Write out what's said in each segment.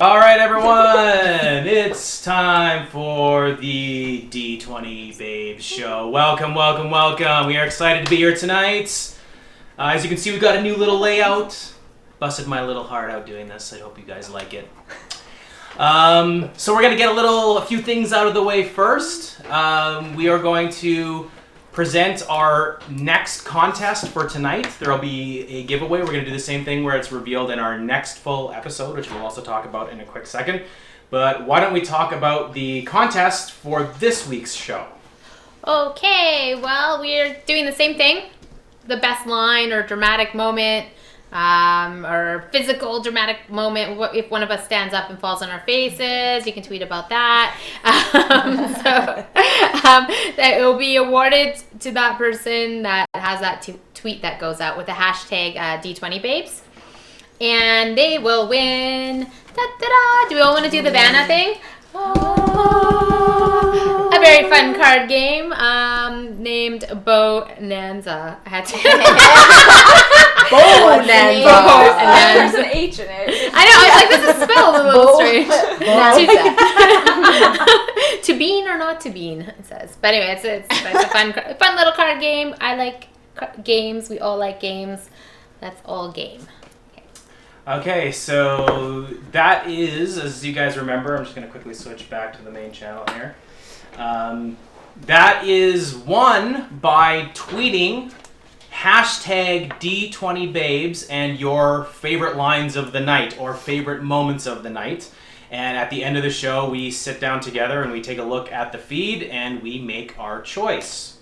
All right, everyone, it's time for the D20 Babes show. Welcome. We are excited to be here tonight. As you can see, we've got a new little layout. Busted my little heart out doing this. I hope you guys like it. So we're going to get a few things out of the way first. We are going to present our next contest for tonight. There will be a giveaway. We're going to do the same thing where it's revealed in our next full episode, which we'll also talk about in a quick second. But why don't we talk about the contest for this week's show? Okay, well, we're doing the same thing. The best line or dramatic moment, or physical dramatic moment. If one of us stands up and falls on our faces, you can tweet about that. That will be awarded to that person that has that tweet that goes out with the hashtag D20 Babes. And they will win. Da-da-da. Do we all want to do the Vanna thing? A very fun card game named Bonanza. I had to. Bonanza. There's an H in it. I know. I was like, this is spelled a little strange. To bean or not to bean, it says. But anyway, it's a fun little card game. I like games. We all like games. That's all game. Okay, so that is, as you guys remember, I'm just going to quickly switch back to the main channel here. That is won by tweeting hashtag D20 Babes and your favorite lines of the night or favorite moments of the night. And at the end of the show, we sit down together and we take a look at the feed and we make our choice.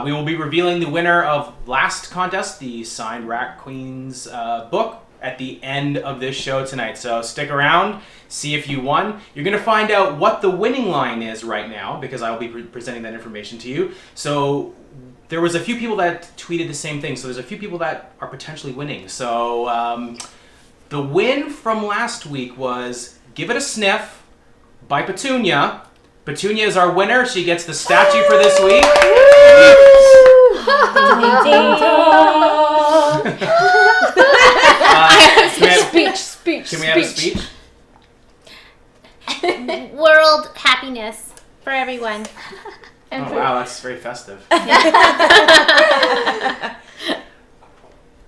We will be revealing the winner of last contest, the signed Rat Queen's book, at the end of this show tonight. So stick around, see if you won. You're going to find out what the winning line is right now because I will be presenting that information to you. So there was a few people that tweeted the same thing. So there's a few people that are potentially winning. So the win from last week was Give It a Sniff by Petunia. Petunia is our winner. She gets the statue for this week. Speech. Can we have a speech? World happiness for everyone. Oh, wow, that's very festive. That's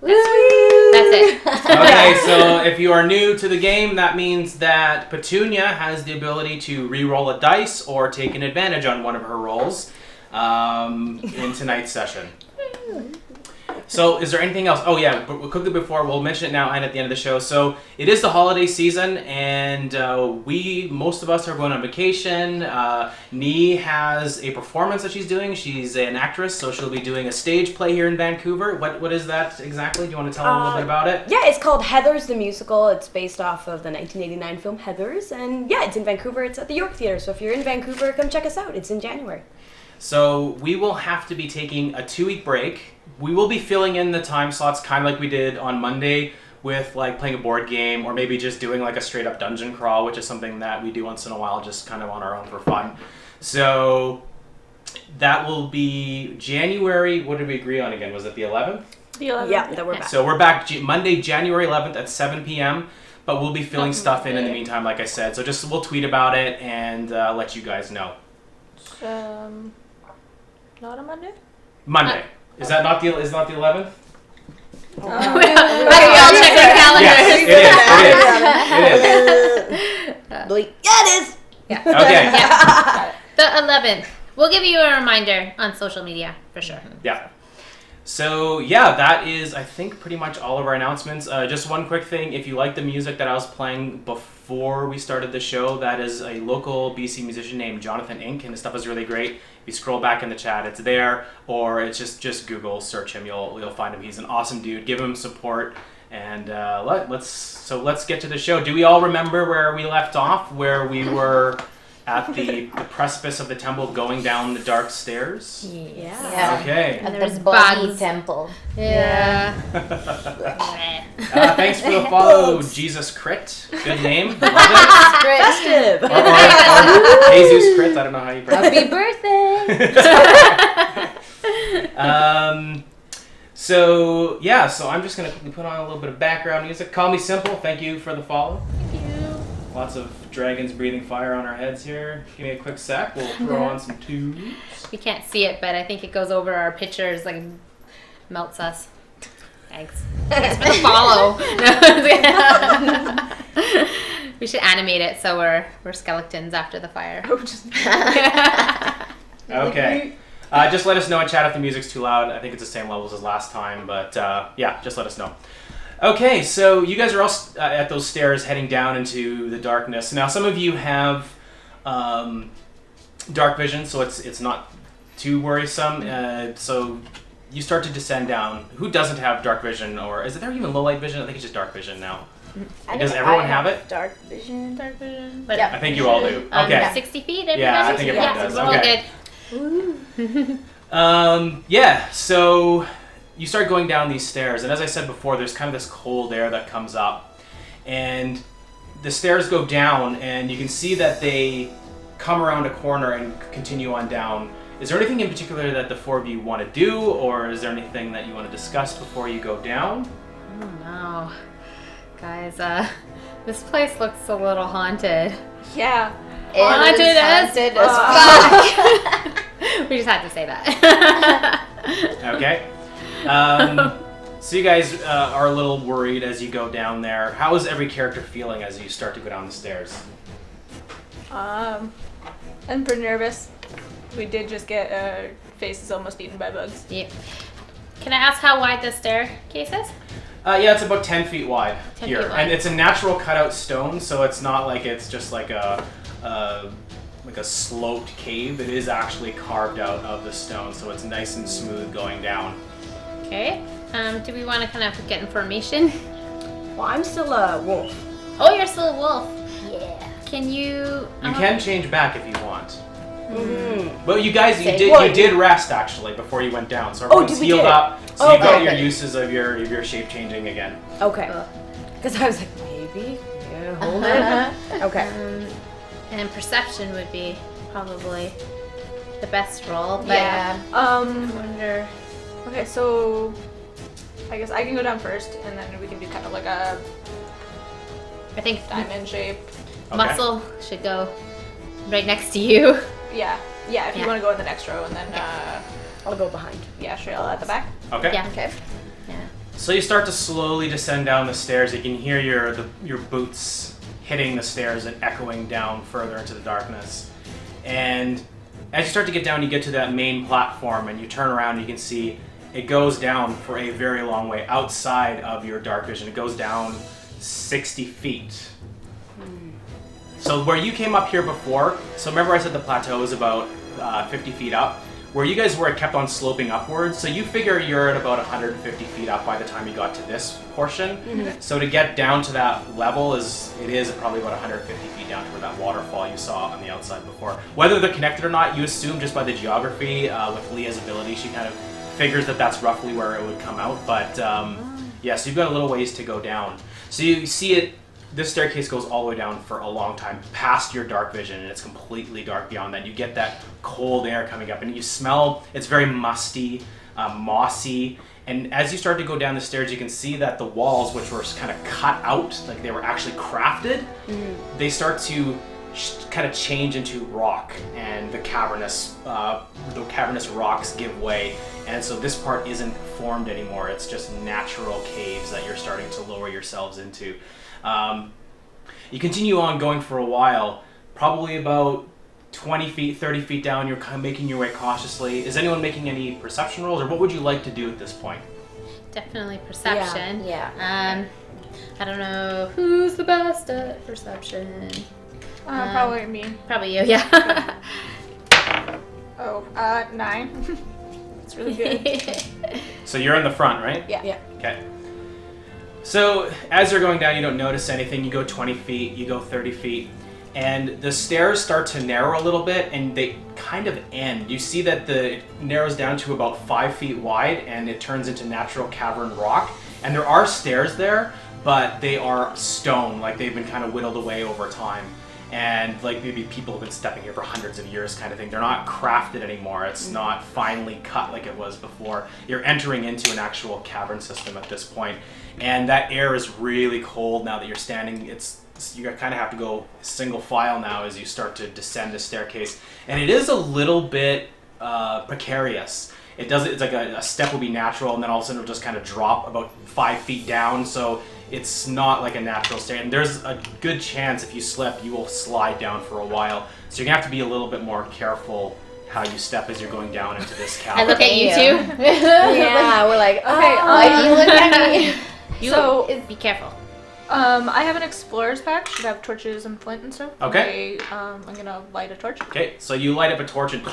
it. Okay, so if you are new to the game, that means that Petunia has the ability to re-roll a dice or take an advantage on one of her rolls in tonight's session. So is there anything else? Oh yeah, but quickly before, we'll mention it now and at the end of the show. So it is the holiday season and most of us are going on vacation. Nee has a performance that she's doing. She's an actress, so she'll be doing a stage play here in Vancouver. What is that exactly? Do you want to tell a little bit about it? Yeah, it's called Heathers the Musical. It's based off of the 1989 film Heathers. And yeah, it's in Vancouver. It's at the York Theatre. So if you're in Vancouver, come check us out. It's in January. So we will have to be taking a 2-week break. We will be filling in the time slots kind of like we did on Monday with like playing a board game or maybe just doing like a straight up dungeon crawl, which is something that we do once in a while just kind of on our own for fun. So that will be January, what did we agree on again? Was it the 11th? The 11th. Yeah, that we're back. So we're back Monday, January 11th at 7 p.m. But we'll be filling stuff in the meantime, like I said. So just we'll tweet about it and let you guys know. Not a Monday? Monday. Is that not the 11th? We all check our calendars. Yes, it is. Yeah, it is. Yeah. Okay. Yeah. The 11th. We'll give you a reminder on social media for sure. Yeah. So yeah, that is I think pretty much all of our announcements. Just one quick thing, if you like the music that I was playing before we started the show, that is a local BC musician named Jonathan Inc. and his stuff is really great. If you scroll back in the chat, it's there, or it's just Google search him. You'll find him. He's an awesome dude. Give him support. And let's get to the show. Do we all remember where we left off? Where we were at the precipice of the temple, going down the dark stairs? Yeah. Okay. At There's the Body bugs. Temple. Yeah. Thanks for the follow, Jesus Crit. Good name. Love it. Festive. Or Jesus Crit. I don't know how you pronounce Happy birthday! So I'm just gonna quickly put on a little bit of background music. Call me Simple. Thank you for the follow. Thank you. Lots of dragons breathing fire on our heads here. Give me a quick sec. We'll throw on some tubes. We can't see it, but I think it goes over our pictures, like melts us. Thanks. Thanks for the follow. We should animate it so we're skeletons after the fire. Okay. Just let us know in chat if the music's too loud. I think it's the same levels as last time, but yeah, just let us know. Okay, so you guys are all at those stairs heading down into the darkness. Now, some of you have dark vision, so it's not too worrisome. So you start to descend down. Who doesn't have dark vision, or is there even low light vision? I think it's just dark vision now. Does everyone have it? Dark vision. Dark vision. But I think you all do. Okay. 60 feet, everybody? Yeah, I think everyone does. We're all Okay. good. Yeah, so you start going down these stairs, and as I said before, there's kind of this cold air that comes up, and the stairs go down, and you can see that they come around a corner and continue on down. Is there anything in particular that the four of you want to do, or is there anything that you want to discuss before you go down? Oh no. Guys, this place looks a little haunted. Yeah. Haunted as fuck. We just had to say that. Okay. So you guys are a little worried as you go down there. How is every character feeling as you start to go down the stairs? I'm pretty nervous. We did just get faces almost eaten by bugs. Yep. Can I ask how wide the staircase is? Yeah, it's about 10 feet wide 10 here. feet wide. And it's a natural cutout stone, so it's not like it's just like a sloped cave. It is actually carved out of the stone, so it's nice and smooth going down. Okay. Do we want to kind of get information? Well, I'm still a wolf. Oh, you're still a wolf. Yeah. Can you? You can change back if you want. Mm-hmm. But you guys, you Well, did rest actually before you went down, so Oh, everyone's did we healed do it? up. So Oh, you've got okay. your uses of your shape changing again. Okay. Because I was like, maybe. Yeah, hold it. Okay. And perception would be probably the best roll. But Yeah. I wonder. Okay, so I guess I can go down first, and then we can do kind of like a I think diamond shape. Okay. muscle should go right next to you. Yeah. Yeah, if you Yeah. want to go in the next row, and then I'll go behind. yeah, Shrill at the back. Okay. Yeah. Okay. Yeah. So you start to slowly descend down the stairs. You can hear your boots hitting the stairs and echoing down further into the darkness. And as you start to get down, you get to that main platform, and you turn around and you can see it goes down for a very long way outside of your dark vision. It goes down 60 feet. So where you came up here before, so remember I said the plateau is about 50 feet up? Where you guys were, it kept on sloping upwards, so you figure you're at about 150 feet up by the time you got to this portion. Mm-hmm. So to get down to that level is probably about 150 feet down to where that waterfall you saw on the outside before. Whether they're connected or not, you assume just by the geography, with Leah's ability, she kind of figures that that's roughly where it would come out. But yeah, so you've got a little ways to go down. So you see it. This staircase goes all the way down for a long time, past your dark vision, and it's completely dark beyond that. You get that cold air coming up, and you smell, it's very musty, mossy, and as you start to go down the stairs, you can see that the walls, which were kind of cut out, like they were actually crafted, they start to kind of change into rock, and the cavernous rocks give way, and so this part isn't formed anymore. It's just natural caves that you're starting to lower yourselves into. You continue on going for a while, probably about 20 feet, 30 feet down, you're kind of making your way cautiously. Is anyone making any perception rolls, or what would you like to do at this point? Definitely perception. Yeah. I don't know who's the best at perception. Probably me. Probably you, yeah. Oh, 9. It's really good. So you're in the front, right? Yeah. Yeah. Okay. So as you're going down, you don't notice anything. You go 20 feet, you go 30 feet, and the stairs start to narrow a little bit, and they kind of end. You see that it narrows down to about 5 feet wide, and it turns into natural cavern rock. And there are stairs there, but they are stone, like they've been kind of whittled away over time. and like maybe people have been stepping here for hundreds of years kind of thing. They're not crafted anymore. It's not finely cut like it was before. You're entering into an actual cavern system at this point, and that air is really cold now that you're standing. You kind of have to go single file now as you start to descend the staircase, and it is a little bit precarious. It's like a step will be natural, and then all of a sudden it'll just kind of drop about 5 feet down, so it's not like a natural stair. And there's a good chance if you slip, you will slide down for a while. So you're gonna have to be a little bit more careful how you step as you're going down into this cavern. I look at you too. Yeah, we're like, Okay, Why do you look at me? So- Be careful. I have an explorer's pack. Should have torches and flint and stuff. Okay. I'm gonna light a torch. Okay, so you light up a torch and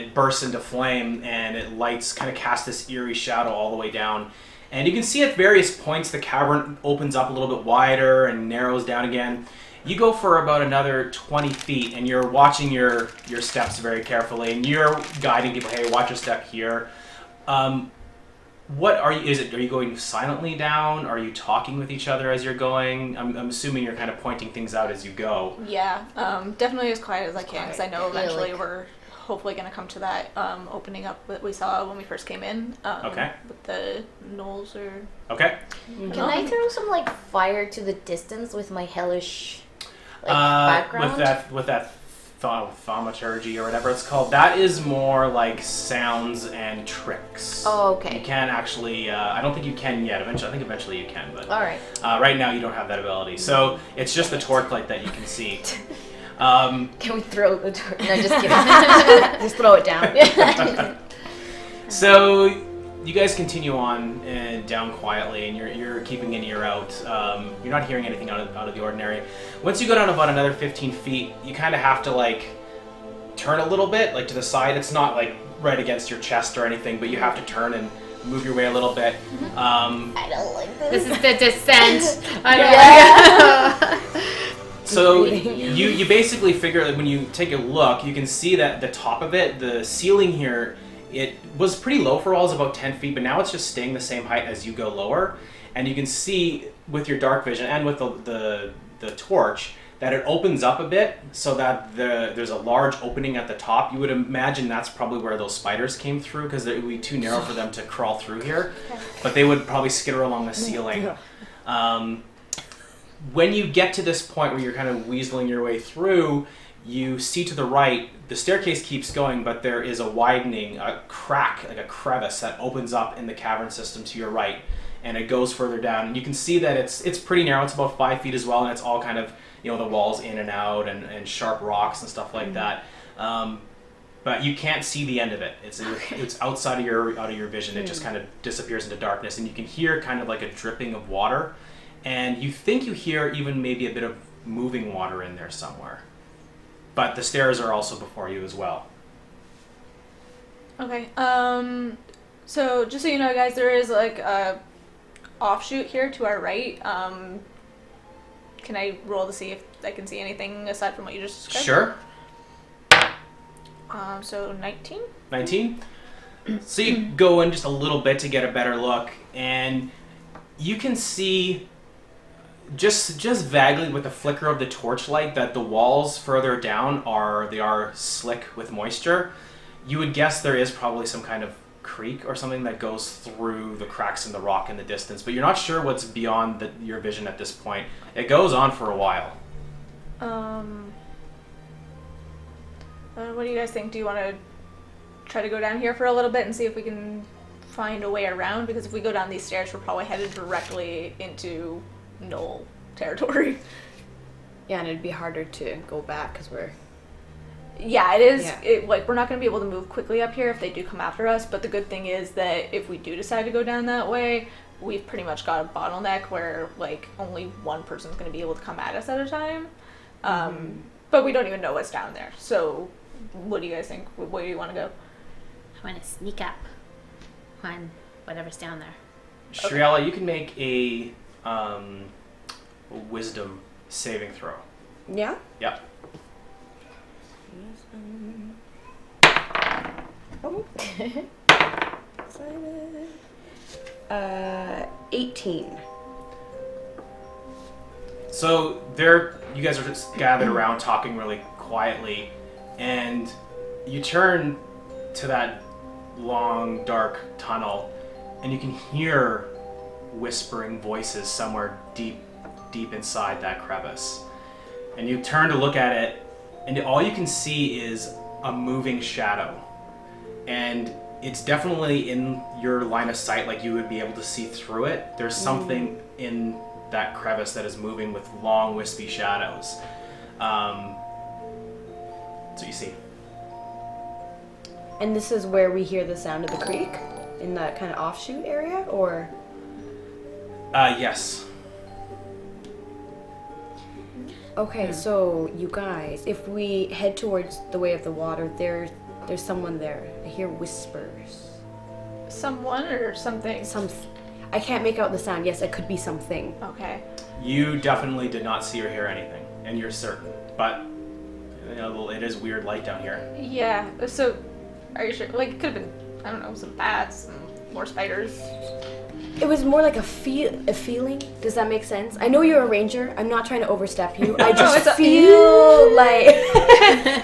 it bursts into flame, and it lights, kind of casts this eerie shadow all the way down. And you can see at various points the cavern opens up a little bit wider and narrows down again. You go for about another 20 feet, and you're watching your steps very carefully, and you're guiding people, hey, watch your step here. What are you, are you going silently down? Are you talking with each other as you're going? I'm assuming you're kind of pointing things out as you go. Yeah, definitely as quiet as I can, because I know Yeah, eventually like- we're hopefully going to come to that opening up that we saw when we first came in. Okay. With the knolls or... Okay. Can I throw some like fire to the distance with my hellish like background? With that thaumaturgy or whatever it's called, that is more like sounds and tricks. Oh, okay. You can't actually, I don't think you can yet. Eventually, I think eventually you can, but All right. right now you don't have that ability. So it's just the torch light that you can see. Can we throw the door? No, just kidding. just throw it down. So you guys continue on and down quietly, and you're keeping an ear out. You're not hearing anything out of the ordinary. Once you go down about another 15 feet, you kind of have to like turn a little bit, like to the side. It's not like right against your chest or anything, but you have to turn and move your way a little bit. I don't like This this. is the descent. I don't like So you basically figure that when you take a look, you can see that the top of it, the ceiling here, it was pretty low for walls, about 10 feet, but now it's just staying the same height as you go lower. And you can see with your dark vision and with the torch that it opens up a bit so that there's a large opening at the top. You would imagine that's probably where those spiders came through, because it would be too narrow for them to crawl through here. But they would probably skitter along the ceiling. When you get to this point where you're kind of weaseling your way through, you see to the right, the staircase keeps going, but there is a widening, a crack, like a crevice that opens up in the cavern system to your right, and it goes further down. And you can see that it's pretty narrow. It's about 5 feet as well, and it's all kind of, the walls in and out and sharp rocks and stuff like that. But you can't see the end of it. It's outside of your vision. It just kind of disappears into darkness, and you can hear kind of like a dripping of water. And you think you hear even maybe a bit of moving water in there somewhere. But the stairs are also before you as well. Okay. So just so you know, guys, there is like a offshoot here to our right. Can I roll to see if I can see anything aside from what you just described? Sure. So 19? 19? So you go in just a little bit to get a better look, and you can see just vaguely with the flicker of the torchlight that the walls further down are slick with moisture. You would guess there is probably some kind of creek or something that goes through the cracks in the rock in the distance, but you're not sure what's beyond your vision at this point. It goes on for a while. What do you guys think? Do you want to try to go down here for a little bit and see if we can find a way around? Because if we go down these stairs, we're probably headed directly into Knoll territory. Yeah, and it'd be harder to go back because we're... Yeah, it is. Yeah. We're not going to be able to move quickly up here if they do come after us, but the good thing is that if we do decide to go down that way, we've pretty much got a bottleneck where, like, only one person's going to be able to come at us at a time. But we don't even know what's down there. So, what do you guys think? Where do you want to go? I want to sneak up on whatever's down there. Shriela, you can make a wisdom saving throw. Yeah? Yep. Oh. 18. So there you guys are just gathered around talking really quietly, and you turn to that long, dark tunnel, and you can hear whispering voices somewhere deep inside that crevice. And you turn to look at it, and all you can see is a moving shadow. And it's definitely in your line of sight, like you would be able to see through it. There's something in that crevice that is moving with long, wispy shadows. So you see. And this is where we hear the sound of the creek? In that kind of offshoot area, or? Yes. Okay, so you guys, if we head towards the way of the water, there's someone there. I hear whispers. Someone or something? I can't make out the sound. Yes, it could be something. Okay. You definitely did not see or hear anything, and you're certain. But you know, it is weird light down here. Yeah, so are you sure? Like, it could have been, I don't know, some bats, some more spiders. It was more like a feeling. Does that make sense? I know you're a ranger. I'm not trying to overstep you. I just feel like...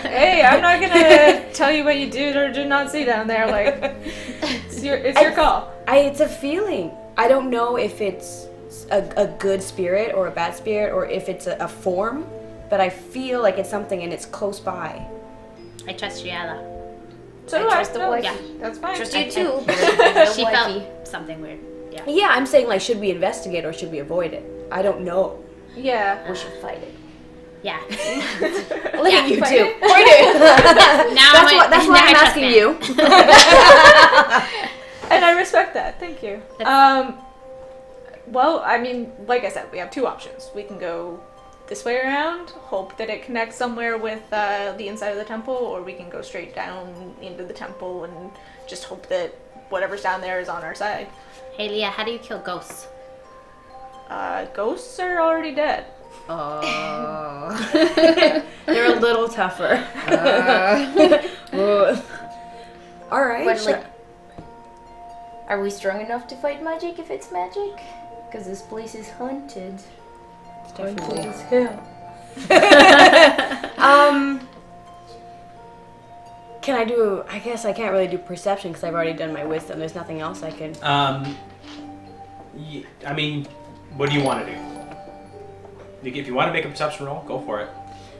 Hey, I'm not gonna tell you what you do or do not see down there. Like, it's your call. It's a feeling. I don't know if it's a good spirit or a bad spirit or if it's a form, but I feel like it's something and it's close by. I trust Giella. So I do trust the No, wife. Yeah. That's fine. Trust you too. She felt something weird. Yeah. Yeah, I'm saying like, should we investigate or should we avoid it? I don't know. Yeah. We should fight it. Yeah. Look at you fight two. it. Point it. Now That's why I'm trust asking man. you. And I respect that. Thank you. Well, I mean, like I said, we have two options. We can go this way around, hope that it connects somewhere with the inside of the temple, or we can go straight down into the temple and just hope that whatever's down there is on our side. Hey, Leah, how do you kill ghosts? Ghosts are already dead. Oh. They're a little tougher. All right. But like, are we strong enough to fight magic if it's magic? Because this place is haunted. It's definitely. Haunted as hell. Can I do? I guess I can't really do perception because I've already done my wisdom. There's nothing else I can. I mean, what do you want to do? If you want to make a perception roll, go for it.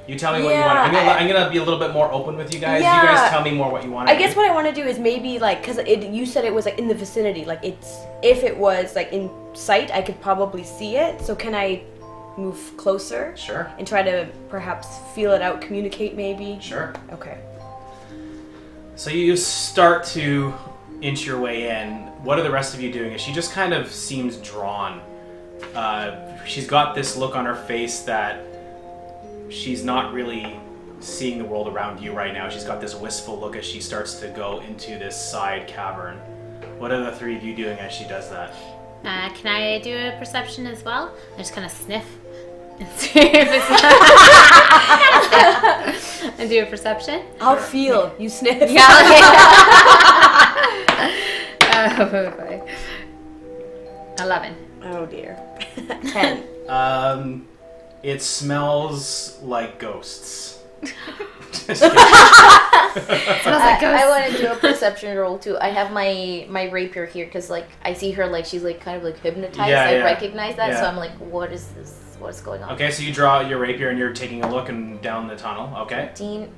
You tell me what you want. I'm gonna be a little bit more open with you guys. Yeah. You guys tell me more what you want to do. I guess what I want to do is maybe like, because you said it was like in the vicinity. Like if it was like in sight, I could probably see it. So can I move closer? Sure. And try to perhaps feel it out, communicate maybe. Sure. Okay. So you start to inch your way in. What are the rest of you doing? She just kind of seems drawn. She's got this look on her face that she's not really seeing the world around you right now. She's got this wistful look as she starts to go into this side cavern. What are the three of you doing as she does that? Can I do a perception as well? I just kind of sniff and see if it's. And do a perception. I'll feel. You sniff. Yeah. Okay. Oh boy. 11. Oh dear. 10. It smells like ghosts. Just Smells like ghosts. I want to do a perception roll too. I have my rapier here because like I see her like she's like kind of like hypnotized. Yeah, I yeah. recognize that, Yeah. so I'm like, what is this? What's going on? Okay, so you draw your rapier and you're taking a look and down the tunnel. Okay. 13,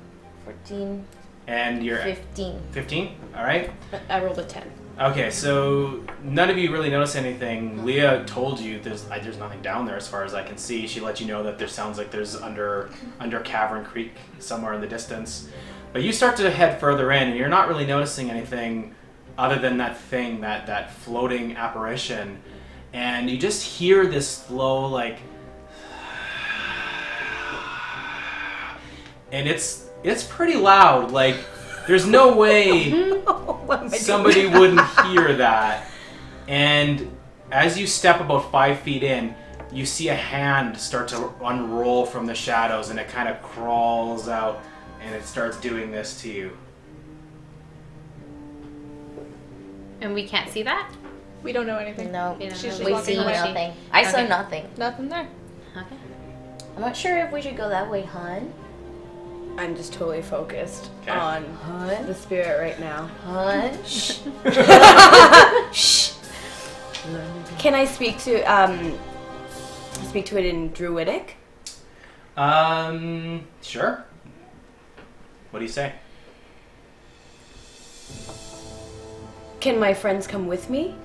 14, And you're 15. 15? Alright. I rolled a 10. Okay, so none of you really notice anything. Leah told you there's nothing down there as far as I can see. She let you know that there sounds like there's under Cavern Creek somewhere in the distance. But you start to head further in and you're not really noticing anything other than that thing, that floating apparition. And you just hear this low like, and it's pretty loud. Like there's no way somebody wouldn't hear that. And as you step about 5 feet in, you see a hand start to unroll from the shadows, and it kind of crawls out, and it starts doing this to you. And we can't see that? We don't know anything. No, We don't She's know. just we walking see away. nothing. I saw Okay. nothing. Nothing there. Okay. I'm not sure if we should go that way, hun. I'm just totally focused Okay. on Hun? the spirit right now. Hun? Shh. Can I speak to it in druidic? Sure. What do you say? Can my friends come with me?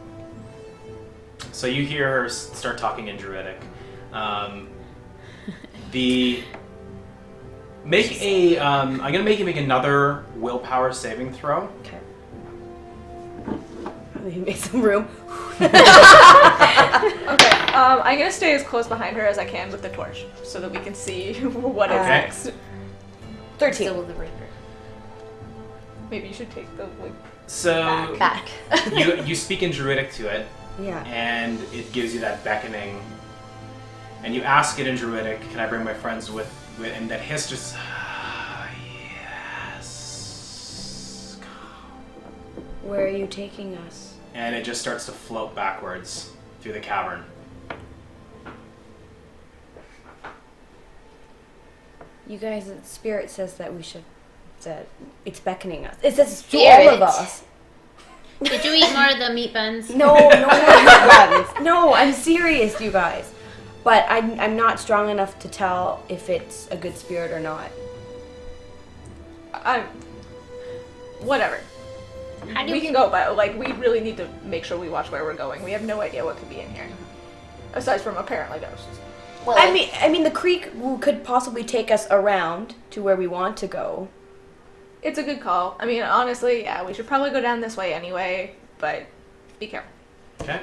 So you hear her start talking in druidic. I'm gonna make you make another willpower saving throw. Okay. Let me make some room. Okay, I'm gonna stay as close behind her as I can with the torch so that we can see what is Okay. next. 13. Still with the Reaper. Maybe you should take the So Back. you speak in druidic to it, Yeah. and it gives you that beckoning. And you ask it in druidic, "Can I bring my friends with?" And that hiss just, yes. Where are you taking us? And it just starts to float backwards through the cavern. You guys, the spirit says that we should. That it's beckoning us. It says to all of Spirit. us. Did you eat more of the meat buns? No, buns. No, I'm serious, you guys. But I'm not strong enough to tell if it's a good spirit or not. Whatever. How do We you can go, but like we really need to make sure we watch where we're going. We have no idea what could be in here, aside from apparently ghosts. Well, I mean, the creek could possibly take us around to where we want to go. It's a good call. I mean, honestly, yeah, we should probably go down this way anyway, but be careful. Okay.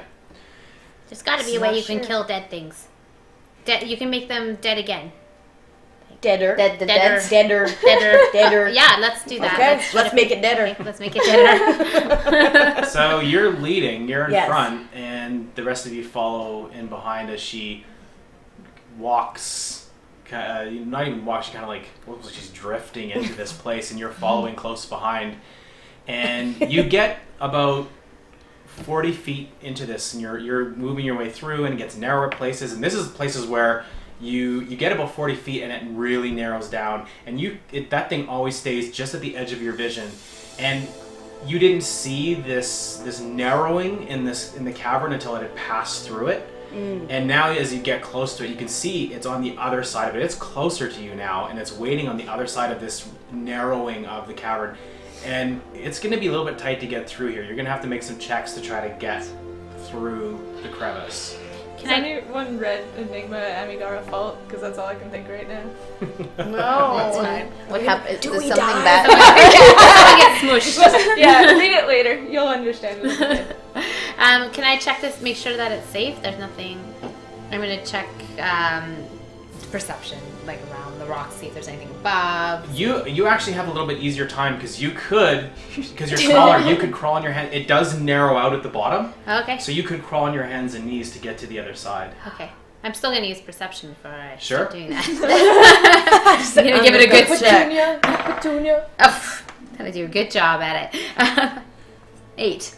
There's got to be a way you can kill dead things. You can make them dead again. Deader. Deader. Deader. Deader. Yeah, let's do that. Okay, let's make it deader. Okay, let's make it deader. So you're leading, you're in Yes. front, and the rest of you follow in behind as she walks. Not even walks, she kind of like looks like she's drifting into this place, and you're following close behind. And you get about 40 feet into this, and you're moving your way through, and it gets narrower places. And this is places where you get about 40 feet, and it really narrows down. And that thing always stays just at the edge of your vision. And you didn't see this narrowing in the cavern until it had passed through it. And now as you get close to it, you can see it's on the other side of it. It's closer to you now, and it's waiting on the other side of this narrowing of the cavern. And it's going to be a little bit tight to get through here. You're going to have to make some checks to try to get through the crevice. Is anyone read Enigma Amigara Fault? Because that's all I can think right now. No. that's fine. What happened? Do Is we something die? bad? I get smooshed. Yeah, read it later. You'll understand it. Can I check this? Make sure that it's safe. There's nothing. I'm gonna check perception, like around the rocks, see if there's anything above. You actually have a little bit easier time because you're smaller. You could crawl on your hand. It does narrow out at the bottom, Okay. so you could crawl on your hands and knees to get to the other side. Okay. I'm still gonna use perception before I Sure. start doing that. I'm gonna give it a good check. Petunia. Oh, gonna do a good job at it. 8.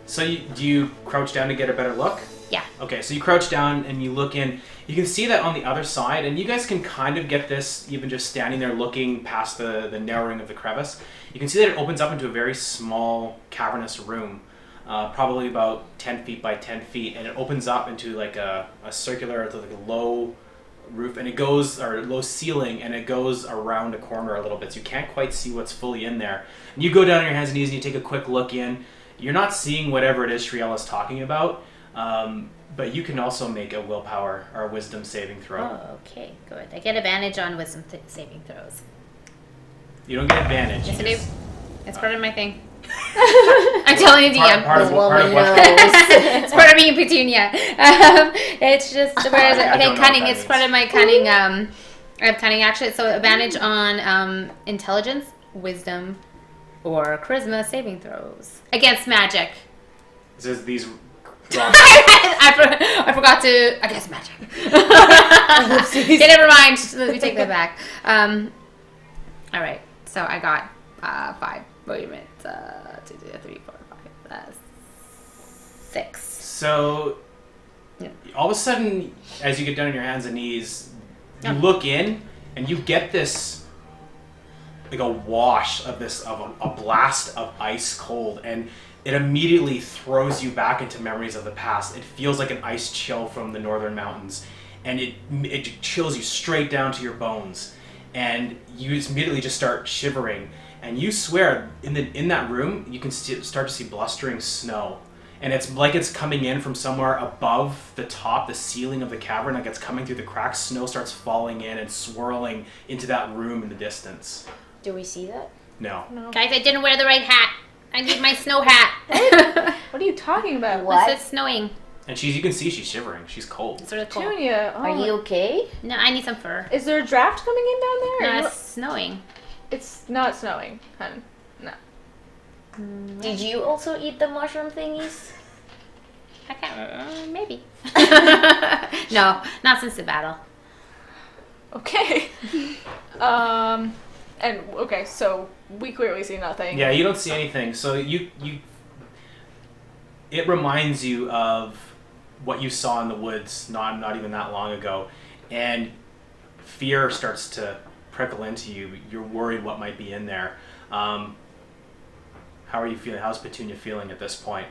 So do you crouch down to get a better look? Yeah. Okay, so you crouch down and you look in. You can see that on the other side, and you guys can kind of get this even just standing there looking past the narrowing of the crevice. You can see that it opens up into a very small cavernous room, probably about 10 feet by 10 feet, and it opens up into like a circular, like a low roof, and low ceiling, and it goes around a corner a little bit, so you can't quite see what's fully in there. And you go down on your hands and knees and you take a quick look in. You're not seeing whatever it is Triel is talking about, but you can also make a willpower or a wisdom saving throw. Oh, okay, good. I get advantage on wisdom saving throws. You don't get advantage. Yes, you I do. just- It's part of my thing. I'm telling you, DM. Part of what? It's part of being Petunia. It's just where is it? I Okay, don't know cunning. what that It's part means. of my cunning. I have cunning actually. So advantage on intelligence, wisdom, or charisma saving throws against magic. It says these. I forgot to against magic. Okay, never mind. Let me take that back. All right. So I got 5. Wait a minute. 2, 3, 4, 5. 6. So, Yeah. all of a sudden, as you get down on your hands and knees, You look in, and you get this, like a wash of this, of a blast of ice cold, and it immediately throws you back into memories of the past. It feels like an ice chill from the northern mountains, and it chills you straight down to your bones, and you immediately just start shivering. And you swear, in that room, you can start to see blustering snow. And it's like it's coming in from somewhere above the top, the ceiling of the cavern, like it's coming through the cracks. Snow starts falling in and swirling into that room in the distance. Do we see that? No. Guys, I didn't wear the right hat. I need my snow hat. What are you talking about? What? It's snowing. And you can see she's shivering. She's cold. It's really cold. Junior, Are you okay? No, I need some fur. Is there a draft coming in down there? No, Or it's snowing. it's not snowing, hun. No. Did you also eat the mushroom thingies? I can't. Maybe. No, not since the battle. Okay. And okay, so we clearly see nothing. Yeah, you don't see anything. So it reminds you of what you saw in the woods not even that long ago, and fear starts to prickle into you. You're worried what might be in there. How are you feeling? How's Petunia feeling at this point?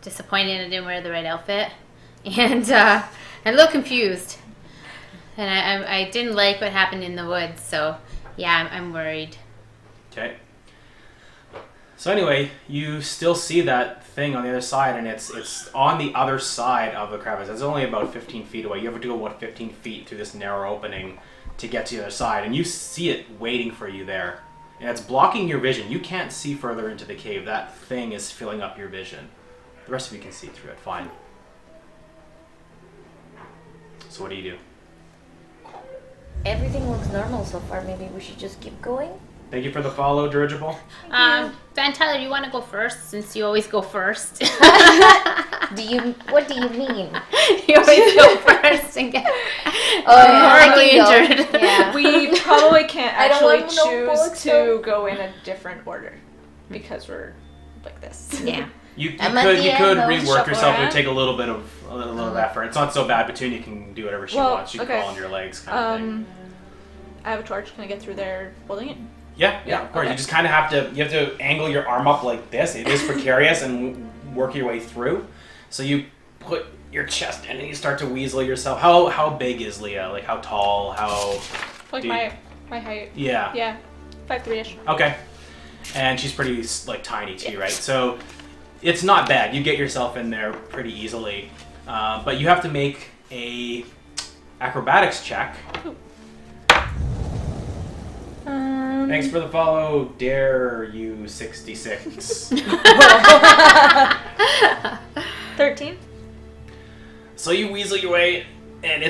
Disappointed I didn't wear the right outfit, and a little confused. And I didn't like what happened in the woods, so yeah, I'm worried. Okay. So anyway, you still see that thing on the other side, and it's on the other side of the crevice. It's only about 15 feet away. You have to go about 15 feet through this narrow opening to get to the other side, and you see it waiting for you there. And it's blocking your vision. You can't see further into the cave. That thing is filling up your vision. The rest of you can see through it fine. So what do you do? Everything looks normal so far. Maybe we should just keep going? Thank you for the follow, Dirigible. Van Tyler, you want to go first since you always go first? What do you mean? You always go first and get I horribly can go. injured. Yeah. We probably can't I don't actually want no choose bullets, to though. go in a different order because we're like this. Yeah. You I'm at the could end, though. rework Shuffle yourself. It around. would take a little bit of effort. It's not so bad. Petunia can do whatever she Well, wants. She can okay. crawl on your legs, kind of thing. I have a torch. Can I get through there holding it? Yeah, of course. okay. You just kind of have to angle your arm up like this. It is precarious, and work your way through. So you put your chest in, and you start to weasel yourself. How big is Leah? Like how tall? How? Like Dude. my height. Yeah. Yeah, 5'3"ish. Okay. And she's pretty like tiny too, right? So it's not bad. You get yourself in there pretty easily, but you have to make a acrobatics check. Thanks for the follow, Dare You 66. 13. So you weasel your way, and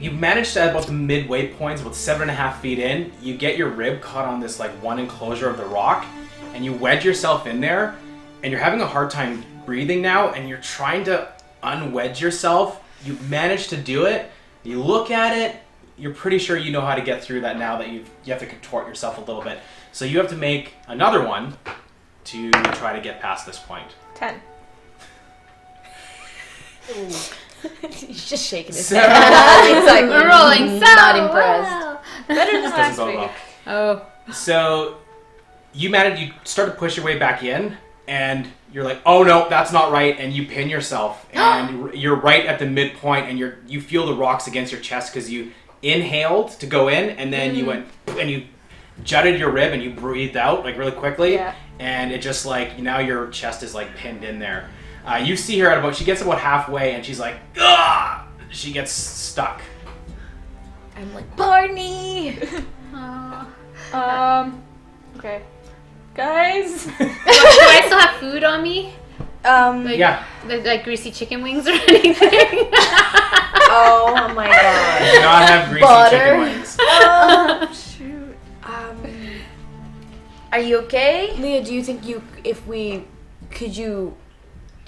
you manage to, at about the midway points, about 7.5 feet in, you get your rib caught on this like one enclosure of the rock, and you wedge yourself in there, and you're having a hard time breathing now, and you're trying to unwedge yourself. You manage to do it. You look at it. You're pretty sure you know how to get through that now that you have to contort yourself a little bit. So you have to make another one to try to get past this point. 10. He's just shaking his So- head. He's like, We're rolling so Not impressed. well. Better than This last doesn't bode week. well. Oh. So you start to push your way back in, and you're like, oh no, that's not right, and you pin yourself, and you're right at the midpoint, and you feel the rocks against your chest because you inhaled to go in, and then you went and you jutted your rib and you breathed out like really quickly, Yeah. and it just like now your chest is like pinned in there. You see her she gets about halfway, and she's like, ah! She gets stuck. I'm like, Barney! Okay. Guys. Do I still have food on me? Like, Yeah. like greasy chicken wings or anything? oh my god. You do not have greasy Butter. chicken wings. Oh, shoot. Are you okay? Leah, do you think could you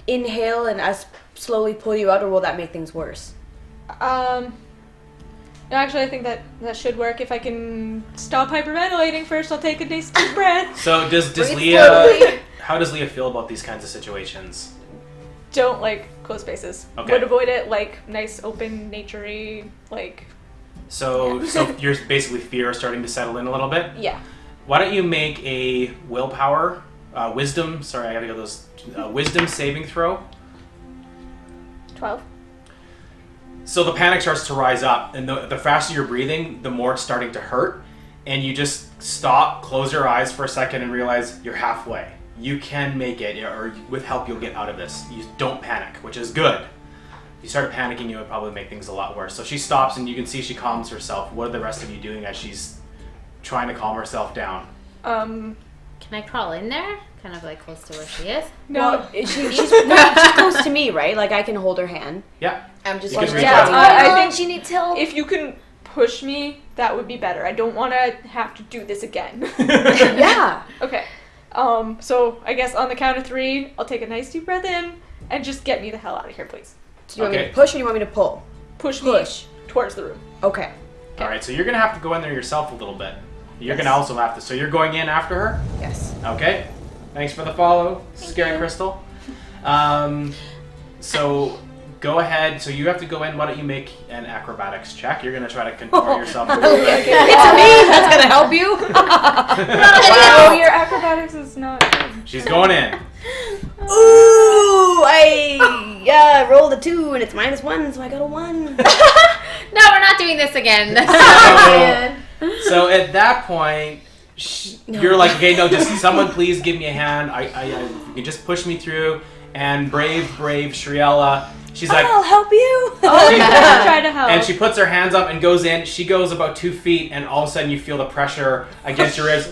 inhale and us slowly pull you out, or will that make things worse? No, actually, I think that should work. If I can stop hyperventilating first, I'll take a nice deep breath. So does Breathe Leah? slowly. How does Leah feel about these kinds of situations? don't like closed spaces. Okay. Would avoid it, like nice, open, naturey, like So you're basically fear starting to settle in a little bit. yeah. Why don't you make a willpower, wisdom? Sorry, I gotta get those. Wisdom saving throw. 12. So the panic starts to rise up, and the faster you're breathing, the more it's starting to hurt. And you just stop, close your eyes for a second, and realize you're halfway. You can make it, or with help, you'll get out of this. You don't panic, which is good. If you started panicking, it would probably make things a lot worse. So she stops, and you can see she calms herself. What are the rest of you doing as she's trying to calm herself down? Can I crawl in there? Kind of like close to where she is. No, she's close to me, right? Like I can hold her hand. Yeah. I'm just You can like, reach Yeah, out. I think she needs help. if you can push me, that would be better. I don't want to have to do this again. Yeah. Okay. So I guess on the count of 3, I'll take a nice deep breath in and just get me the hell out of here, please. Do you want me Okay. to push or you want me to pull? Push Push. me towards the room. Okay. All right, so you're gonna have to go in there yourself a little bit. You're gonna also have to. So you're going in after her. Yes. Okay. Thanks for the follow, Scary Crystal. So go ahead. So you have to go in. Why don't you make an acrobatics check? You're gonna try to contort yourself a little bit. It's me. That's gonna help you. Wow, your acrobatics is not good. She's going in. Ooh, I rolled a 2 and it's -1, so I got a 1. No, we're not doing this again. So at that point, you're like, okay, no, just someone please give me a hand. You can just push me through. And brave Shriella, she's like, I'll help you. Try to help. and she puts her hands up and goes in. She goes about 2 feet, and all of a sudden you feel the pressure against your ribs.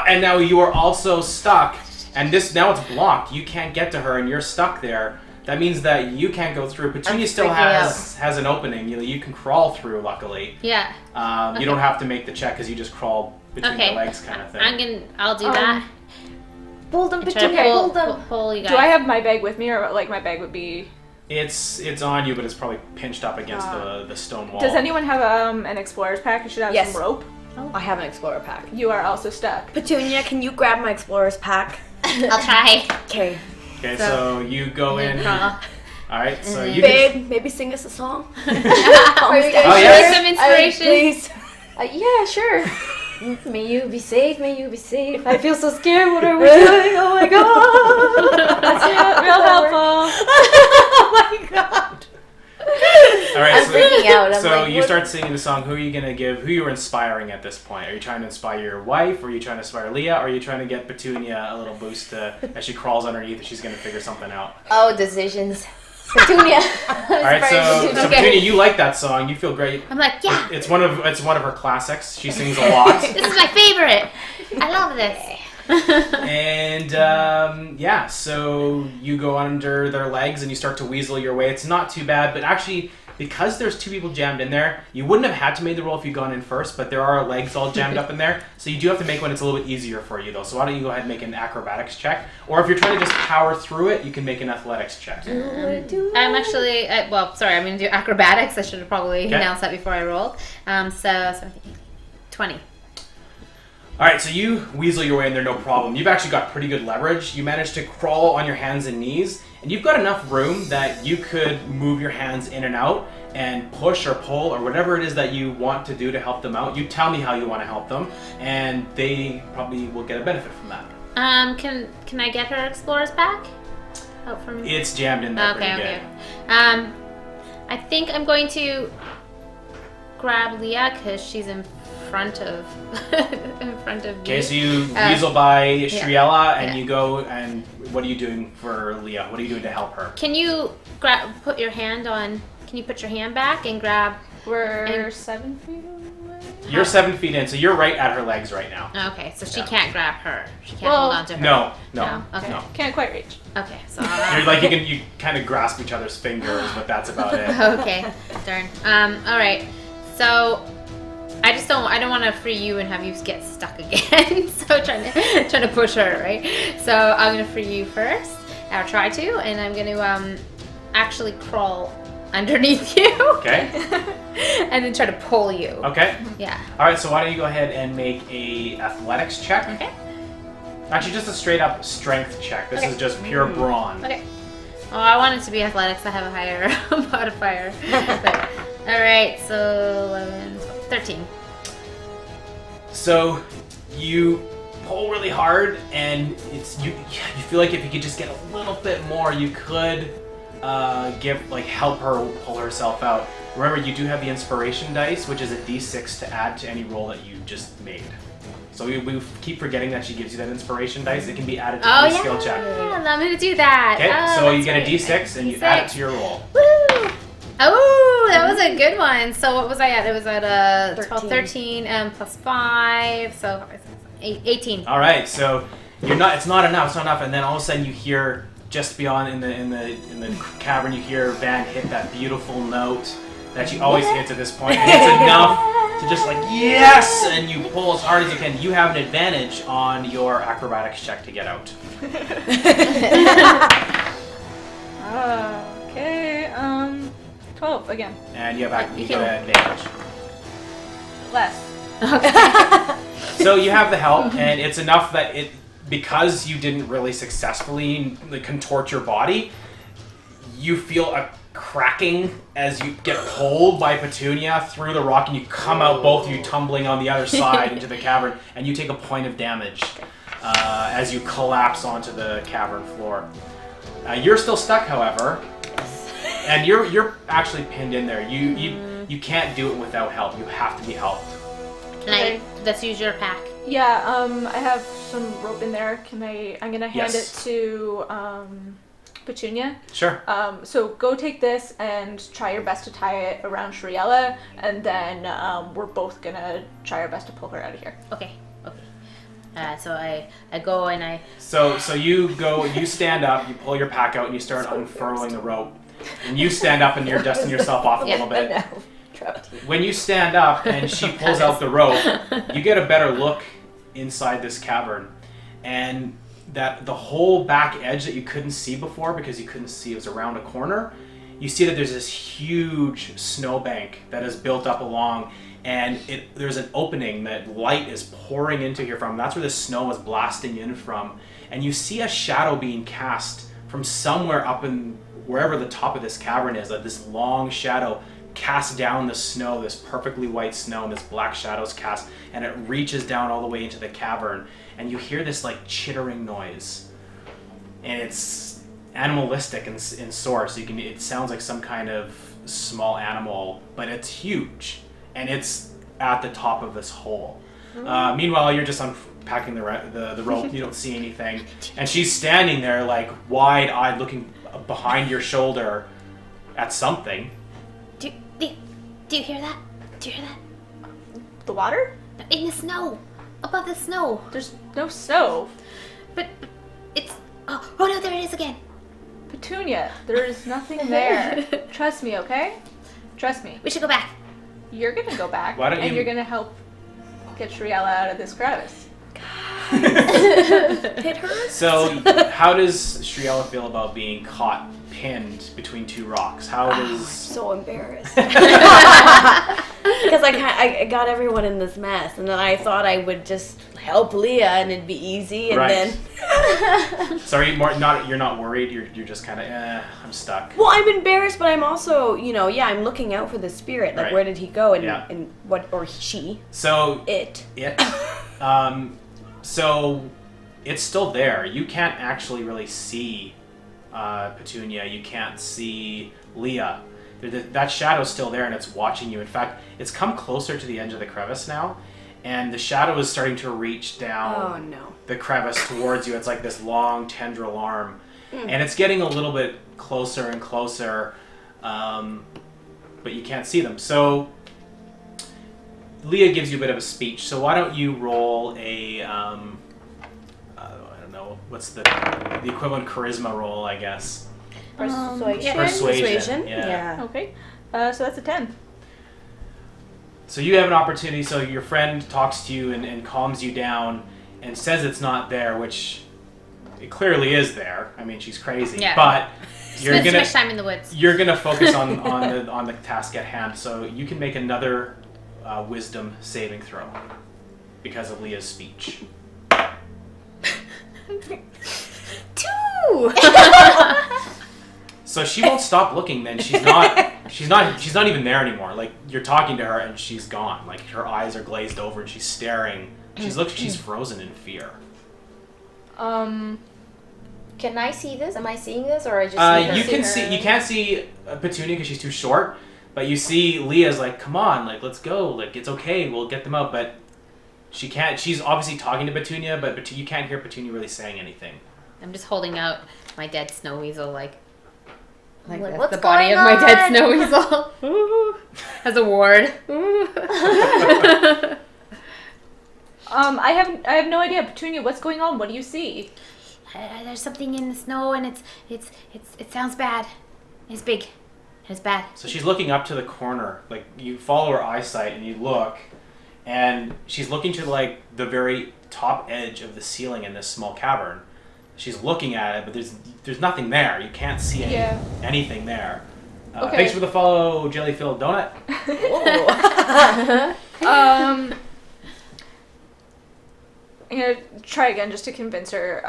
And now you are also stuck. And now it's blocked. You can't get to her, and you're stuck there. That means that you can't go through. Petunia still has an opening. You can crawl through, luckily. Yeah. You don't have to make the check because you just crawl between Okay. the legs kind of thing. I'll do that. Pull them, Try to Petunia, pull them. pull you guys. Do I have my bag with me, or like my bag would be? It's on you, but it's probably pinched up against the stone wall. Does anyone have an explorer's pack? You should have Yes. some rope. I have an explorer pack. You are also stuck. Petunia, can you grab my explorer's pack? I'll try. Okay. Okay, so you go in. Crawl. All right, so you. Babe, maybe sing us a song. Are you Oh, guys yeah? Some inspiration. Please. Yeah, sure. May you be safe, may you be safe. I feel so scared. What are we doing? Oh my god. That's real helpful. Oh my god. All right, I'm freaking out. I'm so like, you what? start singing the song. Who are you gonna give? Who are you inspiring at this point? Are you trying to inspire your wife? Or are you trying to inspire Leah? Or are you trying to get Petunia a little boost as she crawls underneath and she's gonna figure something out? Oh, decisions. Petunia. All right, so Okay. Petunia, you like that song. You feel great. I'm like, yeah, It's one of her classics. She sings a lot. this is my favorite. I love this. And yeah, so you go under their legs and you start to weasel your way. It's not too bad, but actually, because there's 2 people jammed in there, you wouldn't have had to make the roll if you'd gone in first, but there are legs all jammed up in there, so you do have to make one. It's a little bit easier for you, though. So why don't you go ahead and make an acrobatics check? Or if you're trying to just power through it, you can make an athletics check. I'm actually, I'm going to do acrobatics. I should have probably announced that before I rolled. So 20. All right, so you weasel your way in there, no problem. You've actually got pretty good leverage. You managed to crawl on your hands and knees, and you've got enough room that you could move your hands in and out and push or pull or whatever it is that you want to do to help them out. You tell me how you want to help them, and they probably will get a benefit from that. Can I get her explorer's pack? Out from. It's jammed in there pretty Okay. good. I think I'm going to grab Leah because she's in front of Okay, me. so you weasel by Shriella, and Yeah. you go, and what are you doing for Leah? What are you doing to help her? Can you put your hand on? Can you put your hand back and grab? We're And- 7 feet away. You're 7 feet in, so you're right at her legs right now. Okay, so she Yeah. can't grab her. She can't Well, hold on to her. No. Okay. No. Can't quite reach. Okay, so. You're like you kind of grasp each other's fingers, but that's about it. Okay, darn. All right. So I don't want to free you and have you get stuck again. So trying to push her, right? So I'm gonna free you first. I'll try to, and I'm gonna actually crawl underneath you. Okay. And then try to pull you. Okay. Yeah. All right. So why don't you go ahead and make a athletics check? Okay. Actually, just a straight up strength check. This is just pure brawn. Okay. Oh, I want it to be athletics. I have a higher modifier. All right, so 11, 12, 13. So you pull really hard, and you feel like if you could just get a little bit more, you could help her pull herself out. Remember, you do have the inspiration dice, which is a d6 to add to any roll that you just made. So we keep forgetting that she gives you that inspiration dice. It can be added to any skill check. Yeah, I'm gonna do that. Okay, so you get a right. d6 and you add it to your roll. Woo! Oh, that was a good one. So what was I at? It was at 12, 13, plus 5, so 18. All right, so it's not enough, and then all of a sudden you hear just beyond in the cavern, you hear Van hit that beautiful note that she always hits at this point, and it's enough to just like yes, and you pull as hard as you can. You have an advantage on your acrobatics check to get out. Okay, 12 again. And you have an advantage. Less. So you have the help, and it's enough that because you didn't really successfully contort your body, you feel a cracking as you get pulled by Petunia through the rock, and you come out, both of you tumbling on the other side into the cavern, and you take a point of damage as you collapse onto the cavern floor. You're still stuck, however, and you're actually pinned in there. You can't do it without help. You have to be helped. Let's use your pack. Yeah, I have some rope in there. I'm gonna hand it to Petunia. Sure. So go take this and try your best to tie it around Shriela, and then we're both gonna try our best to pull her out of here. Okay. So I go and I... So you go, you stand up, you pull your pack out, and you start unfurling the rope. And you stand up and you're dusting yourself off a little bit. When you stand up and she pulls out the rope, you get a better look inside this cavern. And that the whole back edge that you couldn't see before because you couldn't see it was around a corner, you see that there's this huge snowbank that is built up along, and there's an opening that light is pouring into here from. That's where the snow is blasting in from. And you see a shadow being cast from somewhere up in wherever the top of this cavern is, like this long shadow casts down the snow, this perfectly white snow, and this black shadow's cast, and it reaches down all the way into the cavern, and you hear this like chittering noise, and it's animalistic in source. It sounds like some kind of small animal, but it's huge, and it's at the top of this hole. Meanwhile, you're just unpacking the rope. You don't see anything, and she's standing there like wide-eyed, looking behind your shoulder at something. Do you hear that? Do you hear that? The water? In the snow. Above the snow. There's no snow. But it's... Oh no, there it is again. Petunia, there is nothing there. Trust me, okay? Trust me. We should go back. You're gonna go back, Why don't and you- you're gonna help get Shriela out of this crevice. Hit her? So, how does Shriela feel about being caught pinned between two rocks? How does... So embarrassed. Because I got everyone in this mess, and then I thought I would just help Leah and it'd be easy, and Right. then... So are you you're not worried? You're just kind of, I'm stuck. Well, I'm embarrassed, but I'm also, I'm looking out for the spirit. Like, Right. where did he go, and, Yeah. and what, or she, So it. So it's still there. You can't actually really see Petunia. You can't see Leah. That shadow's still there, and it's watching you. In fact, it's come closer to the edge of the crevice now, and the shadow is starting to reach down the crevice towards you. It's like this long tendril arm, and it's getting a little bit closer and closer, but you can't see them. So Leah gives you a bit of a speech. So why don't you roll a, I don't know, what's the equivalent charisma roll, I guess. Persuasion. Yeah. Okay. So that's a 10. So you have an opportunity. So your friend talks to you and calms you down and says it's not there, which it clearly is there. I mean, she's crazy. Yeah. But you're Spend too gonna much time in the woods. you're gonna focus on the task at hand. So you can make another wisdom saving throw because of Leah's speech. 2! So she won't stop looking. Then she's not even there anymore. Like you're talking to her and she's gone. Like her eyes are glazed over and she's staring. She's frozen in fear. Can I see this? Am I seeing this, or I just see her? You can't see Petunia because she's too short. But you see Leah's like, come on, like let's go. Like it's okay. We'll get them out. But she can't. She's obviously talking to Petunia, but you can't hear Petunia really saying anything. I'm just holding out my dead snow weasel, like that's what's the body going of my dead on? snow weasel. Ooh. As a ward. Ooh. I have no idea. Petunia, what's going on? What do you see? There's something in the snow, and it sounds bad. It's big. It's bad. So she's looking up to the corner. Like you follow her eyesight and you look, and she's looking to like the very top edge of the ceiling in this small cavern. She's looking at it, but there's nothing there. You can't see anything there. Okay. Thanks for the follow, jelly-filled donut. I'm gonna try again just to convince her.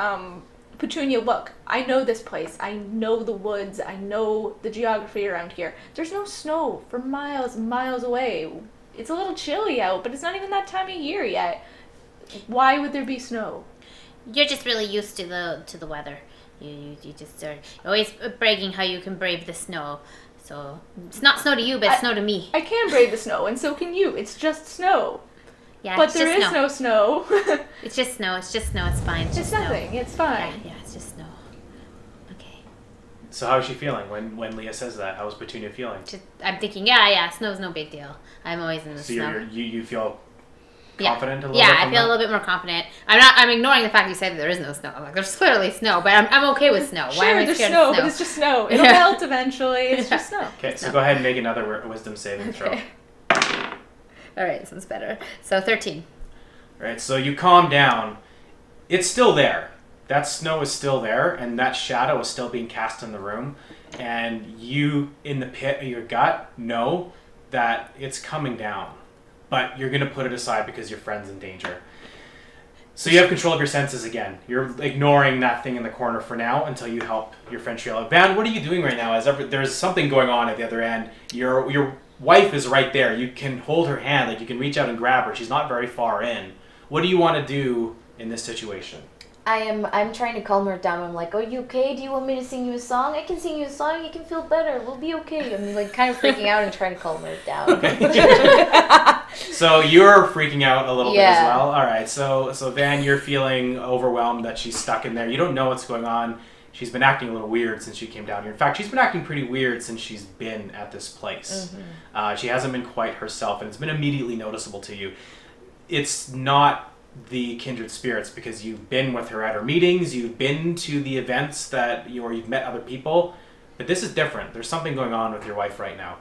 Petunia, look, I know this place. I know the woods. I know the geography around here. There's no snow for miles and miles away. It's a little chilly out, but it's not even that time of year yet. Why would there be snow? You're just really used to the weather. You just are always bragging how you can brave the snow. So it's not snow to you, but it's snow to me. I can brave the snow, and so can you. It's just snow. Yeah, But it's there just is no snow. It's just snow. It's just snow. It's fine. It's It's just nothing. snow. It's fine. Yeah, it's just snow. Okay. So how is she feeling when Leah says that? How is Petunia feeling? I'm thinking, yeah, snow's no big deal. I'm always in the So snow. you feel Yeah. confident a little bit? Yeah, I from feel a that? little bit more confident. I'm ignoring the fact you said that there is no snow. I'm like, there's clearly snow, but I'm okay with snow. Why am I there's scared snow, of snow? but it's just snow. It'll Yeah. melt eventually. It's just snow. Okay, so go ahead and make another wisdom saving throw. Okay. All right, this one's better. So 13. All right, so you calm down. It's still there. That snow is still there, and that shadow is still being cast in the room. And you, in the pit of your gut, know that it's coming down. But you're going to put it aside because your friend's in danger. So you have control of your senses again. You're ignoring that thing in the corner for now until you help your friend Sheila. Van, what are you doing right now? There's something going on at the other end. Your wife is right there. You can hold her hand. Like you can reach out and grab her. She's not very far in. What do you want to do in this situation? I'm trying to calm her down. I'm like, are you okay? Do you want me to sing you a song? I can sing you a song. You can feel better. We'll be okay. I'm like kind of freaking out and trying to calm her down. So you're freaking out a little bit as Yeah. well. All right. So Van, you're feeling overwhelmed that she's stuck in there. You don't know what's going on. She's been acting a little weird since she came down here. In fact, she's been acting pretty weird since she's been at this place. She hasn't been quite herself, and it's been immediately noticeable to you. It's not the Kindred Spirits because you've been with her at her meetings, you've been to the events or you've met other people, but this is different. There's something going on with your wife right now.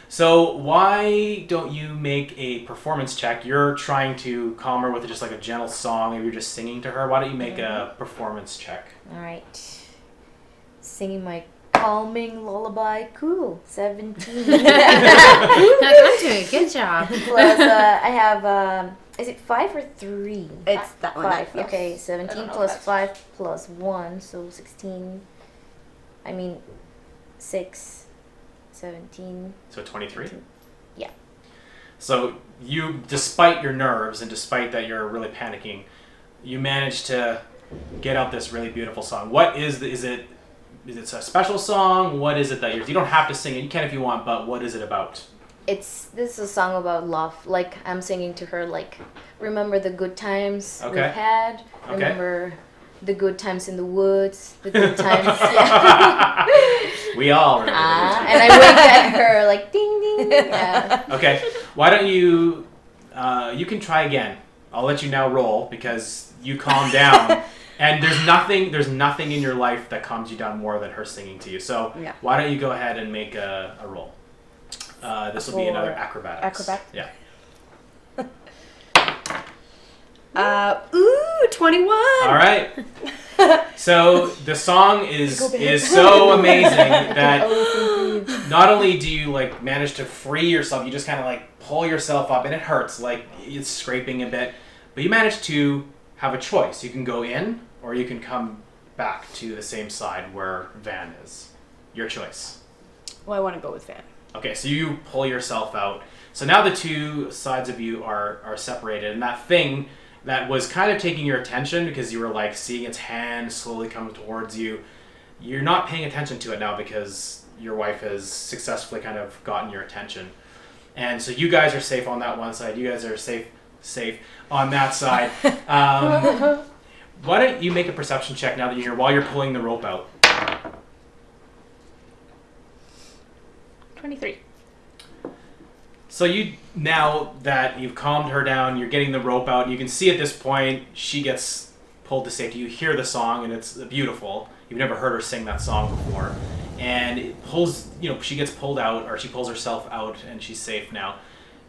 So why don't you make a performance check? You're trying to calm her with just like a gentle song, or you're just singing to her. Why don't you make a performance check? All right. Singing my calming lullaby. Cool. 17. I'm doing a good job. Plus, I have, is it 5 or 3? It's that one. 5. Yes. Okay, I 17 don't know plus if 5 plus 1, so 16. 6, 17. So 23? Yeah. So you, despite your nerves and despite that you're really panicking, you manage to get out this really beautiful song. What is it a special song? What is it that you don't have to sing it. You can if you want, but what is it about? This is a song about love. Like, I'm singing to her, like, remember the good times we've had. Okay. Remember the good times in the woods. The good times, yeah. We all remember the good times. And I wink at her, like, ding, ding. Yeah. Okay, why don't you can try again. I'll let you now roll because you calm down. And there's nothing in your life that calms you down more than her singing to you. So Yeah. why don't you go ahead and make a roll? This will be another acrobatics. Acrobatics? Yeah. 21. All right. So the song is so amazing that not only do you like manage to free yourself, you just kind of like pull yourself up, and it hurts, like it's scraping a bit, but you manage to have a choice. You can go in, or you can come back to the same side where Van is. Your choice. Well, I want to go with Van. Okay, so you pull yourself out. So now the two sides of you are separated, and that thing that was kind of taking your attention because you were like seeing its hand slowly come towards you, you're not paying attention to it now because your wife has successfully kind of gotten your attention. And so you guys are safe on that one side. You guys are safe on that side. Why don't you make a perception check now that you're here while you're pulling the rope out? 23. So you, now that you've calmed her down, you're getting the rope out, and you can see at this point she gets pulled to safety. You hear the song, and it's beautiful. You've never heard her sing that song before. And it pulls, she gets pulled out, or she pulls herself out, and she's safe now.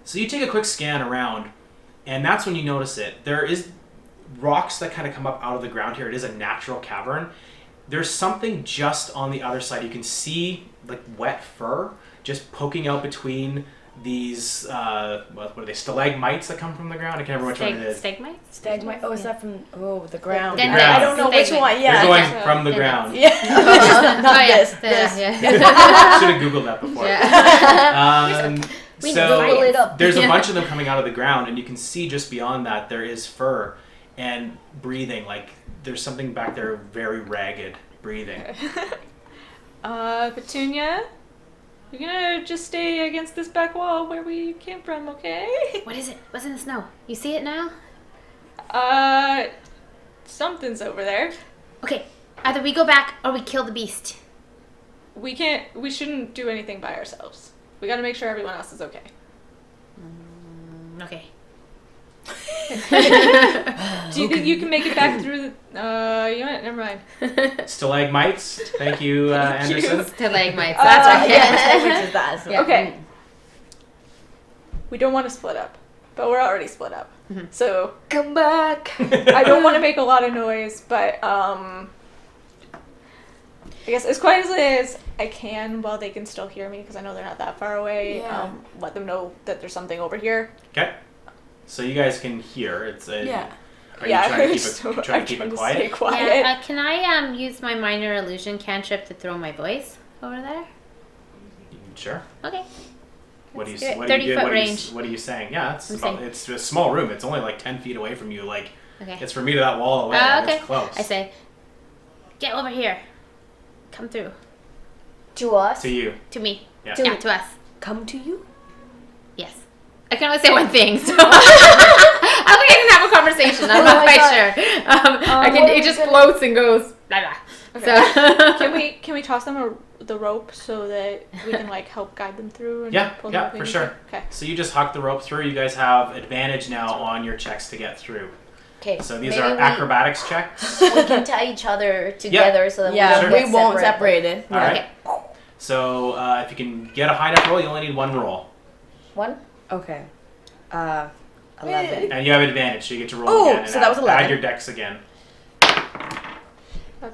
So you take a quick scan around, and that's when you notice it. There is rocks that kind of come up out of the ground here. It is a natural cavern. There's something just on the other side. You can see like wet fur just poking out between these, what are they, stalagmites that come from the ground? I can't remember which one it is. Stalagmites? Stalagmite. Oh, is that from the ground? The ground. I don't know which one. Yeah. They're going Yeah. from the ground. Yeah. Not this. Should have Googled that before. We So Google it up. there's a bunch of them coming out of the ground, and you can see just beyond that there is fur and breathing. Like there's something back there very ragged breathing. Petunia, you're gonna just stay against this back wall where we came from, okay? What is it? What's in the snow? You see it now? Something's over there. Okay, either we go back or we kill the beast. We shouldn't do anything by ourselves. We gotta make sure everyone else is okay. Okay. Do you think you can make it back through the, you know what, never mind. Stalagmites. Thank you, Anderson. Stalagmites, that's right. Yeah, which is that. So. Yeah. Okay. We don't want to split up, but we're already split up. Mm-hmm. So, Come back. I don't want to make a lot of noise, but, I guess as quietly as I can while they can still hear me, because I know they're not that far away, Yeah. let them know that there's something over here. Okay. So you guys can hear. It's a. Yeah. Are you trying to keep so it? Trying I'm to keep trying it to stay quiet? quiet. Yeah, can I use my minor illusion cantrip to throw my voice over there? Sure. Okay. What do you? Let's do it. What do you 30 do? foot What are you, range. what are you saying? Yeah, it's I'm about, saying- it's a small room. It's only like 10 feet away from you. Like Okay. it's from me to that wall away. Okay. It's close. I say, get over here. Come through. To us? To you. To me. Yeah. Yeah, to us. Come to you? Yes. I can only say one thing, so I think I can have a conversation. I'm Oh not my quite God. sure. what It are just we gonna- floats and goes blah blah. Can we toss them the rope so that we can like help guide them through and Yeah, pull them yeah, up for and sure. Okay. So you just huck the rope through. You guys have advantage now on your checks to get through. Okay. So these maybe are we- acrobatics checks. We can tie each other together so that Yeah, we don't Sure. we get won't separated. separate it. All right. So if you can get a high enough roll, you only need one roll, One? Okay. 11. and you have advantage, so you get to roll Oh, again. And so that was 11. Add your dex again.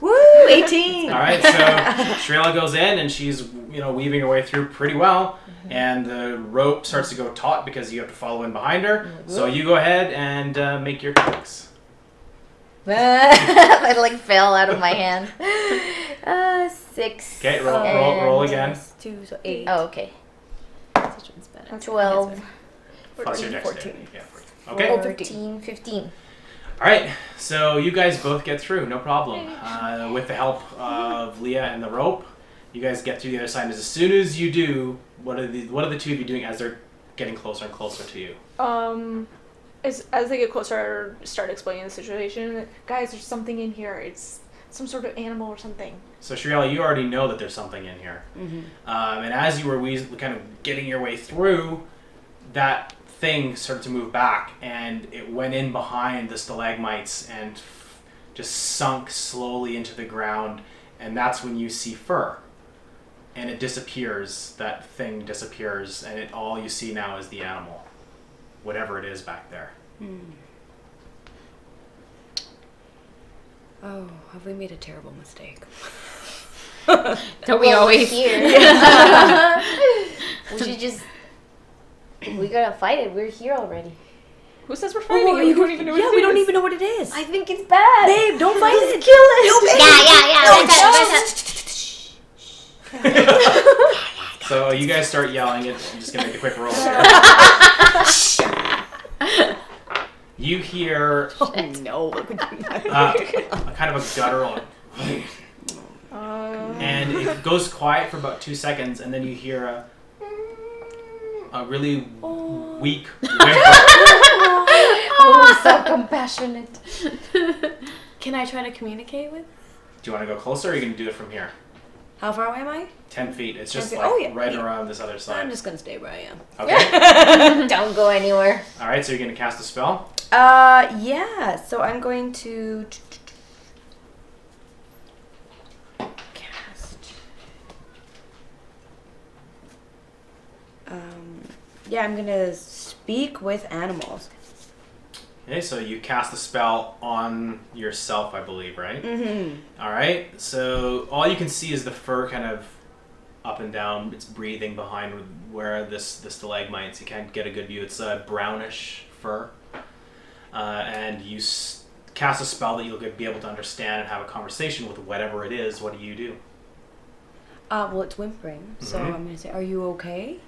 Woo! 18. All right. So Shrela goes in, and she's weaving her way through pretty well, and the rope starts to go taut because you have to follow in behind her. So you go ahead and make your checks. It like fell out of my hand. 6. Okay, roll again. 2, so 8. Oh, okay. Which one's better? 12. Plus your 14. dexterity. Yeah, 14. Okay. Oh, 15. All right, so you guys both get through, no problem. With the help of Leah and the rope, you guys get through the other side. And as soon as you do, what are the two of you doing as they're getting closer and closer to you? As they get closer, I start explaining the situation. Guys, there's something in here. It's some sort of animal or something. So Shriela, you already know that there's something in here. Mm-hmm. And as you were kind of getting your way through, that thing started to move back, and it went in behind the stalagmites and just sunk slowly into the ground, and that's when you see fur. And it disappears, that thing disappears, and all you see now is the animal. Whatever it is back there. Oh, have we made a terrible mistake? Don't we always? Here. We should just. We gotta fight it. We're here already. Who says we're fighting it? We don't even know what it is. we don't even know what it is. I think it's bad. Babe, don't fight it. Kill it. So you guys start yelling. I'm just gonna make a quick roll. You hear Oh no! kind of a guttural, and it goes quiet for about 2 seconds, and then you hear a really weak whimper. Oh, so compassionate. Can I try to communicate with? Do you want to go closer, or are you gonna do it from here? How far away am I? 10 feet. It's just 10 like feet. right around this other side. I'm just gonna stay where I am. Okay. Don't go anywhere. All right. So you're gonna cast a spell. Yeah. So I'm going to cast. Yeah, I'm gonna speak with animals. Okay. So you cast a spell on yourself, I believe, right? Mm-hmm. All right. So all you can see is the fur kind of up and down. It's breathing behind where the stalagmites. You can't get a good view. It's a brownish fur. And you cast a spell that you'll be able to understand and have a conversation with whatever it is. What do you do? Well, it's whimpering, so Mhm. I'm gonna say, "Are you okay?"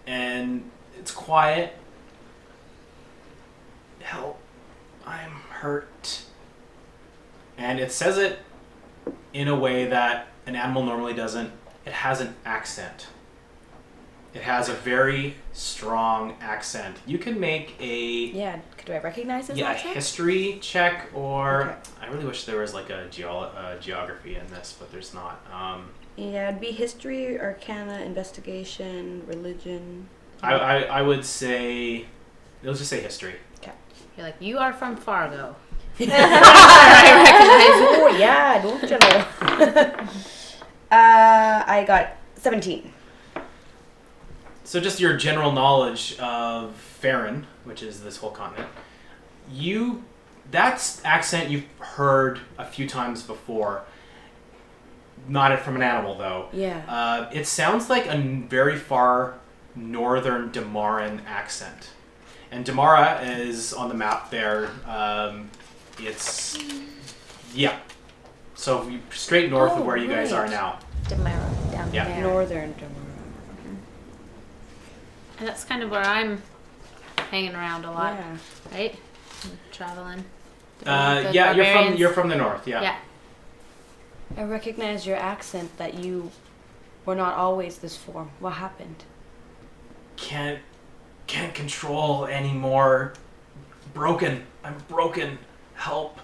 And it's quiet. Help. I'm hurt. And it says it in a way that an animal normally doesn't. It has an accent. It has a very strong accent. You can make a Yeah. Do I recognize this a accent? history check, or Okay. I really wish there was like a geography in this, but there's not. Yeah, it'd be history, arcana, investigation, religion. I would say, let's just say history. You're like, you are from Fargo. Oh yeah, don't you know? I got 17. So just your general knowledge of Farron, which is this whole continent, that's accent you've heard a few times before. Not from an animal though. Yeah. It sounds like a very far northern Damaran accent. And Damara is on the map there. It's so straight north of where you guys are right. now. Damara, down Yeah. there. Northern Demora. And that's kind of where I'm hanging around a lot, Yeah. right? Traveling. Yeah, you're from the north. Yeah. Yeah. I recognize your accent that you were not always this form. What happened? Can't control anymore. Broken. I'm broken. Help.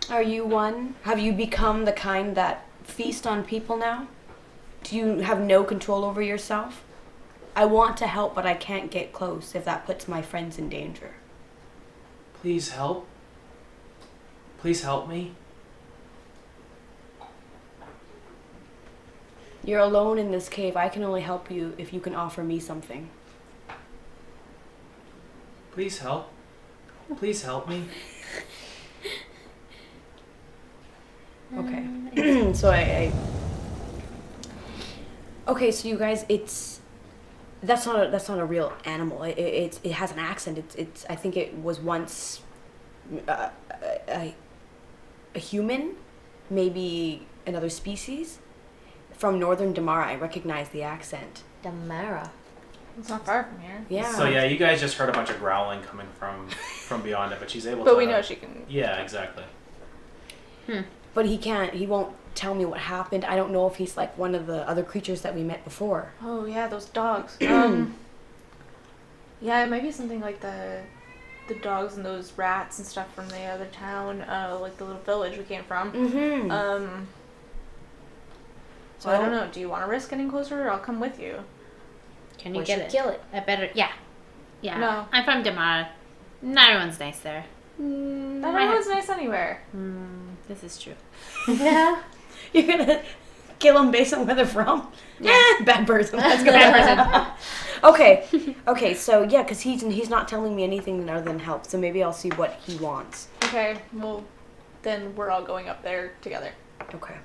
Are you one? Have you become the kind that feast on people now? Do you have no control over yourself? I want to help, but I can't get close if that puts my friends in danger. Please help. Please help me. You're alone in this cave. I can only help you if you can offer me something. Please help. Please help me. Okay. So Okay, so you guys, that's not a real animal. It has an accent. It's I think it was once a human, maybe another species from northern Damara. I recognize the accent. Damara. It's not far from here. Yeah. So yeah, you guys just heard a bunch of growling coming from beyond it, but she's able to. But we know she can. Yeah, exactly. But he won't tell me what happened. I don't know if he's like one of the other creatures that we met before. Oh yeah, those dogs. Yeah, it might be something like the dogs and those rats and stuff from the other town, like the little village we came from. Mm-hmm. So I don't know. Do you want to risk getting closer, or I'll come with you? Can you We get should it? kill it. I better. Yeah. Yeah. No. I'm from Damara. Not everyone's nice there. Not everyone's nice anywhere. This is true. Yeah. You're gonna kill them based on where they're from? Yeah. Bad person. Let's go. Bad person. Okay, so yeah, because he's not telling me anything other than help, so maybe I'll see what he wants. Okay, well, then we're all going up there together. Okay.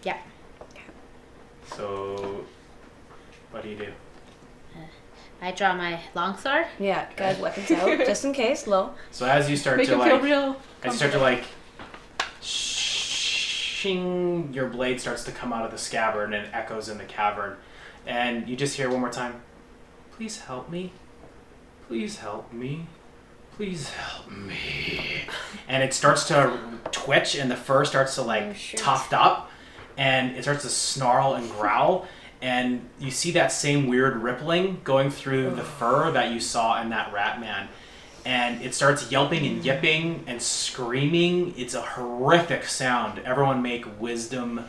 Yeah. So, what do you do? I draw my longsword. Yeah, guys, weapons out, just in case, low. So as you start Make to him feel real. shing, your blade starts to come out of the scabbard and it echoes in the cavern. And you just hear one more time, please help me. Please help me. Please help me. And it starts to twitch and the fur starts to tuft up and it starts to snarl and growl. And you see that same weird rippling going through the fur that you saw in that rat man. And it starts yelping and yipping and screaming. It's a horrific sound. Everyone make wisdom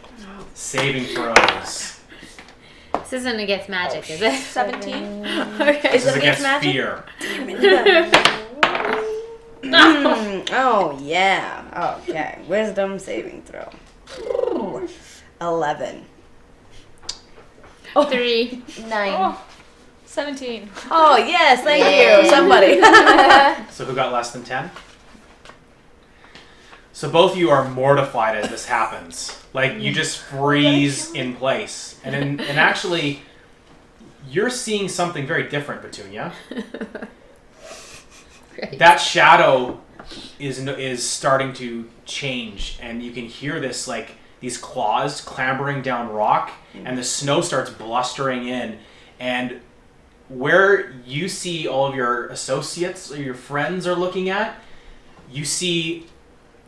saving throws. This isn't against magic, is it? 17. Okay. This is against magic? fear. Oh, yeah. Okay. Wisdom saving throw. Ooh. 11. 3. 9. 17. Oh, yes. Thank you. Somebody. So who got less than 10? So both of you are mortified as this happens. Like, you just freeze in place. And actually, you're seeing something very different, Petunia. Great. That shadow is starting to change, and you can hear this, like, these claws clambering down rock, and the snow starts blustering in, and where you see all of your associates or your friends are looking at, you see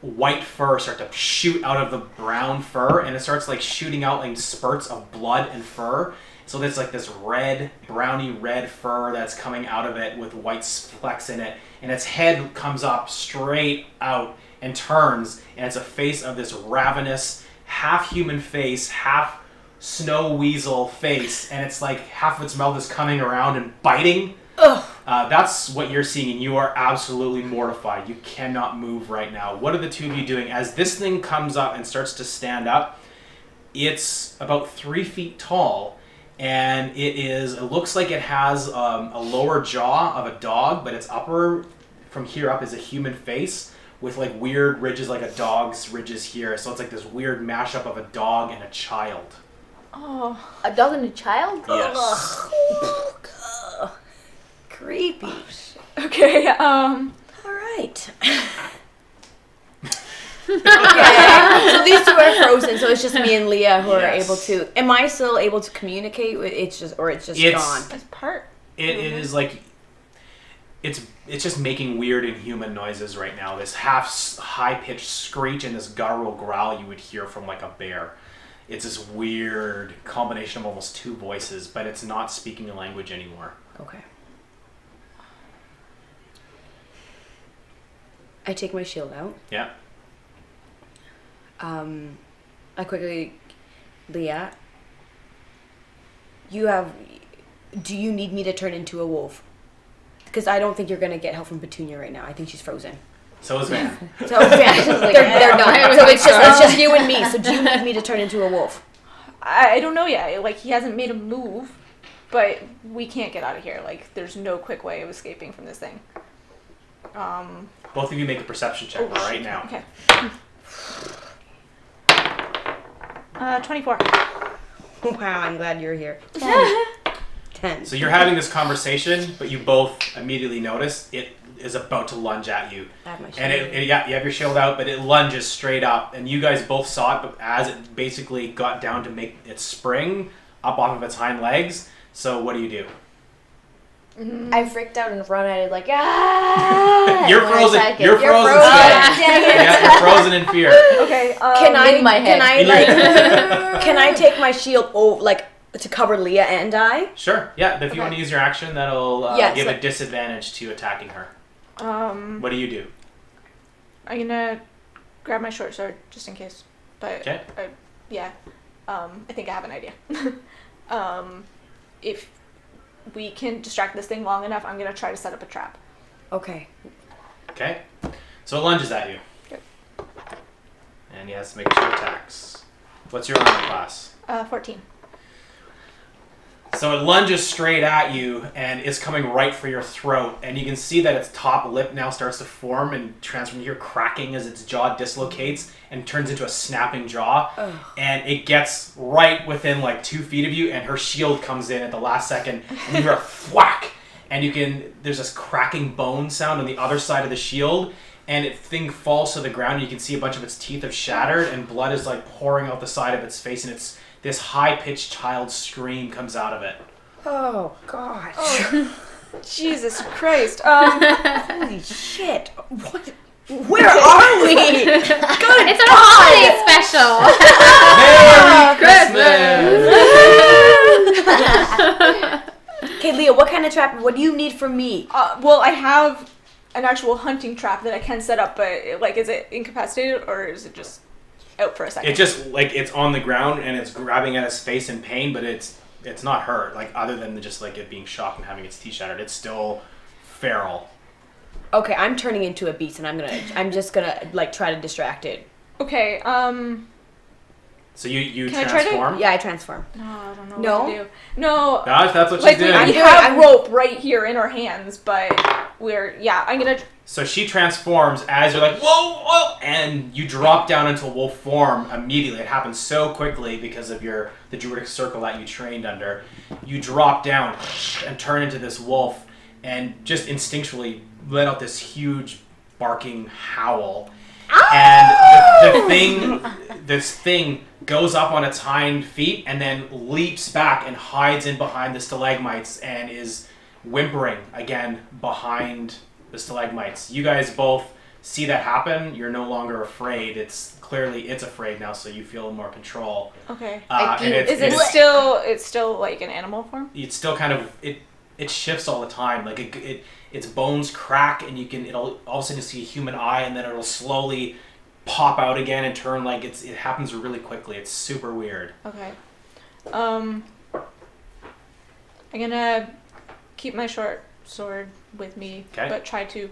white fur start to shoot out of the brown fur, and it starts like shooting out like spurts of blood and fur. So there's like this red, browny red fur that's coming out of it with white flecks in it, and its head comes up straight out and turns, and it's a face of this ravenous, half human face, half snow weasel face, and it's like half of its mouth is coming around and biting. That's what you're seeing, and you are absolutely mortified. You cannot move right now. What are the two of you doing? As this thing comes up and starts to stand up, it's about 3 feet tall, and it looks like it has a lower jaw of a dog, but its upper, from here up, is a human face with like weird ridges, like a dog's ridges here. So it's like this weird mashup of a dog and a child. Oh. A dog and a child? Yes. Creepy. Okay, All right. Okay. So these two are frozen, so it's just me and Leah who are Yes. able to. Am I still able to communicate? It's just gone. This part. It is like it's just making weird inhuman noises right now. This half high pitched screech and this guttural growl you would hear from like a bear. It's this weird combination of almost two voices, but it's not speaking a language anymore. Okay. I take my shield out. Yeah. I quickly, Leah, do you need me to turn into a wolf? Because I don't think you're going to get help from Petunia right now. I think she's frozen. So is Van. So they're done. So it's just you and me. So do you need me to turn into a wolf? I don't know yet. Like, he hasn't made a move, but we can't get out of here. Like, there's no quick way of escaping from this thing. Both of you make a perception check right now. Okay. 24. Wow, I'm glad you're here. 10. So you're having this conversation, but you both immediately notice it is about to lunge at you. I have my shield. And you have your shield out, but it lunges straight up. And you guys both saw it, but as it basically got down to make its spring up off of its hind legs. So what do you do? I freaked out and run at it like, ah! You're when I frozen. attack it. You're frozen. Dang it. Yeah, you're frozen in fear. Okay, Can I take my shield to cover Leah and I? Sure. Yeah, but if you want to use your action, that'll give a disadvantage to attacking her. What do you do? I'm gonna grab my short sword just in case. But Okay. I think I have an idea. If we can distract this thing long enough, I'm gonna try to set up a trap. Okay. Okay. So it lunges at you. Good. And he has to make 2 attacks. What's your armor class? 14. So it lunges straight at you, and it's coming right for your throat. And you can see that its top lip now starts to form and transform. You hear cracking as its jaw dislocates and turns into a snapping jaw. Ugh. And it gets right within like 2 feet of you, and her shield comes in at the last second, and you hear a thwack and there's this cracking bone sound on the other side of the shield, and thing falls to the ground, and you can see a bunch of its teeth have shattered, and blood is like pouring out the side of its face, and it's this high-pitched child scream comes out of it. Oh, God. Jesus Christ. Holy shit. What? Where are we? It's our holiday special. Merry Christmas! Okay, Leah, what kind of trap? What do you need from me? Well, I have an actual hunting trap that I can set up, but like, is it incapacitated or is it just out for a second? It just like it's on the ground and it's grabbing at his face in pain, but it's not hurt. Like other than just like it being shocked and having its teeth shattered, it's still feral. Okay, I'm turning into a beast, and I'm just gonna like try to distract it. Okay. So you Can I try to- transform? Yeah, I transform. No, I don't know No? what to do. No. Gosh, that's what Like she's we doing. have rope right here in our hands, but I'm gonna. So she transforms as you're like, whoa, whoa, and you drop down into wolf form immediately. It happens so quickly because of the druidic circle that you trained under. You drop down and turn into this wolf and just instinctually let out this huge barking howl. And this thing goes up on its hind feet and then leaps back and hides in behind the stalagmites and is whimpering again behind the stalagmites. You guys both see that happen. You're no longer afraid. It's afraid now, so you feel more control. Okay. And Is it still like an animal form? It's still kind of it shifts all the time. Like its bones crack, and it'll all of a sudden you see a human eye, and then it'll slowly pop out again and turn like it happens really quickly. It's super weird. Okay. I'm gonna keep my short sword with me, but try to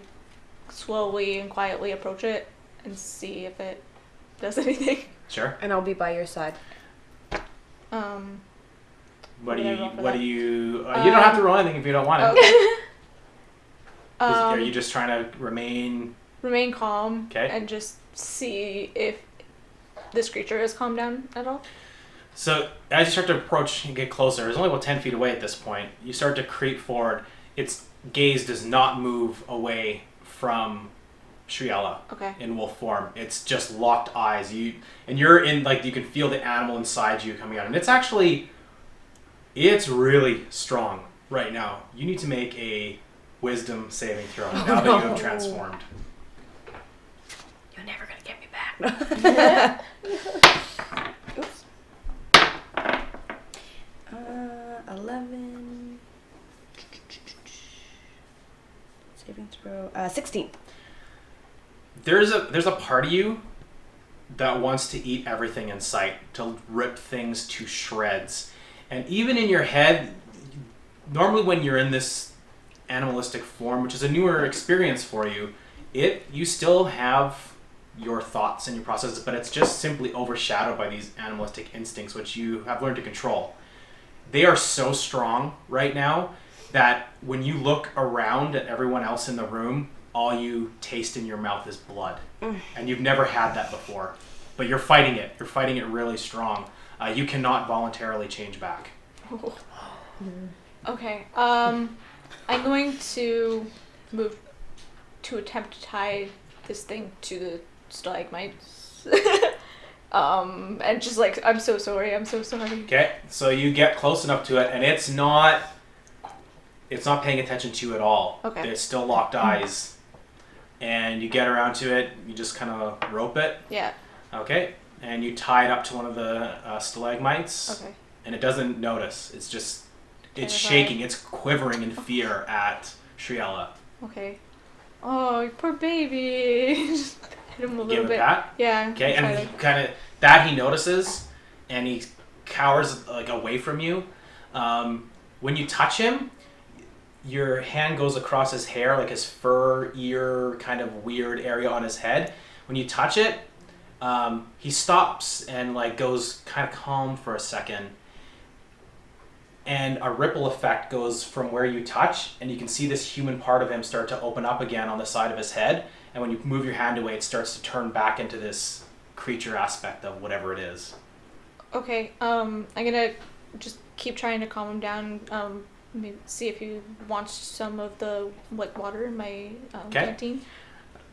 slowly and quietly approach it and see if it does anything. Sure. And I'll be by your side. What do you? You don't have to roll anything if you don't want it. Okay. Are you just trying to remain calm and just see if this creature has calmed down at all? So as you start to approach and get closer, it's only about 10 feet away at this point. You start to creep forward. Its gaze does not move away from Shriela in wolf form. It's just locked eyes. You're in, like, you can feel the animal inside you coming out. And it's really strong right now. You need to make a wisdom saving throw now that you have transformed. You're never gonna get me back. Oops. 11. Saving throw. 16. There's a part of you that wants to eat everything in sight, to rip things to shreds. And even in your head, normally when you're in this animalistic form, which is a newer experience for you, you still have your thoughts and your processes, but it's just simply overshadowed by these animalistic instincts, which you have learned to control. They are so strong right now that when you look around at everyone else in the room, all you taste in your mouth is blood. And you've never had that before. But you're fighting it. You're fighting it really strong. You cannot voluntarily change back. Okay. I'm going to move to attempt to tie this thing to the stalagmites. And just like, I'm so sorry. Okay, so you get close enough to it, and it's not paying attention to you at all. Okay. There's still locked eyes. And you get around to it, you just kind of rope it. Yeah. Okay, and you tie it up to one of the stalagmites. Okay. And it doesn't notice. It's shaking, it's quivering in fear at Shriela. Okay. Oh, poor baby. Just hit him a little bit. Give him that? Yeah. Okay, and he kind of, that he notices, and he cowers like away from you. When you touch him, your hand goes across his hair, like his fur, ear, kind of weird area on his head. When you touch it, he stops and like goes kind of calm for a second. And a ripple effect goes from where you touch, and you can see this human part of him start to open up again on the side of his head. And when you move your hand away, it starts to turn back into this creature aspect of whatever it is. Okay, I'm gonna just keep trying to calm him down. maybe see if he wants some of the water in my canteen.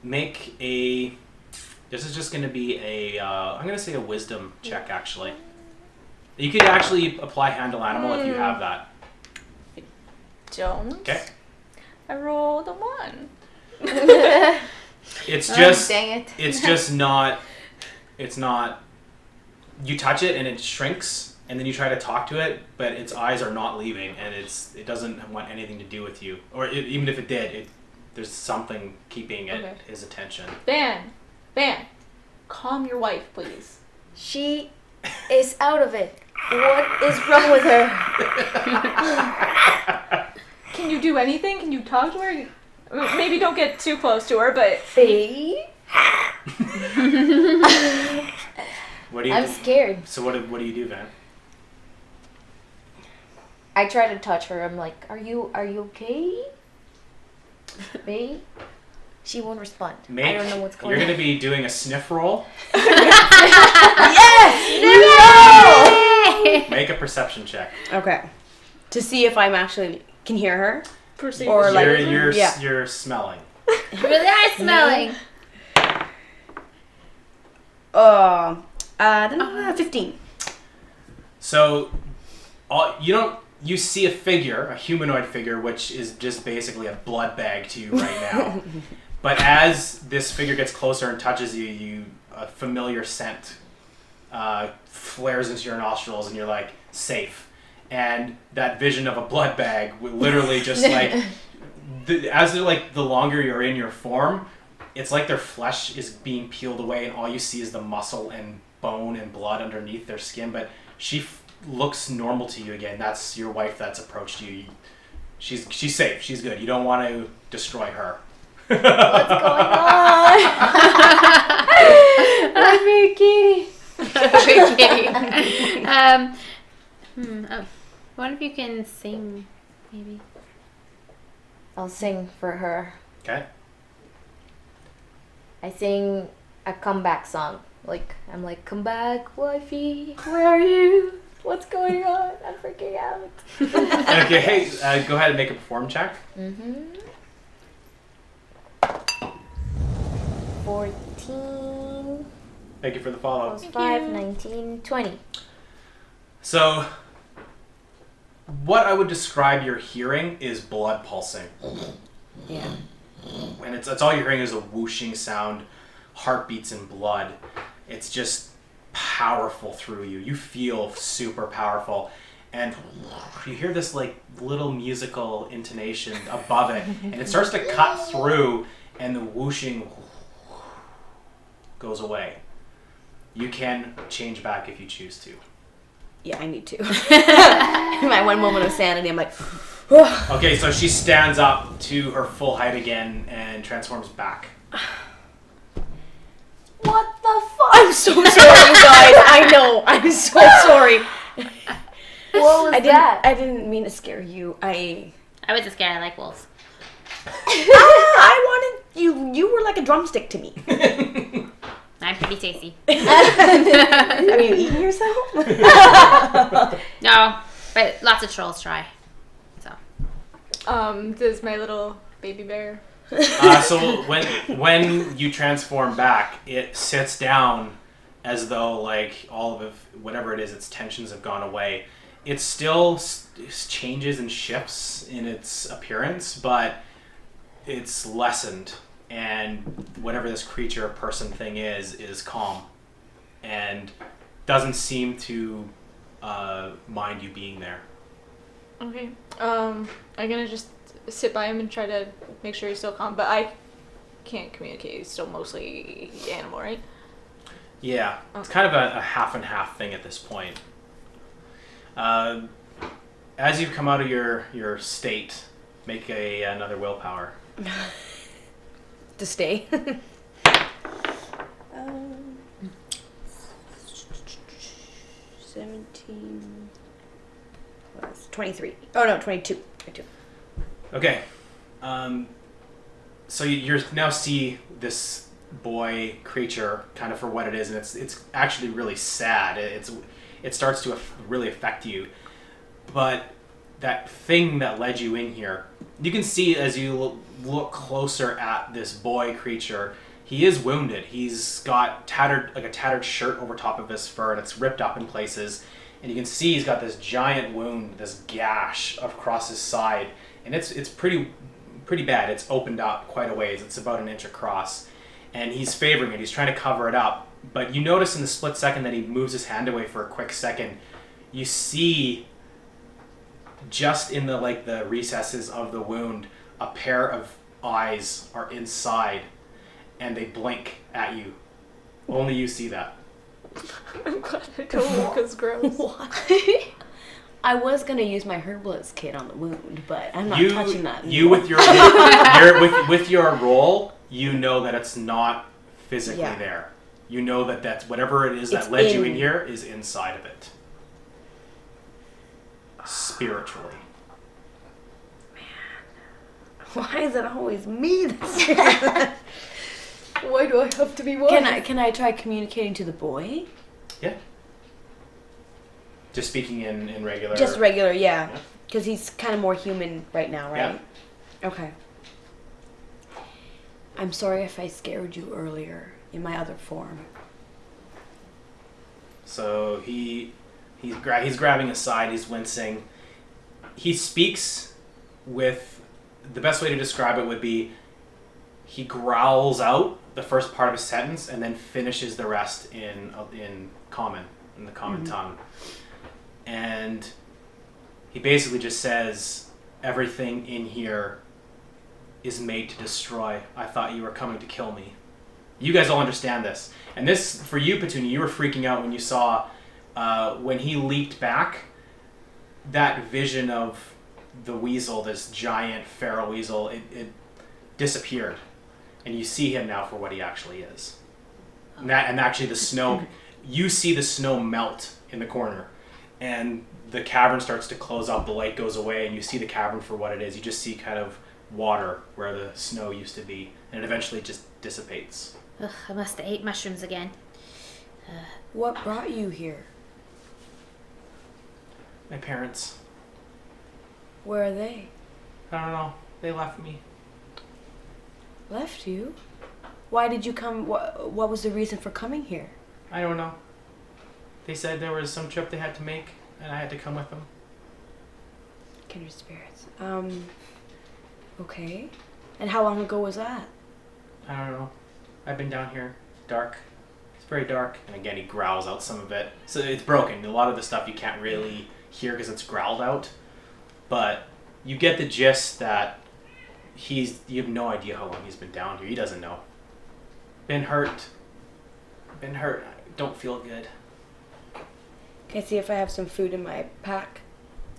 Make a. This is just going to be a. I'm going to say a wisdom check, actually. You could actually apply handle animal if you have that. Don't. Okay. I rolled a 1. It's just. Dang it. It's just not. It's not. You touch it and it shrinks, and then you try to talk to it, but its eyes are not leaving, and it doesn't want anything to do with you. Or even if it did, there's something keeping his attention. Van, calm your wife, please. She is out of it. What is wrong with her? Can you do anything? Can you talk to her? Maybe don't get too close to her, but... Hey? What do you? I'm scared. So what do you do, Van? I try to touch her. I'm like, are you okay? Babe? She won't respond. I don't know what's going on. You're going to be doing a sniff roll. Yes! Make a perception check. Okay. To see if I'm actually can hear her. Perceive. Or like You're smelling. You really are smelling. 15. So, you see a figure, a humanoid figure, which is just basically a blood bag to you right now. But as this figure gets closer and touches you, a familiar scent flares into your nostrils, and you're like, safe. And that vision of a blood bag would literally just like, the longer you're in your form, it's like their flesh is being peeled away, and all you see is the muscle and bone and blood underneath their skin. But she looks normal to you again. That's your wife that's approached you. She's safe. She's good. You don't want to destroy her. What's going on? I'm very kitty. Very kitty. What if you can sing, maybe? I'll sing for her. Okay. I sing a comeback song. I'm like, come back, wifey. Where are you? What's going on? I'm freaking out. Okay, hey, go ahead and make a perform check. 14 Thank you for the follow. plus 5, 19, 20. So, what I would describe your hearing is blood pulsing. Yeah. And it's all you're hearing is a whooshing sound, heartbeats and blood. It's just powerful through you. You feel super powerful. And you hear this little musical intonation above it. And it starts to cut through, and the whooshing goes away. You can change back if you choose to. Yeah, I need to. In my one moment of sanity, I'm like, Okay, so she stands up to her full height again and transforms back. What the fuck? I'm so sorry, you guys. I know. I'm so sorry. What was that? I didn't mean to scare you. I wasn't scared. I like wolves. I wanted you. You were like a drumstick to me. I'm pretty tasty. Are you eating yourself? No, but lots of trolls try. So. Does my little baby bear... So when you transform back, it sits down as though all of whatever it is, its tensions have gone away. It still changes and shifts in its appearance, but it's lessened, and whatever this creature, person, thing is calm, and doesn't seem to mind you being there. Okay. I'm gonna just sit by him and try to make sure he's still calm, but I can't communicate. He's still mostly animal, right? Yeah, it's kind of a half and half thing at this point. As you come out of your state, make another willpower. To stay. 17 plus 23. Oh no, 22. 22. Okay. So you're now see this boy creature kind of for what it is, and it's actually really sad. It starts to really affect you, but that thing that led you in here. You can see as you look closer at this boy creature, he is wounded. He's got a tattered shirt over top of his fur, and it's ripped up in places. And you can see he's got this giant wound, this gash across his side, and it's pretty bad. It's opened up quite a ways. It's about an inch across, and he's favoring it. He's trying to cover it up, but you notice in the split second that he moves his hand away for a quick second, you see just in the recesses of the wound, a pair of eyes are inside, and they blink at you. Only you see that. I'm glad I don't look as gross. I was gonna use my herbalist kit on the wound, but I'm not touching that. You with your with your roll, you know that it's not physically there. You know that that's whatever it is that led you in here is inside of it. Spiritually. Why is it always me? Why do I have to be one? Can I try communicating to the boy? Yeah. Just speaking in regular. Just regular, yeah. Because he's kind of more human right now, right? Yeah. Okay. I'm sorry if I scared you earlier in my other form. So he's grabbing his side. He's wincing. He speaks with, the best way to describe it would be, he growls out the first part of his sentence and then finishes the rest in common, in the common tongue. And he basically just says, everything in here is made to destroy. I thought you were coming to kill me. You guys all understand this. And this, for you, Petunia, you were freaking out when you saw, when he leaped back, that vision of the weasel, this giant feral weasel, it disappeared. And you see him now for what he actually is. And actually the snow, you see the snow melt in the corner. And the cavern starts to close up, the light goes away, and you see the cavern for what it is. You just see kind of water where the snow used to be. And it eventually just dissipates. Ugh, I must have ate mushrooms again. What brought you here? My parents, Where are they? I don't know, they left me. Left you? Why did you come? What was the reason for coming here? I don't know. They said there was some trip they had to make, and I had to come with them. Kindred Spirits. Okay. And how long ago was that? I don't know. I've been down here. Dark. It's very dark. And again, he growls out some of it. So it's broken. A lot of the stuff you can't really hear because it's growled out. But you get the gist that you have no idea how long he's been down here. He doesn't know. Been hurt. I don't feel good. Can I see if I have some food in my pack?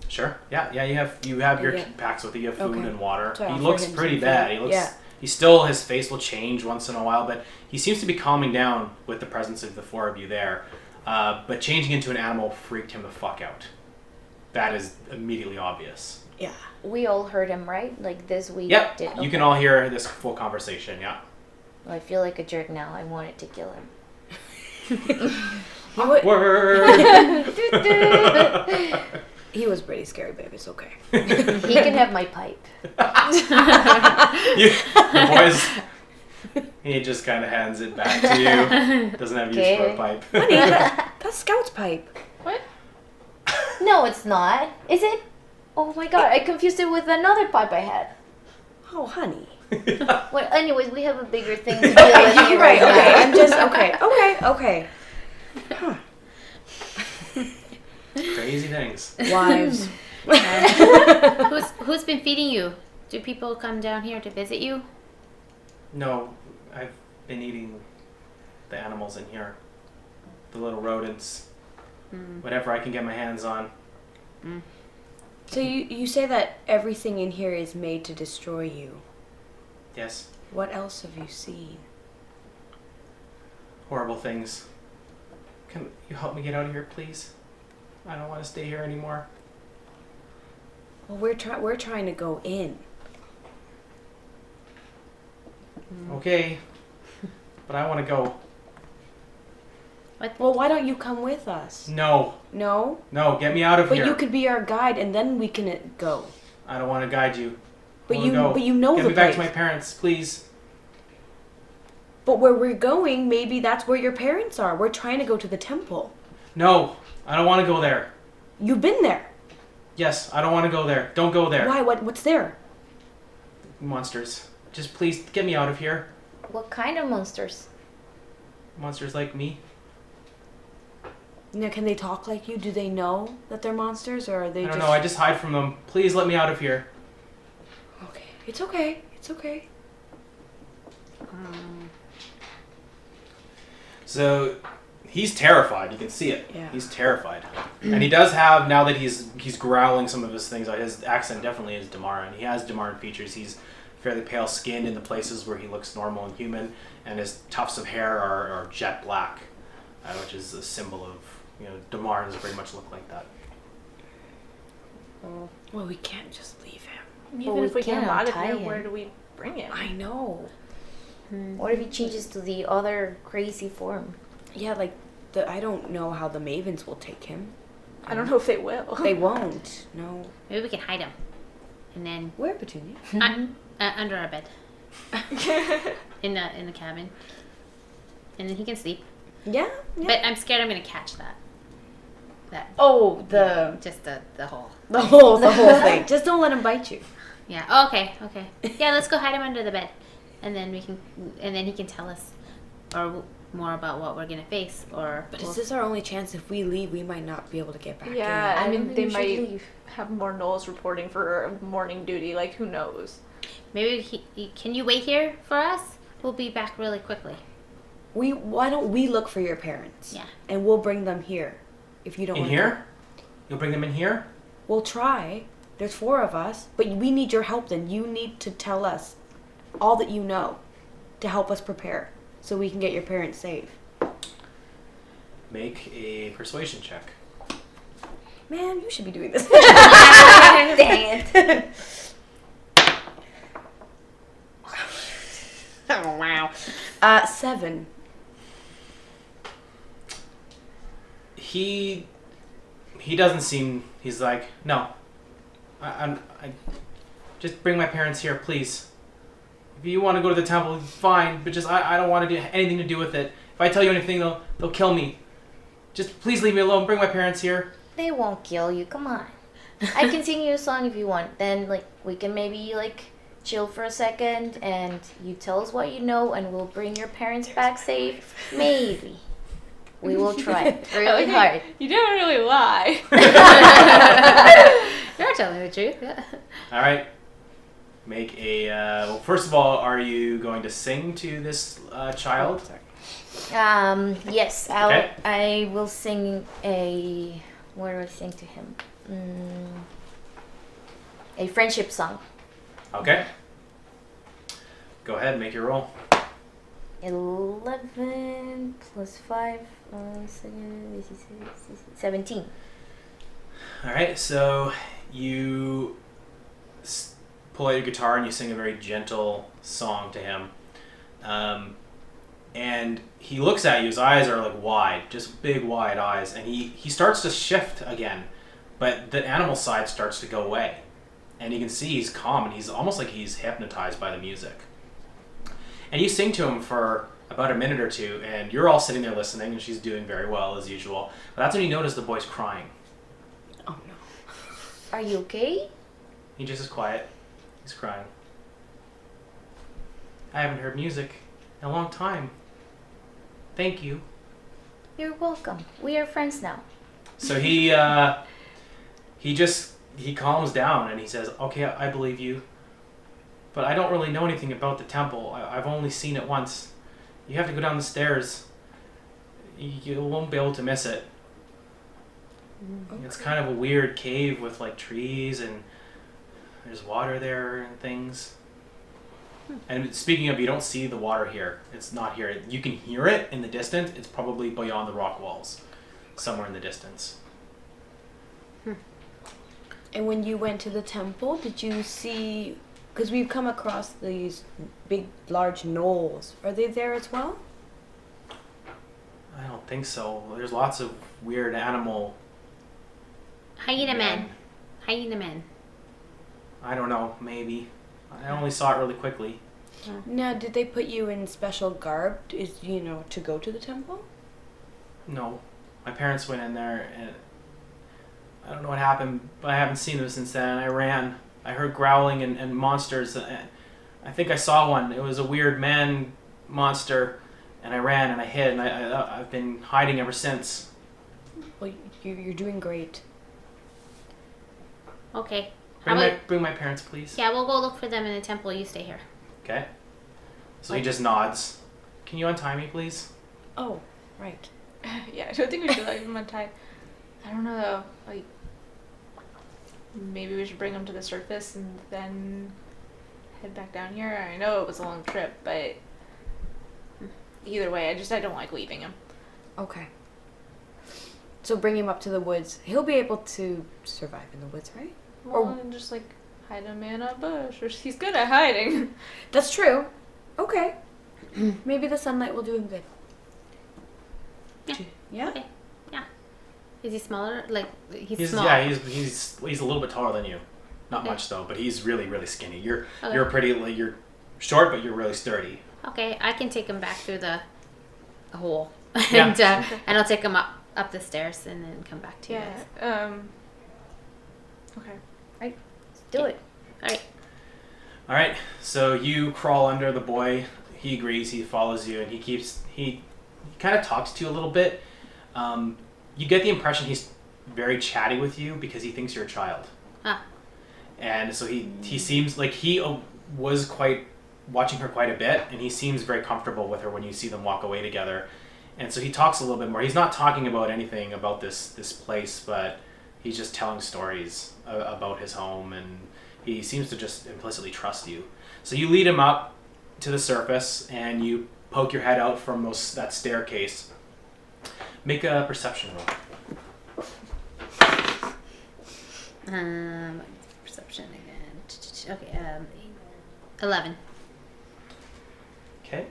Sure. Yeah. You have your Yeah. packs with you. You have food Okay. and water. So I He offer looks him pretty some bad. food. He looks. Yeah. His face will change once in a while, but he seems to be calming down with the presence of the four of you there. But changing into an animal freaked him the fuck out. That is immediately obvious. Yeah. We all heard him, right? Like this we Yep. did. You can all hear this full conversation. Yeah. Well, I feel like a jerk now. I wanted to kill him. Word. He was pretty scary, babe. It's okay. He can have my pipe. The boys. He just kind of hands it back to you. Doesn't have use for a pipe. Honey, that's Scout's pipe. What? No, it's not. Is it? Oh my god, I confused it with another pipe I had. Oh, honey. Well, anyways, we have a bigger thing to deal with here You're right. now. Okay. I'm just okay. Huh. Crazy things. Wives. Who's been feeding you? Do people come down here to visit you? No, I've been eating the animals in here. The little rodents. Whatever I can get my hands on. So you say that everything in here is made to destroy you. Yes. What else have you seen? Horrible things. Can you help me get out of here, please? I don't want to stay here anymore. Well, we're trying to go in. Okay. But I want to go. Well, why don't you come with us? No. No? No, get me out of But here. you could be our guide and then we can go. I don't want to guide you. But I wanna go. you know Get the me back place. to my parents, please. But where we're going, maybe that's where your parents are. We're trying to go to the temple. No, I don't want to go there. You've been there. Yes, I don't want to go there. Don't go there. Why? What's there? Monsters. Just please get me out of here. What kind of monsters? Monsters like me. Now, can they talk like you? Do they know that they're monsters, or are they I just... don't know. I just hide from them. Please let me out of here. Okay. It's okay. It's okay. So he's terrified. You can see it. Yeah. He's terrified. And he does have, now that he's growling some of his things out, his accent definitely is Damaran. He has Damaran features. He's fairly pale skinned in the places where he looks normal and human, and his tufts of hair are jet black, which is a symbol of, Damarans very much look like that. Well, we can't just leave him. Even Well, if we we get can him out of untie here, him. where do we bring him? I know. What if he changes to the other crazy form? Yeah, like, I don't know how the Mavens will take him. I don't know if they will. They won't. No. Maybe we can hide him. And then Where, Petunia? under our bed. in the cabin. And then he can sleep. Yeah. But I'm scared I'm gonna catch that. Oh, Just the whole. the whole thing. Just don't let him bite you. Yeah. Oh, okay. Yeah, let's go hide him under the bed, and then he can tell us, or more about what we're gonna face, or. But is this our only chance? If we leave, we might not be able to get back Yeah, I I mean, don't they think we should might leave. have more gnolls reporting for morning duty. Like, who knows? Maybe can you wait here for us? We'll be back really quickly. Why don't we look for your parents? Yeah. And we'll bring them here. If you don't In want here? You'll bring them in here? We'll try. There's 4 of us, but we need your help then. You need to tell us all that you know to help us prepare so we can get your parents safe. Make a persuasion check. Man, you should be doing this. Dang it. Oh, wow. 7. He doesn't seem. He's like, no. I just bring my parents here, please. If you want to go to the temple, fine. But just I don't want to do anything to do with it. If I tell you anything, they'll kill me. Just please leave me alone. Bring my parents here. They won't kill you. Come on. I can sing you a song if you want. Then, we can maybe, chill for a second, and you tell us what you know, and we'll bring your parents back safe. Maybe. We will try really hard. You didn't really lie. You're telling the truth. Yeah. All right. Make a. Well, first of all, are you going to sing to this child? Yes, Okay. I will sing a. What do I sing to him? A friendship song. Okay. Go ahead, make your roll. 11 plus 5, 17. All right, so you pull out your guitar and you sing a very gentle song to him. And he looks at you, his eyes are wide, just big wide eyes, and he starts to shift again, but the animal side starts to go away. And you can see he's calm, and he's almost like he's hypnotized by the music. And you sing to him for about a minute or two, and you're all sitting there listening, and she's doing very well as usual. But that's when you notice the boy's crying. Oh, no. Are you okay? He just is quiet. He's crying. I haven't heard music in a long time. Thank you. You're welcome. We are friends now. So he calms down and he says, okay, I believe you, but I don't really know anything about the temple. I've only seen it once. You have to go down the stairs. You won't be able to miss it. Okay. It's kind of a weird cave with trees, and there's water there and things. And speaking of, you don't see the water here. It's not here. You can hear it in the distance. It's probably beyond the rock walls, somewhere in the distance. And when you went to the temple, did you see... Because we've come across these big, large gnolls. Are they there as well? I don't think so. There's lots of weird animal. Hyena men. Hyena men. I don't know, maybe. I only saw it really quickly. Now, did they put you in special garb, to go to the temple? No. My parents went in there and I don't know what happened, but I haven't seen them since then. I ran. I heard growling and monsters. I think I saw one. It was a weird man monster, and I ran and I hid, and I've been hiding ever since. Well, you're doing great. Okay. Bring my parents, please. Yeah, we'll go look for them in the temple. You stay here. Okay. So he just nods. Can you untie me, please? Oh, right. Yeah, I don't think we should let him untie. I don't know though. Like, maybe we should bring him to the surface and then head back down here. I know it was a long trip, but either way, I don't like leaving him. Okay. So bring him up to the woods. He'll be able to survive in the woods, right? Well, and just like hide him in a bush. Or he's good at hiding. That's true. Okay. Maybe the sunlight will do him good. Yeah. Yeah? Okay. Yeah. Is he smaller? Like, he's small. Yeah, he's a little bit taller than you. Not much though, but he's really, really skinny. You're you're short, but you're really sturdy. Okay, I can take him back through the hole, Yeah. and I'll take him up the stairs and then come back to you guys. Okay. Right. Let's do it. All right. So you crawl under the boy. He agrees. He follows you, and he kind of talks to you a little bit. You get the impression he's very chatty with you because he thinks you're a child. Ah. And so he seems like he was quite watching her quite a bit, and he seems very comfortable with her when you see them walk away together. And so he talks a little bit more. He's not talking about anything about this place, but he's just telling stories about his home, and he seems to just implicitly trust you. So you lead him up to the surface, and you poke your head out from that staircase. Make a perception roll. Perception again. Okay, 11. Okay.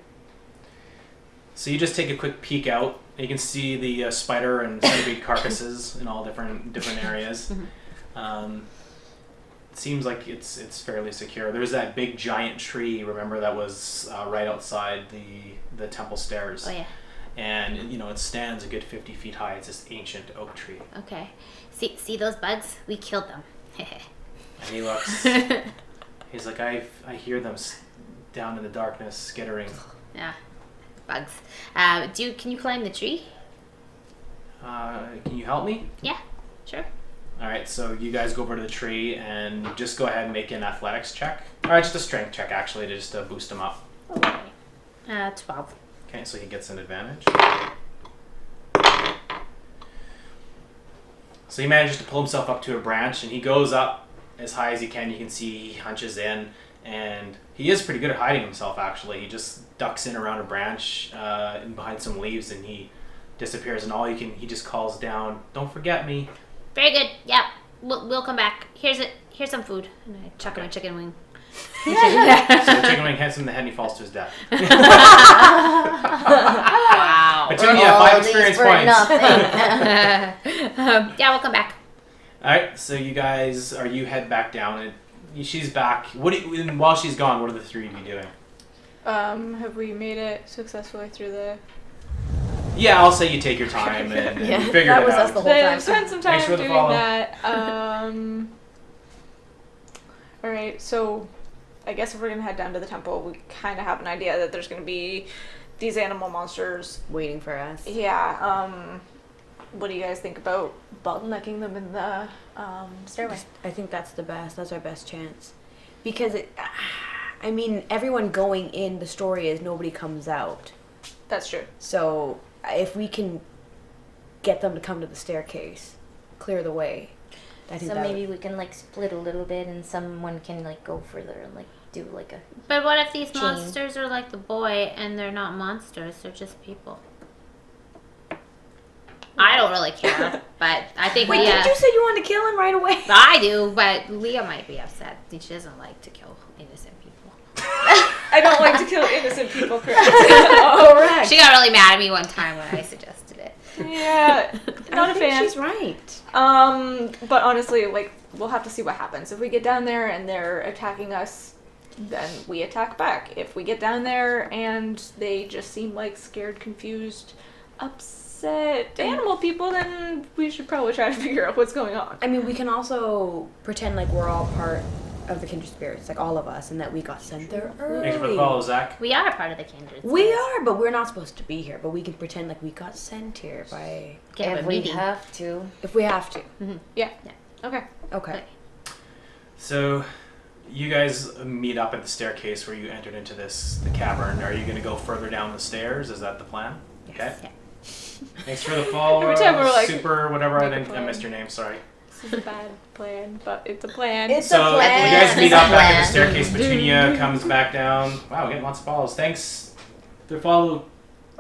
So you just take a quick peek out. You can see the spider and centipede carcasses in all different areas. It seems like it's fairly secure. There's that big giant tree, remember, that was right outside the temple stairs. Oh yeah. And it stands a good 50 feet high. It's this ancient oak tree. Okay. See those bugs? We killed them. And he looks. He's like, I hear them down in the darkness skittering. Yeah. Bugs. Can you climb the tree? Can you help me? Yeah. Sure. All right, so you guys go over to the tree and just go ahead and make an athletics check. All right, just a strength check actually, to just boost him up. Okay. 12. Okay, so he gets an advantage. So he manages to pull himself up to a branch, and he goes up as high as he can. You can see he hunches in, and he is pretty good at hiding himself actually. He just ducks in around a branch and behind some leaves, and he disappears. And he just calls down, "Don't forget me." Very good. Yeah. We'll come back. Here's some food. And I chuck him a chicken wing. So the chicken wing hits him in the head, and he falls to his death. Wow. But you only have 5 experience points. Yeah, we'll come back. All right, so you guys, you head back down, and she's back. And while she's gone, what are the three of you doing? Have we made it successfully through the... Yeah, I'll say you take your time and Yeah, figure it that out. was us the whole time. Spend some time Thanks for the doing follow. that. All right, so I guess if we're gonna head down to the temple, we kind of have an idea that there's gonna be these animal monsters Waiting for us. Yeah. What do you guys think about bottlenecking them in the stairway? I think that's the best. That's our best chance. Because, everyone going in, the story is nobody comes out. That's true. So if we can get them to come to the staircase, clear the way, I think So that maybe we can split a little bit, and someone can go further and do a. But what if these Chain. monsters are like the boy and they're not monsters, they're just people? I don't really care, but I think Wait, Leah... did you say you wanted to kill him right away? I do, but Leah might be upset. She doesn't like to kill innocent people. I I don't like to kill innocent people, correct? Correct. She got really mad at me one time when I suggested it. Yeah, not I a think fan. she's right. But honestly, like, we'll have to see what happens. If we get down there and they're attacking us, then we attack back. If we get down there and they just seem like scared, confused, upset animal people, then we should probably try to figure out what's going on. I mean, we can also pretend like we're all part of the Kindred Spirits, like all of us, and that we got sent there early. Thanks for the follow, Zach. We are part of the Kindred. We Spirits. are, but we're not supposed to be here. But we can pretend like we got sent here by Get If a we meeting. have to. if we have to. Yeah. Okay. Okay. So, you guys meet up at the staircase where you entered into the cavern. Are you going to go further down the stairs? Is that the plan? Okay. Yeah. Thanks for the follow. Every time we're like, super whatever. I make a think I plan. missed your name. Sorry. This is a bad plan, but it's a plan. It's So a you plan. guys meet up back at the Plan. staircase. Petunia comes back down. Wow, we're getting lots of follows. Thanks. To follow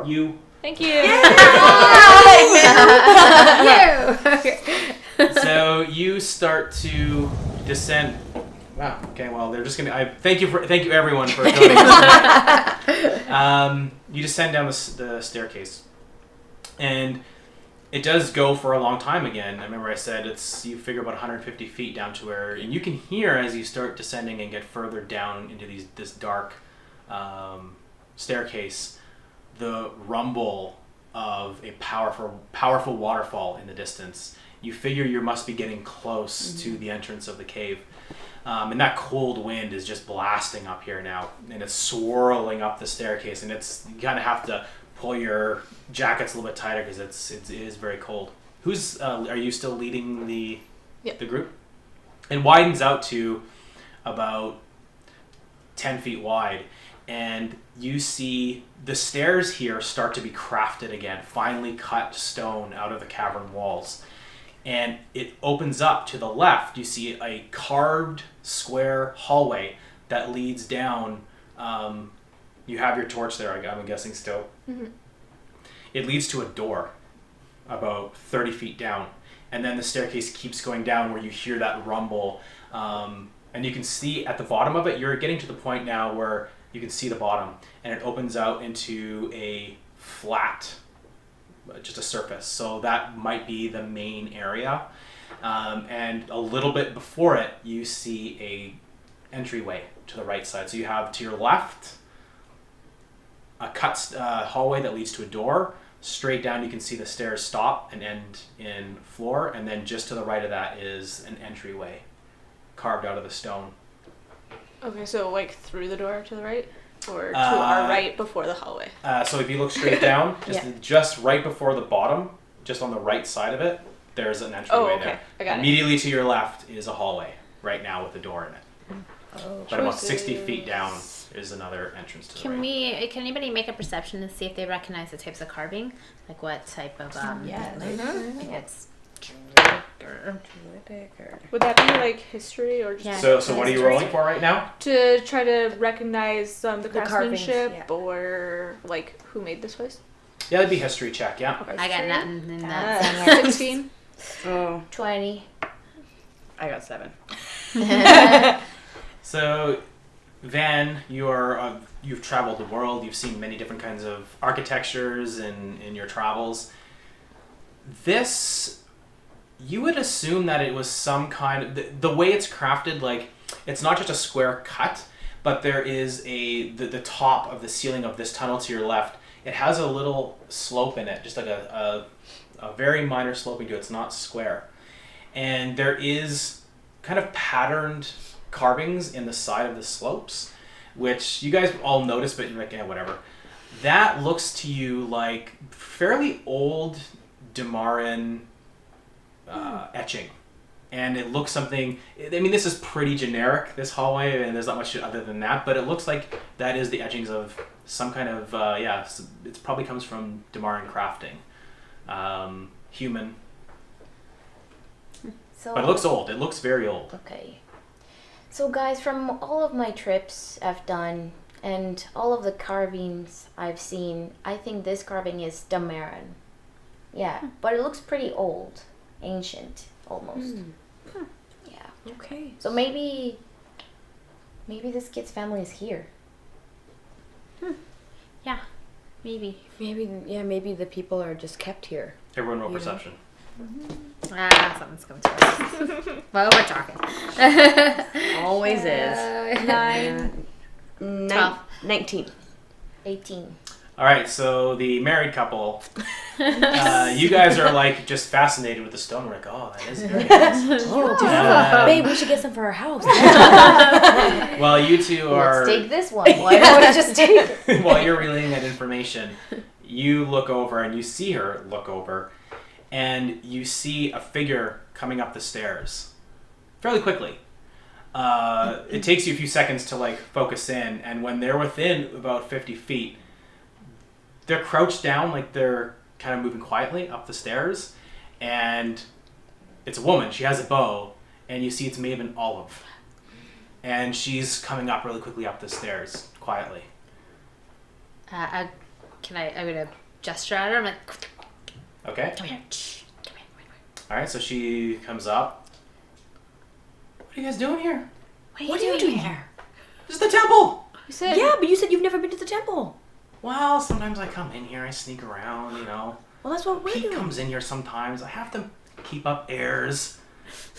you. Thank you. So you start to descend. Wow. Okay. Well, they're just gonna. Thank you everyone for joining us tonight. You descend down the staircase, and it does go for a long time again. I remember I said you figure about 150 feet down to where, and you can hear as you start descending and get further down into this dark staircase, the rumble of a powerful waterfall in the distance. You figure you must be getting close to the entrance of the cave. And that cold wind is just blasting up here now, and it's swirling up the staircase, and you kind of have to pull your jackets a little bit tighter because it is very cold. Are you still leading the group? It widens out to about 10 feet wide, and you see the stairs here start to be crafted again, finely cut stone out of the cavern walls. And it opens up to the left. You see a carved square hallway that leads down. You have your torch there, I'm guessing still. Mm-hmm. It leads to a door about 30 feet down. And then the staircase keeps going down where you hear that rumble. And you can see at the bottom of it, you're getting to the point now where you can see the bottom. And it opens out into a flat, just a surface. So that might be the main area. And a little bit before it, you see a entryway to the right side. So you have to your left a cut hallway that leads to a door. Straight down you can see the stairs stop and end in floor, and then just to the right of that is an entryway carved out of the stone. Okay, so like through the door to the right? Or to our right before the hallway? So if you look straight down, just right before the bottom, just on the right side of it, there's an entryway there. I got Immediately to your left is a hallway right now with a door in it. But about 60 feet down is another entrance to the right. Can anybody make a perception to see if they recognize the types of carving? Like what type of it's Would that be like history or just Yeah. So what are you rolling for right now? to try to recognize the carvings, craftsmanship or like who made this place? Yeah, that'd be history check, yeah. Okay. I got nothing in that. 16. Oh, 20. I got 7. So, Van, you've traveled the world. You've seen many different kinds of architectures in your travels. This, you would assume that it was some kind of the way it's crafted. Like, it's not just a square cut, but there is the top of the ceiling of this tunnel to your left. It has a little slope in it, just like a very minor sloping to it. It's not square, and there is kind of patterned carvings in the side of the slopes, which you guys all notice, but you're like, yeah, whatever. That looks to you like fairly old Demaran etching. And it looks something, I mean, this is pretty generic, this hallway, and there's not much other than that, but it looks like that is the etchings of some kind of, it probably comes from Demaran crafting. Human. So, But it looks old. It looks very old. Okay. So guys, from all of my trips I've done and all of the carvings I've seen, I think this carving is Damaran. Yeah, but it looks pretty old, ancient almost. Yeah. Okay. So maybe this kid's family is here. Yeah, maybe. Maybe the people are just kept here. Everyone roll You know. perception. Something's coming to us. Well, we're talking. Always is. 12. 19. 18. All right, so the married couple, you guys are like just fascinated with the stone. We're like, oh, that is very nice. Babe, we should get some for our house. Well, you two are. Let's take this one. Why don't we just take it? While you're relaying that information, you look over and you see her look over, and you see a figure coming up the stairs fairly quickly. It takes you a few seconds to like focus in, and when they're within about 50 feet, they're crouched down, like they're kind of moving quietly up the stairs, and it's a woman. She has a bow, and you see it's Maven Olive, and she's coming up really quickly up the stairs quietly. I'm gonna gesture at her. I'm like, Okay. come here. All right. So she comes up. What are you guys doing here? What are you doing here? This is the temple. You said Yeah, but you said you've never been to the temple. Well, sometimes I come in here. I sneak around. You know. Well, that's what we're Pete doing. comes in here sometimes. I have to keep up airs.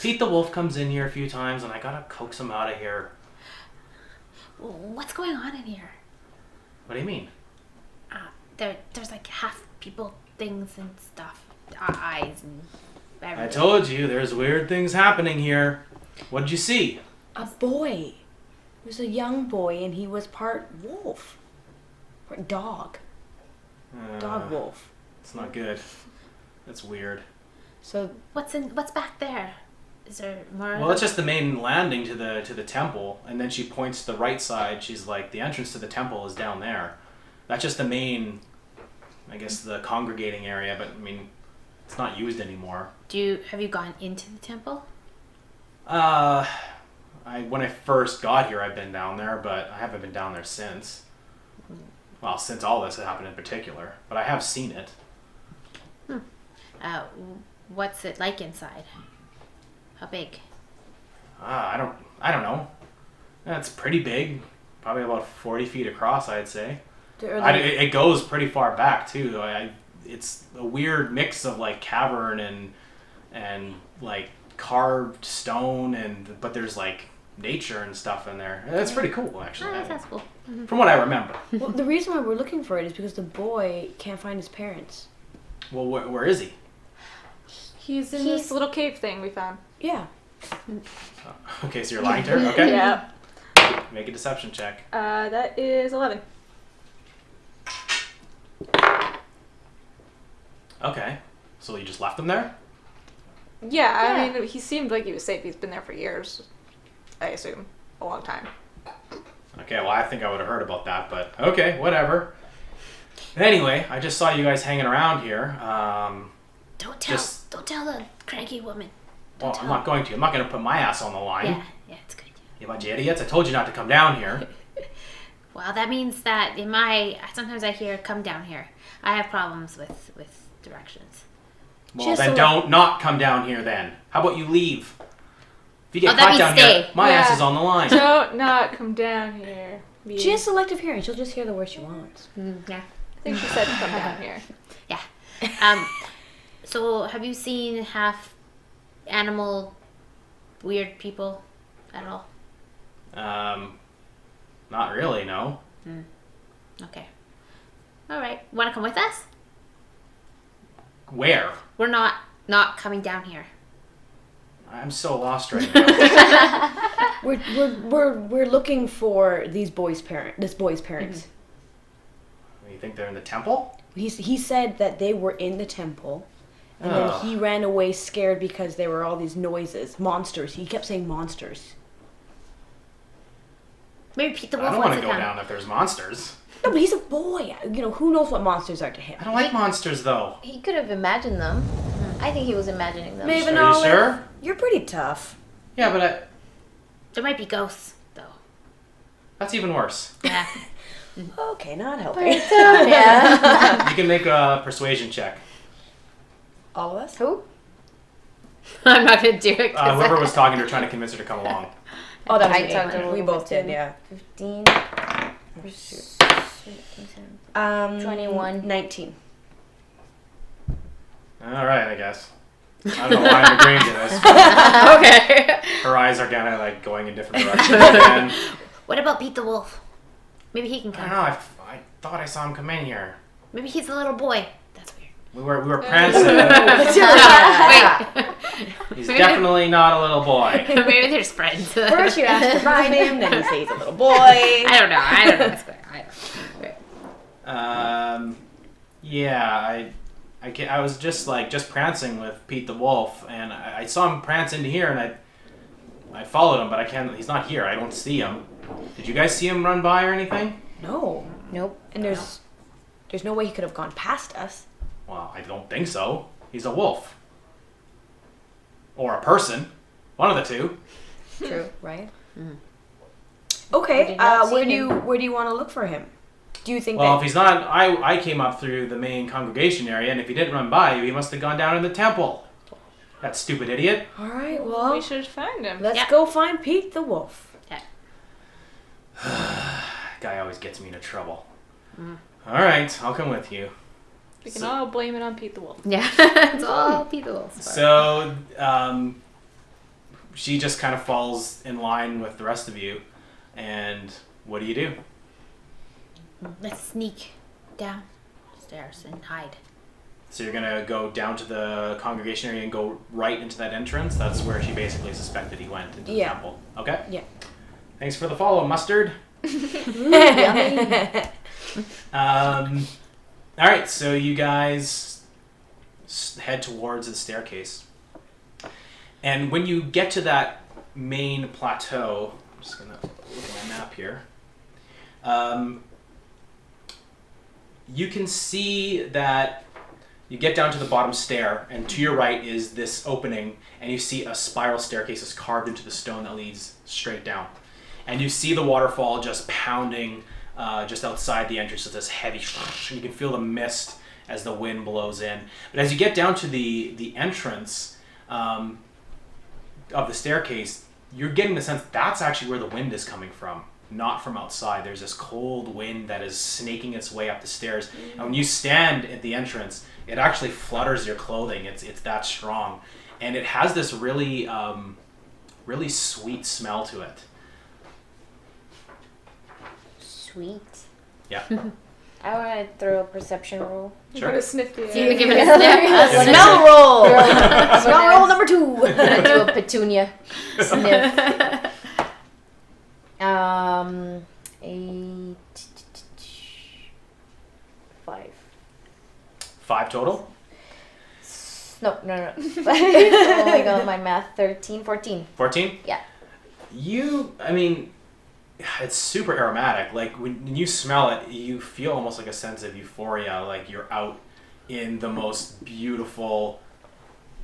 Pete the wolf comes in here a few times, and I gotta coax him out of here. What's going on in here? What do you mean? There's like half people things and stuff. Eyes and everything. I told you, there's weird things happening here. What did you see? A boy. He was a young boy, and he was part wolf. Part dog. Dog wolf. It's not good. That's weird. So What's back there? Is there more? Well, it's just the main landing to the temple, and then she points to the right side. She's like, the entrance to the temple is down there. That's just the main, I guess, the congregating area. But I mean, it's not used anymore. Have you gone into the temple? When I first got here, I've been down there, but I haven't been down there since. Well, since all this happened in particular, but I have seen it. What's it like inside? How big? I don't know. It's pretty big, probably about 40 feet across, I'd say. It goes pretty far back too. It's a weird mix of like cavern and like carved stone, but there's like nature and stuff in there. It's pretty cool, actually. That's cool. From what I remember. well, the reason why we're looking for it is because the boy can't find his parents. Well, where is he? he's in this little cave thing we found. Yeah. Okay, so you're lying to her? Okay. Yeah. Make a deception check. That is 11. Okay. So you just left him there? Yeah, I mean, he seemed like he was safe. He's been there for years, I assume. A long time. Okay, well, I think I would have heard about that, but okay, whatever. Anyway, I just saw you guys hanging around here. Don't tell the cranky woman. Well, I'm not going to. I'm not going to put my ass on the line. Yeah, it's good. You bunch of idiots. I told you not to come down here. Well, that means that sometimes I hear come down here. I have problems with directions. Well, then don't not come down here then. How about you leave? If you get that caught means down stay. here, my ass is on the line. Don't not come down here. She has selective hearing. She'll just hear the words she wants. Yeah. I think she said come down here. Yeah. So have you seen half animal weird people at all? Not really, no. Okay. All right. Want to come with us? Where? We're not coming down here. I'm so lost right now. We're looking for this boy's parents. You think they're in the temple? He said that they were in the temple, and then he ran away scared because there were all these noises, monsters. He kept saying monsters. Maybe Pete the I Wolf don't want wants to to go come. down if there's monsters. No, but he's a boy. You know, who knows what monsters are to him? I don't like monsters, though. He could have imagined them. I think he was imagining them. Maven Are you Olive, sure? you're pretty tough. Yeah, but There might be ghosts, though. that's even worse. Yeah. Okay, not helping. Yeah. You can make a persuasion check. All of us? Who? I'm not gonna do it. 'Cause Whoever was talking to her, trying to convince her to come along. Oh, that was I me. talked a little We bit both did, too. yeah. 15. 21. 19. All right, I guess. I don't know why I'm agreeing to this. Okay. Her eyes are kind of like going in different directions again. What about Pete the Wolf? Maybe he can I come. don't know. I thought I saw him come in here. Maybe he's a little boy. That's weird. We were prancing. Wait. He's definitely not a little boy. Maybe there's friends. First you ask to ride him, then you say he's a little boy. I don't know. What's going on. I don't know. Yeah, I was just prancing with Pete the Wolf, and I saw him prance into here, and I followed him, but I can't. He's not here. I don't see him. Did you guys see him run by or anything? No. Nope. And there's no way he could have gone past us. Well, I don't think so. He's a wolf. Or a person. One of the two. True, right? We Okay. did not see Where him. do you want to look for him? Do you think Well, that? if he's not, I came up through the main congregation area, and if he didn't run by you, he must have gone down in the temple. That stupid idiot. All right. We Well, should find him. let's Yeah. go find Pete the Wolf. Guy always gets me into trouble. All right, I'll come with you. We can all blame it on Pete the Wolf. Yeah. It's all Pete the Wolf's fault. So, she just kind of falls in line with the rest of you, and what do? Let's sneak downstairs and hide. So you're gonna go down to the congregation area and go right into that entrance? That's where she basically suspected he went into the Yeah. temple. Okay? Yeah. Thanks for the follow, Mustard. Alright, so you guys head towards the staircase. And when you get to that main plateau, I'm just gonna look at my map here. You can see that you get down to the bottom stair, and to your right is this opening, and you see a spiral staircase that's carved into the stone that leads straight down. And you see the waterfall just pounding just outside the entrance of this heavy, and you can feel the mist as the wind blows in. But as you get down to the entrance of the staircase, you're getting the sense that's actually where the wind is coming from, not from outside. There's this cold wind that is snaking its way up the stairs. And when you stand at the entrance, it actually flutters your clothing. It's that strong. And it has this really, really sweet smell to it. Sweet. Yeah. I want to throw a perception roll. We're Sure. gonna sniff the See, we air. give it a sniff. Yeah. Smell roll. I'm Smell gonna- roll number 2. I'm gonna do a petunia sniff. 8, 5. 5 total? No. Oh my god, my math. 13, 14. 14? Yeah. It's super aromatic. Like when you smell it, you feel almost like a sense of euphoria, like you're out in the most beautiful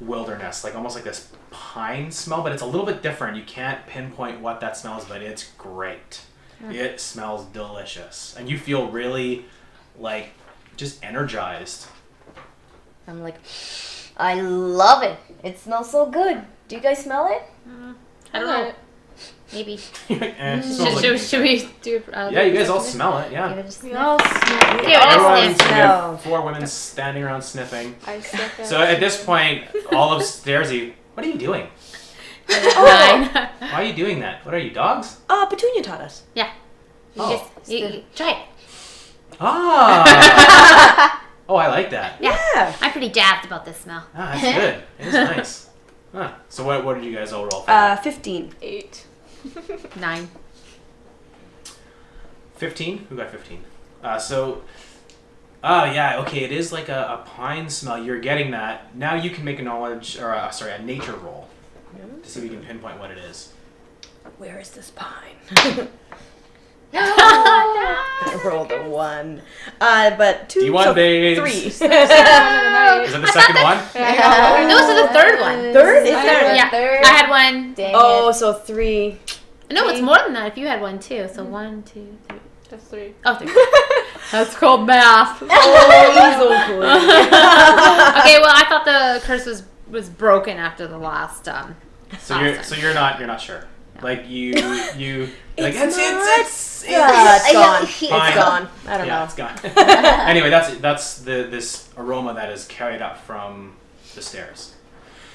wilderness, like almost like this pine smell, but it's a little bit different. You can't pinpoint what that smells, but it's great. It smells delicious. And you feel really like just energized. I'm like, I love it. It smells so good. Do you guys smell it? I don't know. Maybe. And it smells like Should we do yeah, you guys all smell it, Give yeah. it a sniff. Give it a Everyone's, sniff. we have 4 women standing around sniffing. I sniff it. So at this point, all upstairs, what are you doing? 9. Why are you doing that? What are you, dogs? Petunia taught us. Yeah. You Oh. just you try it. Ah! Oh, I like that. Yeah. I'm pretty jazzed about this smell. Ah, that's good. It is nice. Huh. So what did you guys all roll for? 15. 8. 9. 15? Who got 15? Oh yeah, okay, it is like a pine smell. You're getting that. Now you can make a a nature roll to see if you can pinpoint what it is. Where is this pine? No. I rolled a 1. But 2. D20 so Babes. 3. Is that the second one? No, this is the third one. Third? It's third. Yeah. Third. I had one. Dang Oh, it. so 3. No, it's more than that if you had one too. So 1, 2, 3. That's 3. Oh, 3. That's called math. Oh, he's so cool. Okay, well, I thought the curse was broken after the last So you're not sure. Like you like It's it's Yeah, it's gone. Fine. It's gone. I don't yeah, know. it's gone. Anyway, that's this aroma that is carried up from the stairs.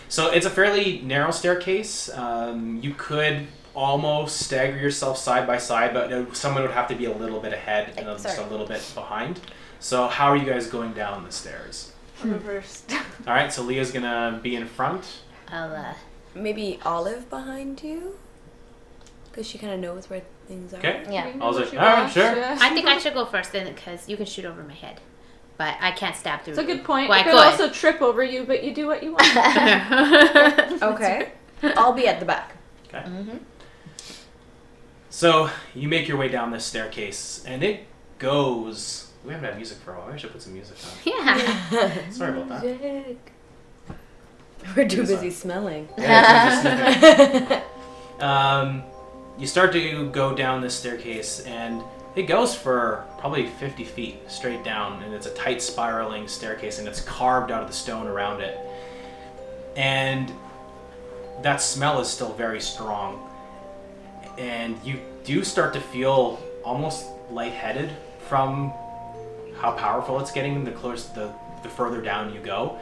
So it's a fairly narrow staircase. You could almost stagger yourself side by side, but someone would have to be a little bit ahead and just a little bit behind. So how are you guys going down the stairs? I'll go first. All right, so Leah's gonna be in front. I'll Maybe Olive behind you? Because she kind of knows where things are. Okay. Yeah. I was like, all right, sure. I think I should go first then, because you can shoot over my head, but I can't stab through. It's a good point. Well, I could also trip over you, but you do what you want. Okay. I'll be at the back. Okay. Mm-hmm. So you make your way down this staircase, and it goes. We haven't had music for a while. I should put some music on. Yeah. Sorry about that. Music. We're too Sorry. busy smelling. Yeah, you start to go down this staircase, and it goes for probably 50 feet straight down, and it's a tight spiraling staircase, and it's carved out of the stone around it. And that smell is still very strong, and you do start to feel almost lightheaded from how powerful it's getting the further down you go.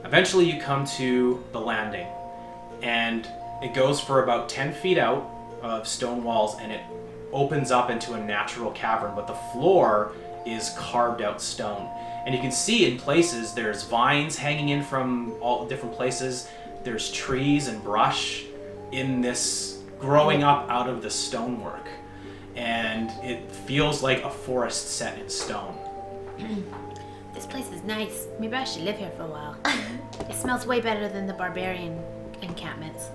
Eventually you come to the landing, and it goes for about 10 feet out of stone walls, and it opens up into a natural cavern, but the floor is carved out stone. And you can see in places there's vines hanging in from all different places. There's trees and brush in this growing up out of the stonework. And it feels like a forest set in stone. This place is nice. Maybe I should live here for a while. It smells way better than the barbarian encampments.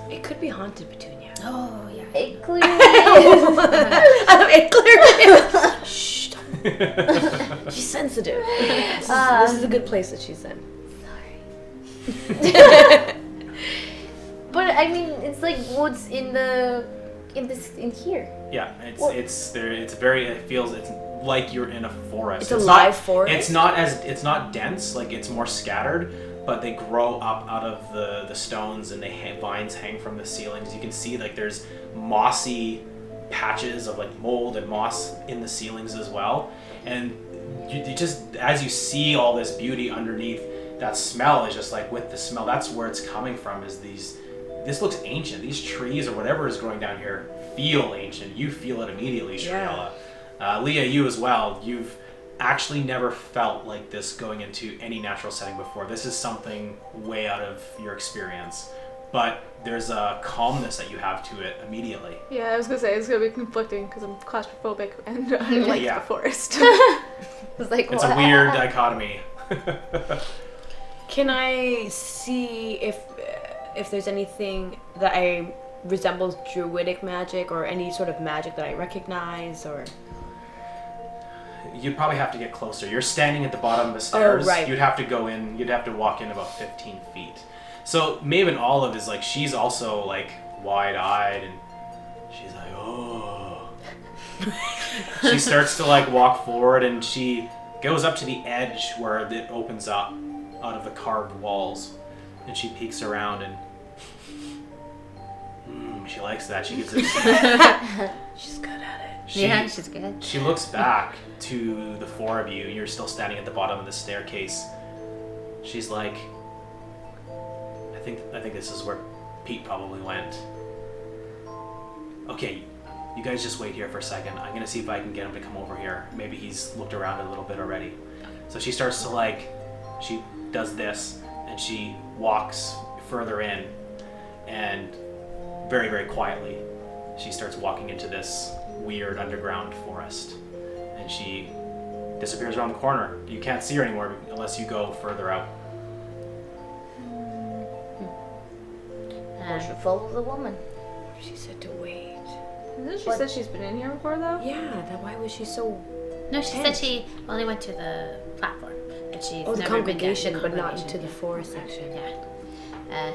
It could be haunted, Petunia. Oh, yeah. It clearly is. It clearly is. Shh. Don't. She's sensitive. This is a good place that she's in. But I mean, it's like woods in here. Yeah, it feels like you're in a forest. It's a live forest? It's not dense, like it's more scattered, but they grow up out of the stones, and vines hang from the ceilings. You can see like there's mossy patches of like mold and moss in the ceilings as well. And you just, as you see all this beauty underneath, that smell is just like, with the smell, that's where it's coming from, is this looks ancient. These trees or whatever is growing down here feel ancient. You feel it immediately, Shriela. Leah, you as well. You've actually never felt like this going into any natural setting before. This is something way out of your experience. But there's a calmness that you have to it immediately. Yeah, I was gonna say it's gonna be conflicting because I'm claustrophobic and I like the forest. It's like, It's a weird dichotomy. Can I see if there's anything that resembles druidic magic, or any sort of magic that I recognize, or... You'd probably have to get closer. You're standing at the bottom of the stairs. Oh, right. You'd have to walk in about 15 feet. So Maven Olive is like, she's also like wide-eyed, and she's like, oh. She starts to like walk forward, and she goes up to the edge where it opens up out of the carved walls, and she peeks around, and she likes that. She gets it. She's good at it. Yeah, she's good. She looks back to the four of you. You're still standing at the bottom of the staircase. She's like, I think this is where Pete probably went. Okay, you guys just wait here for a second. I'm gonna see if I can get him to come over here. Maybe he's looked around a little bit already. So she starts to she does this, and she walks further in, and very, very quietly, she starts walking into this weird underground forest, and she disappears around the corner. You can't see her anymore unless you go further out. Or should follow the woman. She said to wait. Isn't she said she's been in here before though? Yeah, then why was she so... No, she said she only went to the platform, but she's Oh, the never congregation, been but not congregation, into the yeah. forest section. Yeah.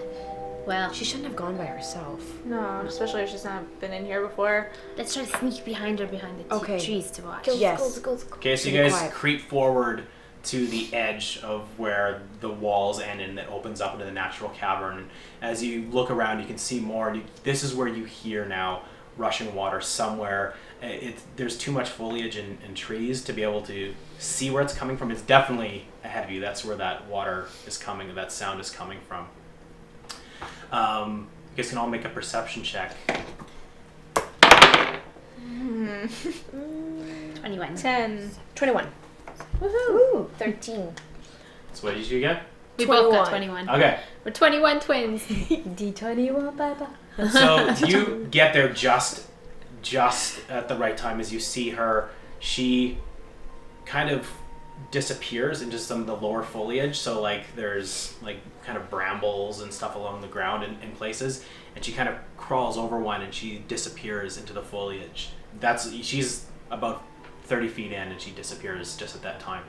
Well, She shouldn't have gone by herself. No, especially if she's not been in here before. let's try to sneak behind her behind the Okay. trees to watch. Yes. Go. Okay, so you Be guys quiet. creep forward to the edge of where the walls end and it opens up into the natural cavern. And as you look around, you can see more. And this is where you hear now rushing water somewhere. There's too much foliage and trees to be able to see where it's coming from. It's definitely ahead of you. That's where that water is coming, that sound is coming from. You guys can all make a perception check. 21. 10. 21. Woohoo! 13. So what did you get? We both got 21. 21. Okay. We're 21 twins. D20 Baba. So you get there just at the right time as you see her. She kind of disappears into some of the lower foliage. So like there's like kind of brambles and stuff along the ground in places. And she kind of crawls over one and she disappears into the foliage. She's about 30 feet in and she disappears just at that time.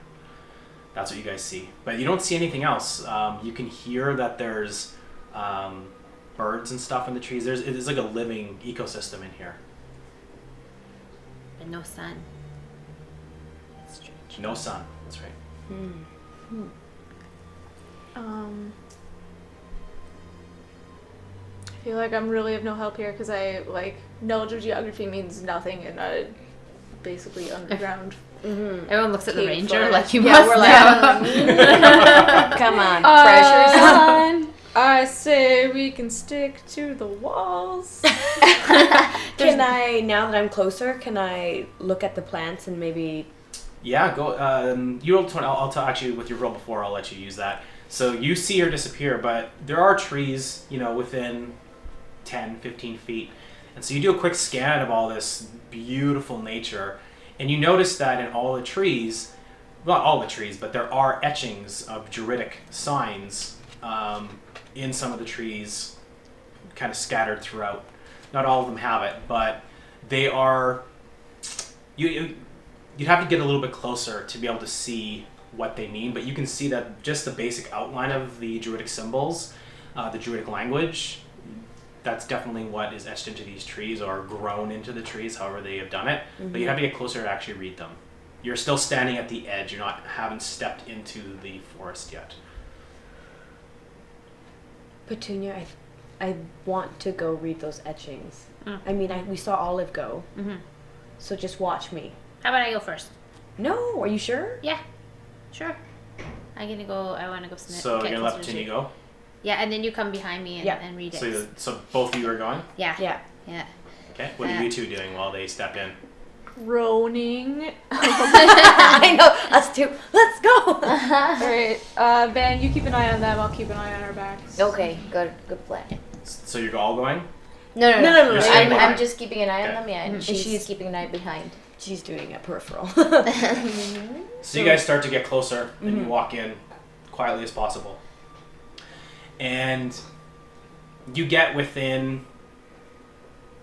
That's what you guys see. But you don't see anything else. You can hear that there's birds and stuff in the trees. It's like a living ecosystem in here. But no sun. That's strange. No sun. That's right. I feel like I'm really of no help here because knowledge of geography means nothing in a basically underground. Everyone looks at the Cave ranger floor. like you Yeah, must we're know. Come on, pressure's on. I say we can stick to the walls. Can I, now that I'm closer, can I look at the plants and maybe... Yeah, go. You roll 20. I'll tell actually with your roll before. I'll let you use that. So you see her disappear, but there are trees, within 10, 15 feet. And so you do a quick scan of all this beautiful nature, and you notice that in all the trees, not all the trees, but there are etchings of druidic signs in some of the trees, kind of scattered throughout. Not all of them have it, but they are... You'd have to get a little bit closer to be able to see what they mean, but you can see that just the basic outline of the druidic symbols, the druidic language, that's definitely what is etched into these trees or grown into the trees, however they have done it. But you have to get closer to actually read them. You're still standing at the edge. Haven't stepped into the forest yet. Petunia, I want to go read those etchings. I mean, we saw Olive go, so just watch me. How about I go first? No, are you sure? Yeah, sure. I want to go snip. So get you're closer left to to you. go. Yeah, and then you come behind me and, Yeah. and read it. So both of you are going. Yeah. Yeah. Yeah. Okay. What are you two doing while they step in? Groaning. I know, us two. Let's go. Alright, Ben, you keep an eye on them, I'll keep an eye on our backs. Okay, good plan. So you're all going. No. No. You're staying I'm behind. just keeping an eye on Okay. them, yeah, and And she's she's- keeping an eye behind. She's doing a peripheral. So you guys start to get closer, and you walk in quietly as possible. And you get within...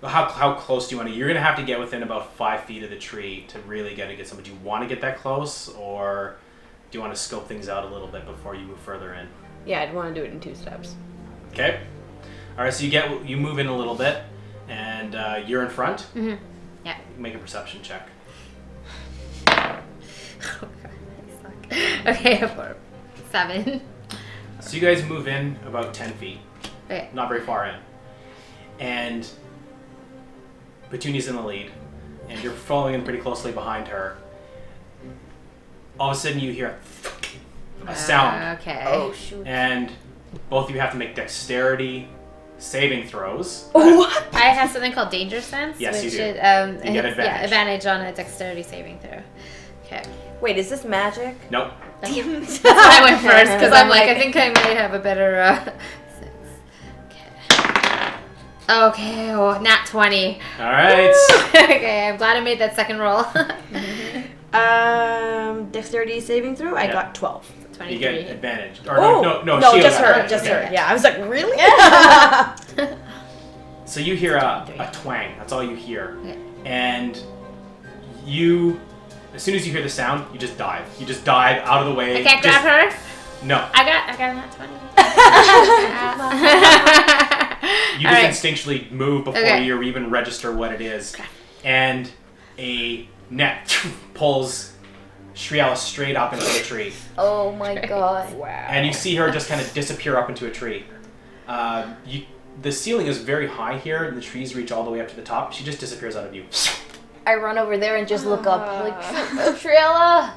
How close do you want to... You're going to have to get within about 5 feet of the tree to really get some. Do you want to get that close, or do you want to scope things out a little bit before you move further in? Yeah, I'd want to do it in 2 steps. Okay. All right, so you move in a little bit, and you're in front. Mm-hmm. Yeah. Make a perception check. Okay, 7. So you guys move in about 10 feet. Okay. Not very far in. And Petunia's in the lead, and you're following in pretty closely behind her. All of a sudden you hear a sound, Okay. Oh shoot. and both of you have to make dexterity saving throws. What? I have something called danger sense. Yes, you which do. Is, You get Yeah, advantage. advantage on a dexterity saving throw. Okay. Wait, is this magic? Nope. That's why I went first, because I'm like, I think I might have a better 6. Okay, nat 20. All right. Okay, I'm glad I made that second roll. Dexterity saving throw? I Yeah. got 12. 23. You get advantage. Or Oh, no, no, shield just her, advantage. just Okay. her. Yeah, I was like, really? So you hear a twang. That's all you hear. Okay. And as soon as you hear the sound, you just dive. You just dive out of the way. I can't grab her. No. I got a nat 20. You All right. just instinctually move before Okay. you even register what it is. And a net pulls Shriela straight up into the tree. Oh my god. Wow. And you see her just kind of disappear up into a tree. The ceiling is very high here, and the trees reach all the way up to the top. She just disappears out of view. I run over there and just look up, like, Shriela!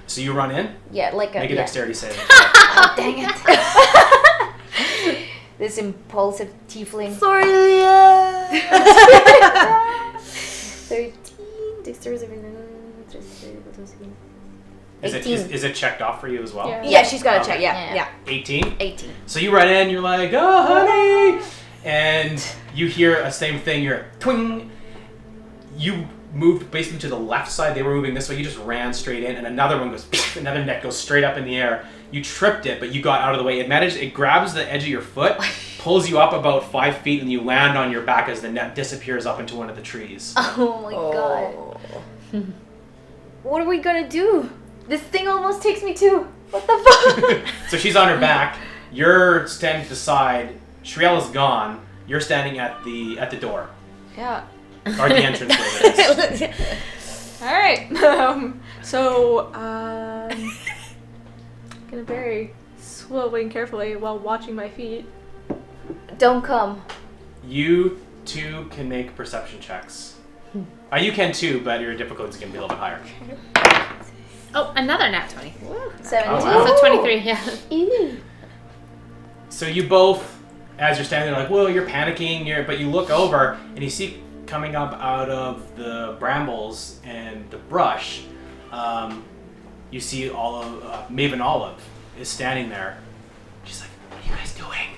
So you run in, Yeah, like a... make a yeah. dexterity saving. Oh, dang it. This impulsive tiefling. Sorry, Leah. 13, dexterity saving... Is it, 18. is it checked off for you as well? Yeah. Yeah, she's got to check. Okay. Yeah, Yeah. yeah. 18? 18. So you run in, you're like, oh, honey! And you hear a same thing, you're twing! You moved basically to the left side, they were moving this way, you just ran straight in, and another one goes, another net goes straight up in the air. You tripped it, but you got out of the way. It grabs the edge of your foot, pulls you up about 5 feet, and you land on your back as the net disappears up into one of the trees. Oh my god. What are we gonna do? This thing almost takes me too. What the fuck? So she's on her back, you're standing to the side, Shriela's gone, you're standing at the door. Yeah. Or the entrance where it is. All right. Gonna very slowly and carefully while watching my feet. Don't come. You two can make perception checks. You can too, but your difficulty is going to be a little bit higher. Oh, another nat 20. 17. Oh, wow. So 23, yeah. Ew. So you both, as you're standing there, like, whoa, you're panicking, but you look over and you see coming up out of the brambles and the brush, you see Maven Olive is standing there. She's like, what are you guys doing?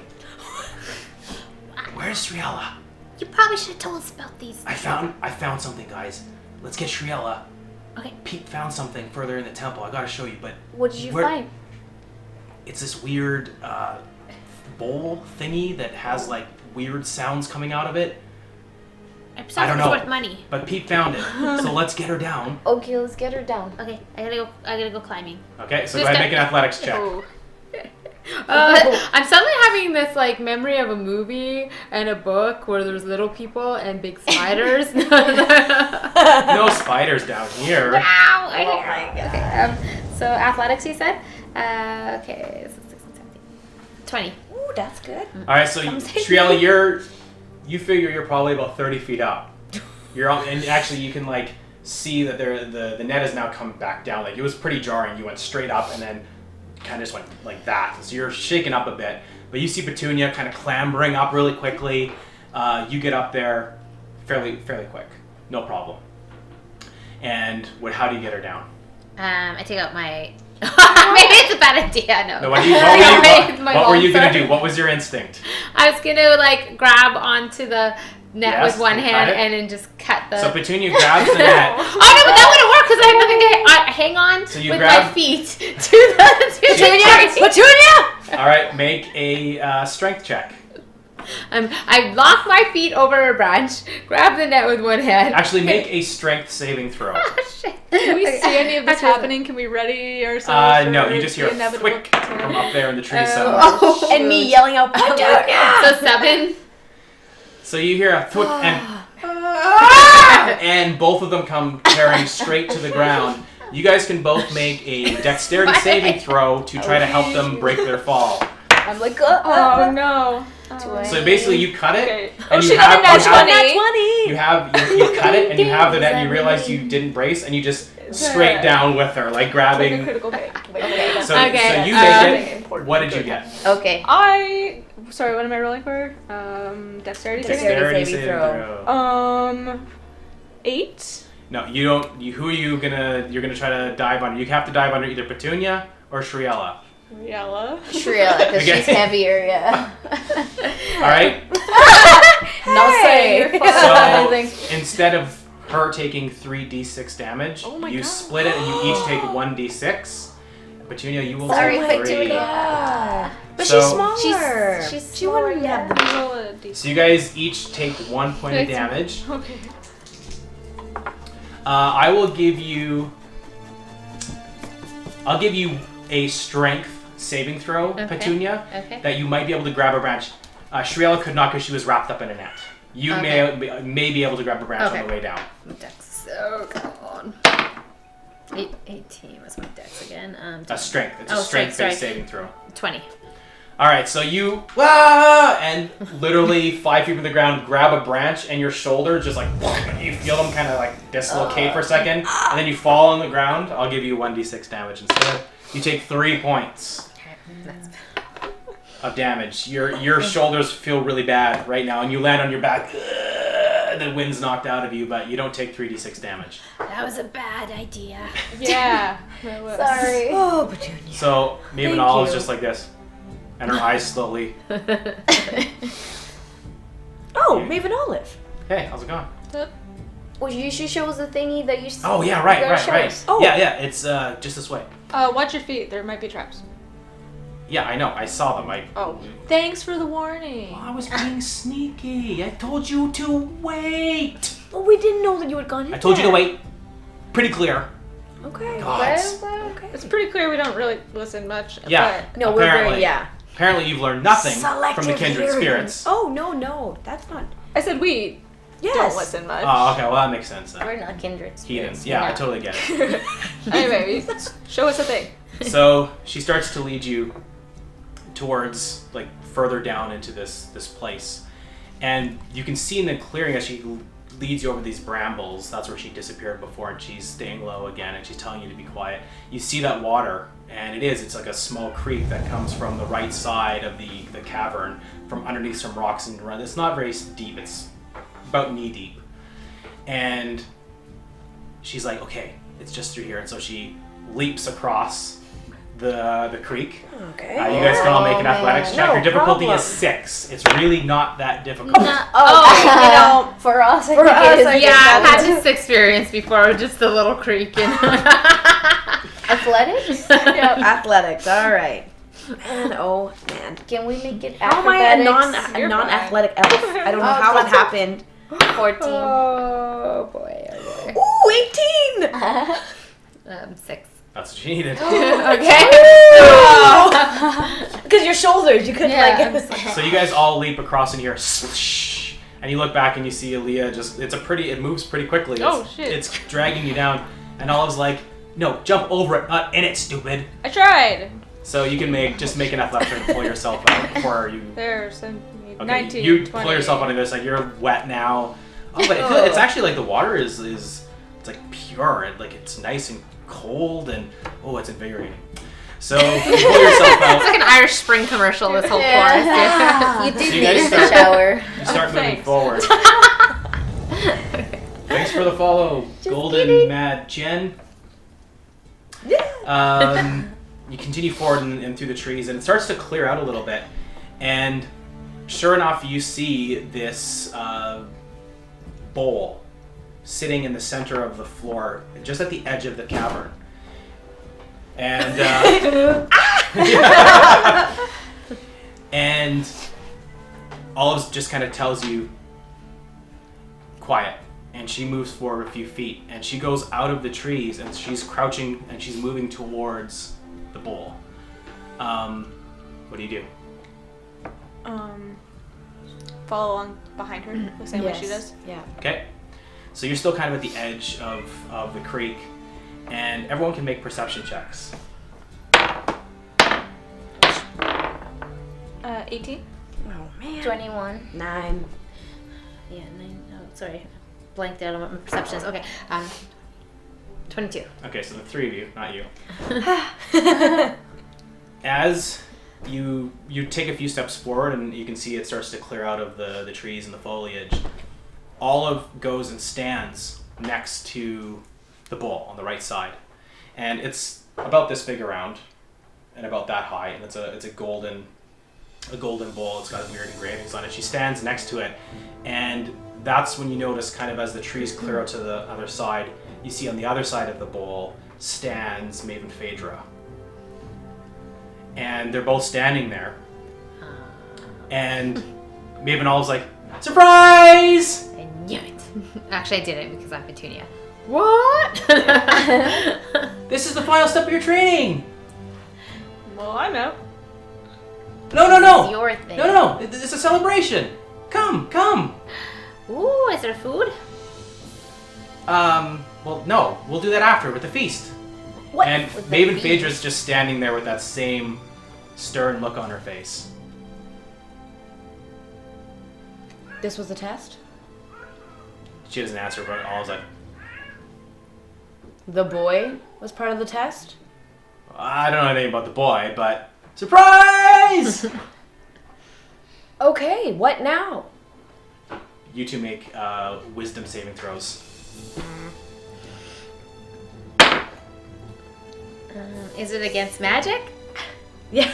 Where's Shriela? You probably should have told us about these. I found something, guys. Let's get Shriela. Okay. Pete found something further in the temple. I gotta show you, but What did you find? it's this weird bowl thingy that has like weird sounds coming out of it. I don't know. Worth money. But Pete found it, so let's get her down. Okay, let's get her down. Okay, I gotta go climbing. Okay, so This go ahead guy- and make an athletics check. Oh. I'm suddenly having this like memory of a movie and a book where there's little people and big spiders. No spiders down here. Wow! Okay, so athletics, you said? Okay, so 16, 17. 20. Ooh, that's good. All right, so Shriela, you figure you're probably about 30 feet up. And actually you can like see that the net has now come back down. Like it was pretty jarring. You went straight up and then kind of just went like that. So you're shaken up a bit. But you see Petunia kind of clambering up really quickly. You get up there fairly quick. No problem. And how do you get her down? I take out my... Maybe it's a bad idea, no. No, what were you going to do? What was your instinct? I was going to like grab onto the net Yes, with one and hand cut it? and then just cut the... So Petunia grabs the net. Oh no, but that wouldn't work because I have nothing to hang on So you with grab- my feet to the tree. Petunia! All right, make a strength check. I lock my feet over a branch, grab the net with one hand. Actually, make a strength saving throw. Oh, shit. Can we see any of this Actually- happening? Can we ready ourselves? No, for you just hear the a inevitable thwick turn? from up there in the tree Oh. somewhere. Oh, And me yelling out, Petunia! So 7. So you hear a thwick and both of them come tearing straight to the ground. You guys can both make a dexterity saving throw to try to help them break their fall. I'm like, Oh no. So basically, you cut it, Okay. and she you got have a nat 20. you cut it, and you have the net, and you realize you didn't brace, and you just straight down with her, like Like a grabbing. critical hit. Okay. So Okay, you make it. What did you get? Okay. Sorry, what am I rolling for? Dexterity saving? Dexterity. Dexterity saving saving throw. throw. 8. No, you don't. Who are you gonna? You're gonna try to dive under. You have to dive under either Petunia or Shriela. Riella. Shriela, because Okay. she's heavier, yeah. All right. No say. So instead of her taking 3d6 damage, Oh my you God. split it and you each take 1d6. Petunia, you will Sorry, take 3. Petunia. But So- she's smaller. She's she wouldn't smaller, have the... Roll a d6. So you guys each take 1 point of Nice. damage. Okay. I will give you. I'll give you a strength saving throw, Okay. Petunia, Okay. that you might be able to grab a branch. Shriela could not because she was wrapped up in a net. You may be able to grab a branch Okay. on the way down. So, come on. 18 was my dex again. A strength. It's a Oh, strength-based sorry. saving throw. 20. All right, so you and literally 5 feet from the ground, grab a branch, and your shoulder just like you feel them kind of like dislocate for a second, and then you fall on the ground. I'll give you 1d6 damage instead. You take 3 points of damage. Your shoulders feel really bad right now, and you land on your back. The wind's knocked out of you, but you don't take 3d6 damage. That was a bad idea. Yeah. that was. Sorry. Oh, Petunia. So Maven Thank all is you. just like this, and her eyes slowly. Oh, Maven Olive. Hey, how's it going? Well, you should show us the thingy that you. Oh yeah, you right. gotta show us. Oh. Yeah, it's just this way. Watch your feet. There might be traps. Yeah, I know. I saw them. Oh, thanks for the warning. I was being sneaky. I told you to wait. Well, we didn't know that you had gone in I told you to there. wait. Pretty clear. Okay. Gods. Okay. It's pretty clear we don't really listen much. Yeah. No, we're Apparently. very, yeah. Apparently, you've learned nothing Selective from the Kindred hearing. Spirits. Oh, no. That's not. But I said we Yes. don't listen much. Oh, okay. Well, that makes sense then. We're not kindred spirits. Heathens. Yeah, I totally get it. Anyway, show us a thing. So she starts to lead you towards like further down into this place, and you can see in the clearing as she leads you over these brambles. That's where she disappeared before, and she's staying low again, and she's telling you to be quiet. You see that water, and it's like a small creek that comes from the right side of the cavern, from underneath some rocks, and it's not very deep. It's about knee deep, and she's like, okay, it's just through here. And so she leaps across the creek. Okay. You guys can all make an athletics check. No Your difficulty problem. is 6. It's really not that difficult. Oh, For us, I For think us, it is. I Yeah, guess I've had this experience before, just a little creek. And Athletics? yeah, athletics. All right. Man, oh man. Can we make it How am I a acrobatics? You're non-athletic elf? I don't know how that happened. 14. oh boy, Ooh, 18! 6. That's what you needed. Okay. Because your shoulders, you couldn't Yeah, like. So you guys all leap across in here, and you look back and you see Aaliyah just, it moves pretty quickly. Oh, shit. It's dragging you down, and Olive's like, no, jump over it, not in it, stupid. I tried. So you can make an athletic check to pull yourself out before you. There's a Okay, 19. you 20. pull yourself onto this, like you're wet now. Oh, but it's actually like the water is it's like pure, and like it's nice and cold, and it's invigorating. So you pull yourself It's out. like an Irish Spring commercial, this whole forest. Yeah. You So did you need guys a start- shower. You start moving thanks. forward. Thanks for the follow, Golden Mad Jen. You continue forward and through the trees, and it starts to clear out a little bit. And sure enough, you see this bowl sitting in the center of the floor, just at the edge of the cavern. And and Olive just kind of tells you, quiet. And she moves forward a few feet, and she goes out of the trees, and she's crouching, and she's moving towards the bowl. What do you do? Follow along behind her the same way she does. Yeah. Okay. So you're still kind of at the edge of the creek, and everyone can make perception checks. 18. Oh man. 21. 9. Yeah, 9. Oh, sorry. Blanked out on what my perception is. Okay. 22. Okay, so the three of you, not you. As you take a few steps forward, and you can see it starts to clear out of the trees and the foliage, Olive goes and stands next to the bowl on the right side, and it's about this big around and about that high, and it's a golden bowl. It's got weird engravings on it. She stands next to it, and that's when you notice, kind of as the trees clear out to the other side, you see on the other side of the bowl stands Maven Phaedra. And they're both standing there. And Maven Olive's like, surprise! I knew it. Actually, I didn't because I'm Petunia. What? This is the final step of your training! Well, I'm out. No! It's your thing. No! It's a celebration! Come! Ooh, is there food? Well, no. We'll do that after with the feast. What? And With the Maven bees. Phaedra's just standing there with that same stern look on her face. This was a test? She doesn't answer, but Olive's like, The boy was part of the test? I don't know anything about the boy, but surprise! Okay, what now? You two make wisdom saving throws. Is it against magic? Yeah.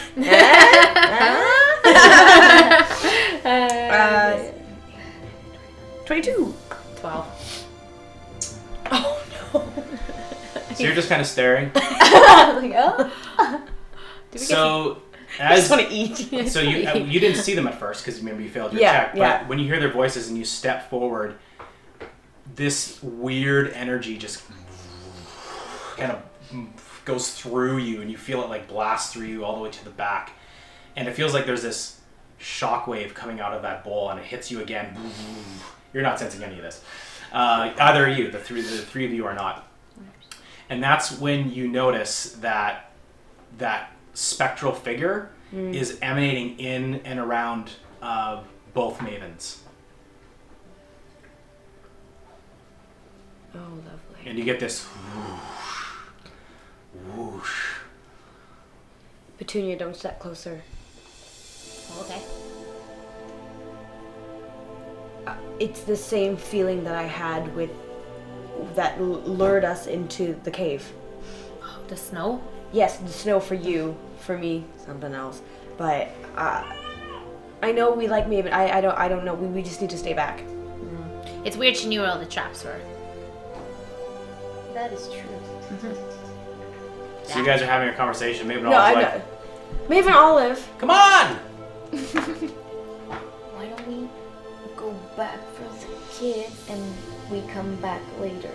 22. 12. Oh no. So you're just kind of staring. Like, oh. So I just as want to eat. so you didn't see them at first because remember you failed your Yeah, check. But yeah. when you hear their voices and you step forward, this weird energy just kind of goes through you, and you feel it like blast through you all the way to the back, and it feels like there's this shockwave coming out of that bowl, and it hits you again. You're not sensing any of this. Either are you. The three of you are not. And that's when you notice that that spectral figure is emanating in and around both mavens. Oh, lovely. And you get this whoosh, whoosh. Petunia, don't step closer. Okay. It's the same feeling that I had with that lured us into the cave. The snow? Yes, the snow for you, for me, something else. But I know we like Maven. I don't know. We just need to stay back. It's weird she knew where all the traps were. That is true. So you guys are having a conversation. Maybe No, I like, know. Maven Olive. come on! Why don't we go back for the kid and we come back later?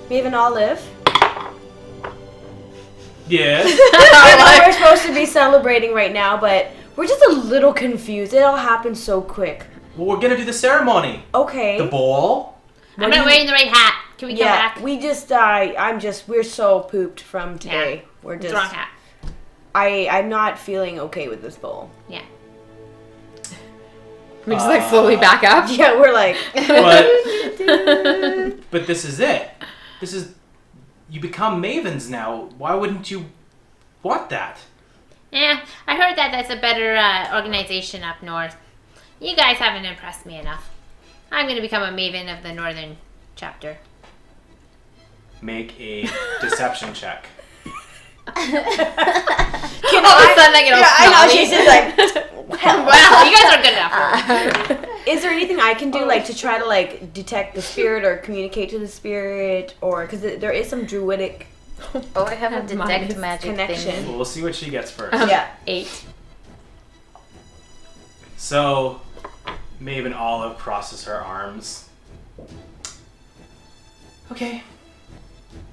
Maven Olive. Yes. I know we're supposed to be celebrating right now, but we're just a little confused. It all happened so quick. Well, we're gonna do the ceremony. Okay. The bowl. I'm not wearing the right hat. Can we come Yeah, back? we just we're so pooped from today. Yeah. We're It's just the wrong hat. I'm not feeling okay with this bowl. Yeah. We just like slowly back up. Yeah, we're like But this is it. This is you become mavens now. Why wouldn't you want that? Yeah, I heard that that's a better organization up north. You guys haven't impressed me enough. I'm going to become a Maven of the northern chapter. Make a deception check. All of a sudden I get all I know, snotty. she's just like Wow, you guys are good enough. is there anything I can do like to try to like detect the spirit or communicate to the spirit or cuz there is some druidic Oh, I have a detect minus magic connection. thing. Well, we'll see what she gets first. Yeah. 8. So, Maven Olive crosses her arms. Okay.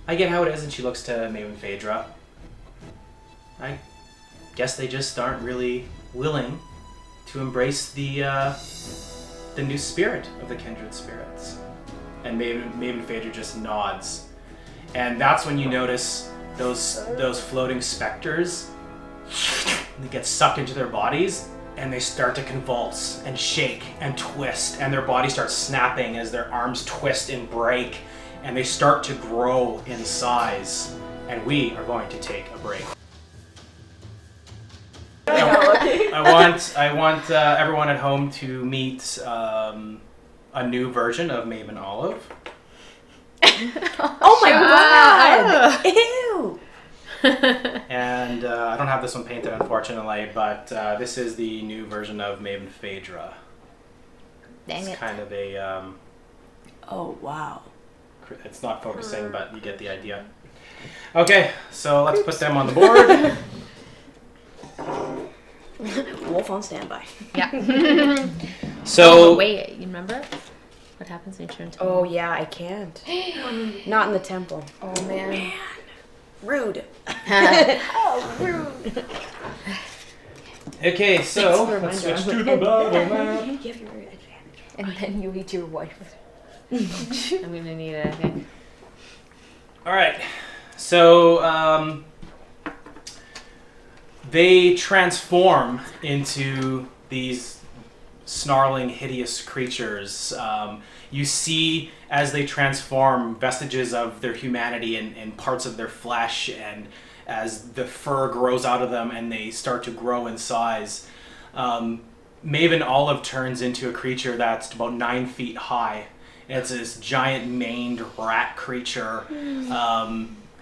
I get how it is, and she looks to Maven Phaedra. I guess they just aren't really willing to embrace the new spirit of the Kindred Spirits. And Maven Phaedra just nods. And that's when you notice those floating specters. They get sucked into their bodies, and they start to convulse and shake and twist, and their body starts snapping as their arms twist and break, and they start to grow in size. And we are going to take a break. I want everyone at home to meet a new version of Maven Olive. Oh my god. Ew. And I don't have this one painted, unfortunately, but this is the new version of Maven Phaedra. Dang It's it. kind of a, Oh wow. it's not focusing, but you get the idea. Okay, so let's put them on the board. Wolf on standby. Yeah. So, wait, you remember? What happens when you turn to Oh yeah, I can't. Not in the temple. Oh man. Rude. Oh, rude. okay, so Thanks for let's the switch reminder. to the battle map. You have your advantage. And then you eat your wife. I'm gonna need it, I think. All right. So they transform into these snarling, hideous creatures. You see, as they transform, vestiges of their humanity and parts of their flesh, and as the fur grows out of them and they start to grow in size. Maven Olive turns into a creature that's about 9 feet high. It's this giant maned rat creature,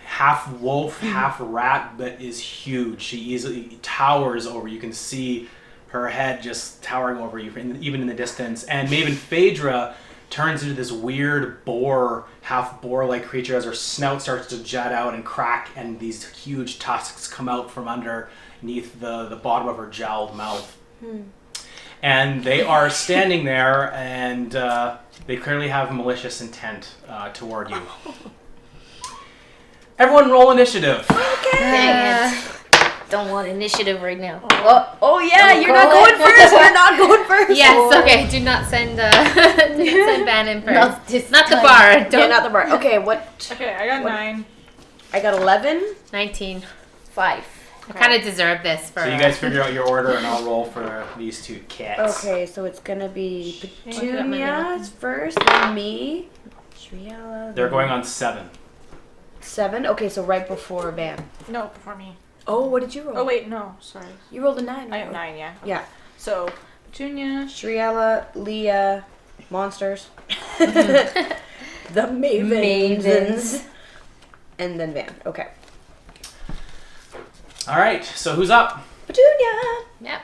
half wolf, half rat, but is huge. She easily towers over. You can see her head just towering over you, even in the distance. And Maven Phaedra turns into this weird boar, half boar-like creature as her snout starts to jut out and crack, and these huge tusks come out from underneath the bottom of her jowled mouth. And they are standing there, and they clearly have malicious intent toward you. Everyone roll initiative. Dang it. Don't want initiative right now. Oh yeah, you're not going first. You're not going first. Yes, okay. Do not send Van in first. Not the bar. Yeah, Don't. not the bar. Okay, what? Okay, I got 9. I got 11. 19. 5. I kind of deserve this for. So you guys figure out your order, and I'll roll for these two cats. Okay, so it's gonna be got my Petunia first, then me. Shriela. They're going on 7. 7. Okay, so right before Van. No, before me. Oh, what did you roll? Oh wait, no, sorry. You rolled a 9. I have 9, yeah. Yeah. So, Petunia. Shriela, Leah, monsters. The Mavens. And then Van. Okay. All right, so who's up? Petunia. Yep.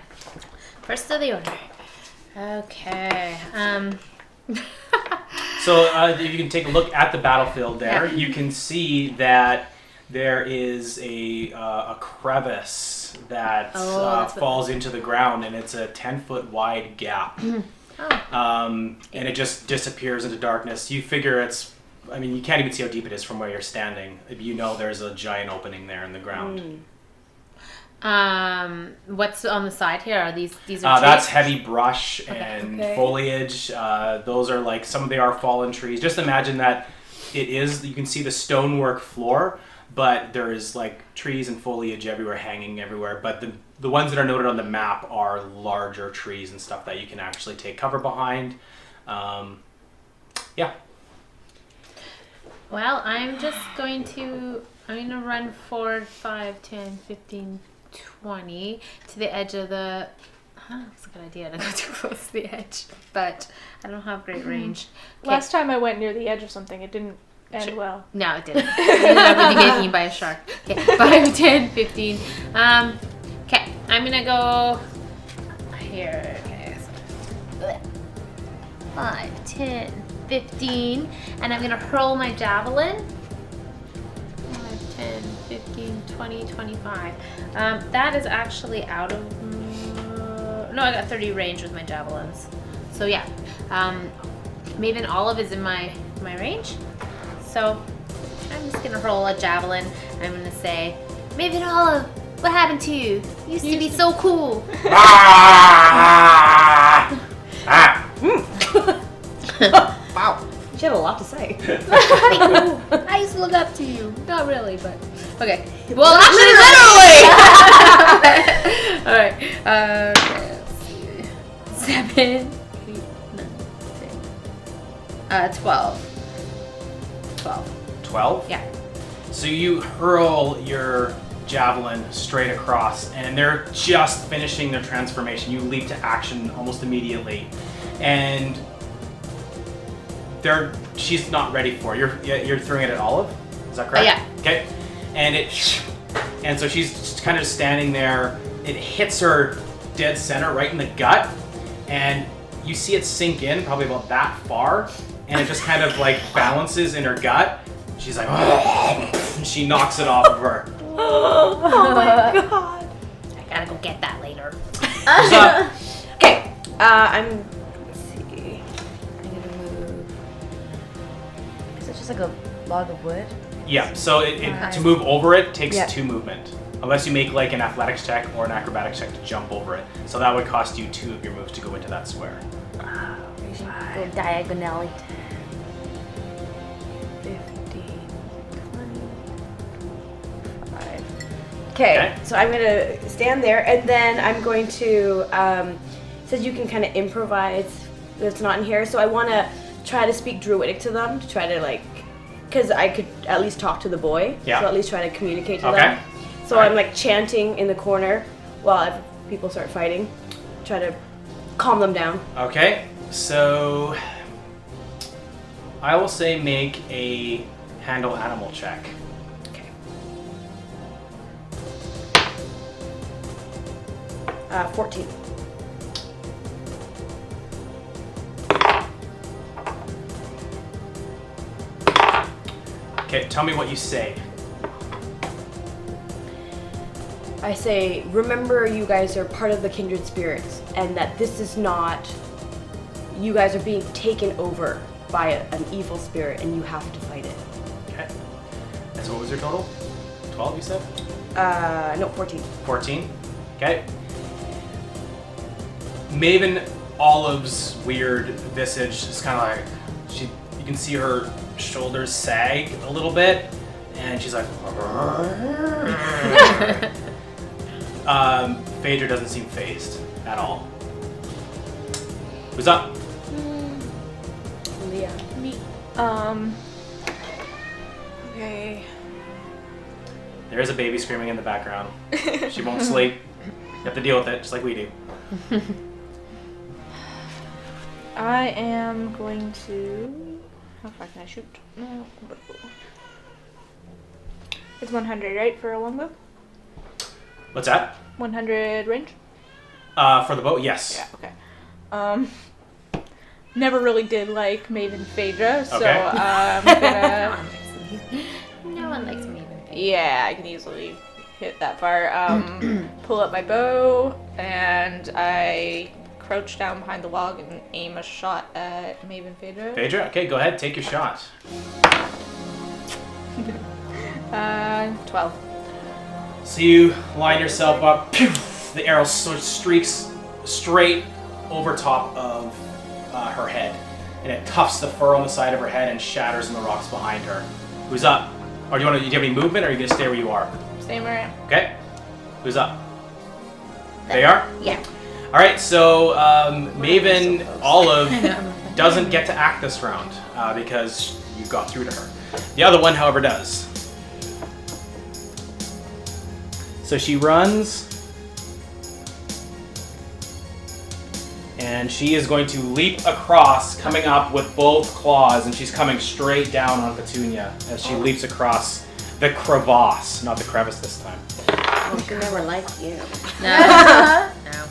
First of the order. Okay. So if you can take a look at the battlefield there, you can see that there is a crevice that falls into the ground, and it's a 10-foot wide gap. And it just disappears into darkness. You figure you can't even see how deep it is from where you're standing. You know there's a giant opening there in the ground. What's on the side here? Are these are that's trees? heavy brush and foliage. Those are some of they are fallen trees. Just imagine that you can see the stonework floor, but there is trees and foliage everywhere, hanging everywhere. But the ones that are noted on the map are larger trees and stuff that you can actually take cover behind. Yeah. Well, I'm going to run forward 5, 10, 15, 20 to the edge of the... That's a good idea to go too close to the edge, but I don't have great range. Okay. Last time I went near the edge of something, it didn't end well. No, it didn't. I would be getting eaten by a shark. Okay, 5, 10, 15. Okay, I'm gonna go here. Okay, so 5, 10, 15, and I'm gonna hurl my javelin. 5, 10, 15, 20, 25. That is actually out of... no, I got 30 range with my javelins. So yeah, Maven Olive is in my range. So I'm just gonna hurl a javelin. I'm gonna say, Maven Olive, what happened to you? You used to be so cool. Wow. She had a lot to say. I used to look up to you. Not really, but okay. Well, actually, literally. All right. Okay, let's see. 7, 8, 9, 10. 12. 12? Yeah. So you hurl your javelin straight across, and they're just finishing their transformation. You leap to action almost immediately, and she's not ready for it. You're throwing it at Olive? Is that correct? Yeah. Okay. And so she's just kind of standing there. It hits her dead center, right in the gut, and you see it sink in probably about that far, and it just kind of balances in her gut. She's like, and she knocks it off of her. Oh my god. I gotta go get that later. Okay. Let's see. I'm gonna move. Is it just a log of wood? Yeah, so to move over it takes 2 movement. Unless you make an athletics check or an acrobatics check to jump over it. So that would cost you 2 of your moves to go into that square. Go diagonally. 15, 20, Okay, so I'm gonna stand there, and then I'm going to. Says you can kind of improvise. That's not in here, so I want to try to speak druidic to them to try to because I could at least talk to the boy. Yeah. So at least try to communicate to Okay. them. So Alright. I'm like chanting in the corner while people start fighting, try to calm them down. Okay, so I will say make a handle animal check. Okay. 14. Okay, tell me what you say. I say, remember you guys are part of the Kindred Spirits, and that this is not. You guys are being taken over by an evil spirit, and you have to fight it. Okay. And so what was your total? 12, you said? No, 14. 14. Okay. Maven Olive's weird visage is kind of like you can see her shoulders sag a little bit, and she's like. Phaedra doesn't seem phased at all. Who's up? Leah. Me. Okay. There is a baby screaming in the background. She won't sleep. You have to deal with it, just like we do. I am going to. How far can I shoot? No. It's 100, right, for a longbow? What's that? 100 range? For the bow, yes. Yeah, okay. Never really did like Maven Phaedra, so Okay. I'm gonna. No one likes Maven. Yeah, I can easily hit that far. Pull up my bow, and I crouch down behind the log and aim a shot at Maven Phaedra. Phaedra, okay, go ahead, take your shot. 12. So you line yourself up. Pew! The arrow sort of streaks straight over top of her head, and it cuffs the fur on the side of her head and shatters in the rocks behind her. Who's up? Or do you have any movement, or are you gonna stay where you are? Stay where I am. Okay. Who's up? They are? Yeah. All right. So Maven Olive doesn't get to act this round because you got through to her. The other one, however, does. So she runs, and she is going to leap across, coming up with both claws, and she's coming straight down on Petunia as she leaps across the crevasse, not the crevice this time. Oh, she never liked you. No. No.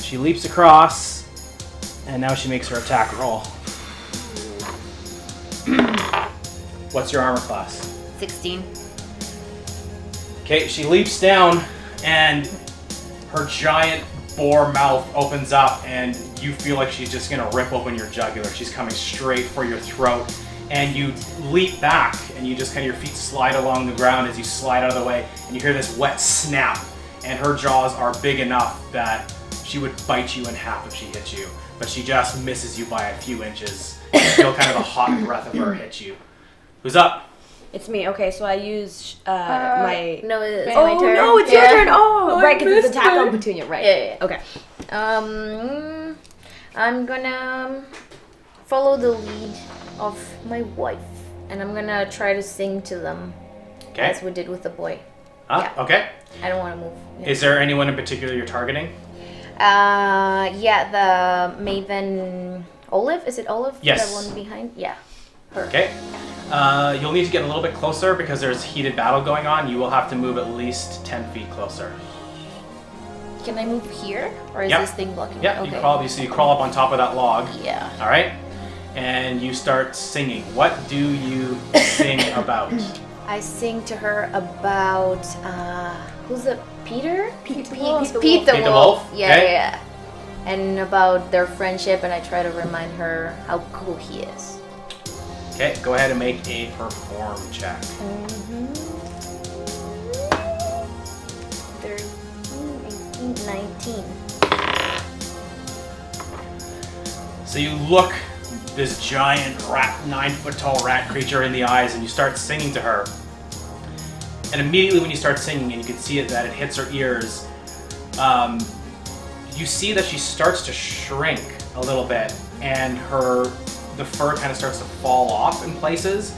She leaps across, and now she makes her attack roll. What's your armor class? 16. Okay, she leaps down, and her giant boar mouth opens up, and you feel like she's just gonna rip open your jugular. She's coming straight for your throat, and you leap back, and you just kind of your feet slide along the ground as you slide out of the way, and you hear this wet snap, and her jaws are big enough that she would bite you in half if she hit you, but she just misses you by a few inches. You feel kind of the hot breath of her hit you. Who's up? It's me. Okay, so I use my. No, it's Oh my turn. no, it's your turn. Oh, right, because it's attack on Petunia, right? Yeah. Okay. I'm gonna follow the lead of my wife, and I'm gonna try to sing to them Okay. as we did with the boy. Yeah. Okay. I don't want to move. Yeah. Is there anyone in particular you're targeting? Yeah, the Maven Olive. Is it Olive? Yes. The one behind. Yeah. Her. Okay. You'll need to get a little bit closer because there's heated battle going on. You will have to move at least 10 feet closer. Can I move here, or is Yep. this thing blocking? Yeah, Okay. you crawl up on top of that log. Yeah. All right, and you start singing. What do you sing about? I sing to her about who's it? Peter? Pete the Pete, Wolf. Pete the Pete the Wolf. Wolf, Yeah, okay. yeah. And about their friendship, and I try to remind her how cool he is. Okay, go ahead and make a perform check. 13, 18, 19. So you look this giant rat, 9-foot tall rat creature in the eyes, and you start singing to her. And immediately when you start singing, and you can see it that it hits her ears, you see that she starts to shrink a little bit, and the fur kind of starts to fall off in places,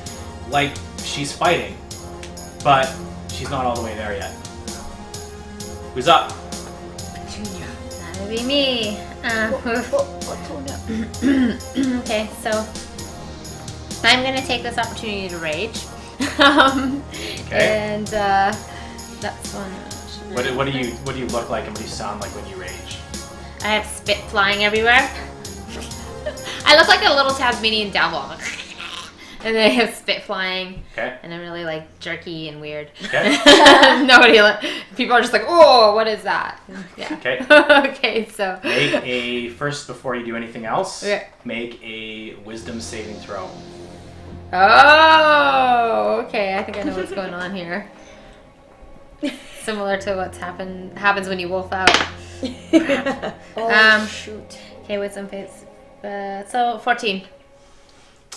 like she's fighting, but she's not all the way there yet. Who's up? That would be me. Okay, so I'm gonna take this opportunity to rage. Okay. And that's one. What do you look like and what do you sound like when you rage? I have spit flying everywhere. I look like a little Tasmanian devil. And then I have spit flying. Okay. And I'm really like jerky and weird. Okay. People are just like, oh, what is that? Yeah. Okay. Okay, so. First, before you do anything else, Okay. make a wisdom saving throw. Oh, okay. I think I know what's going on here. Similar to what's happens when you wolf out. Shoot. Okay, wisdom face. So 14.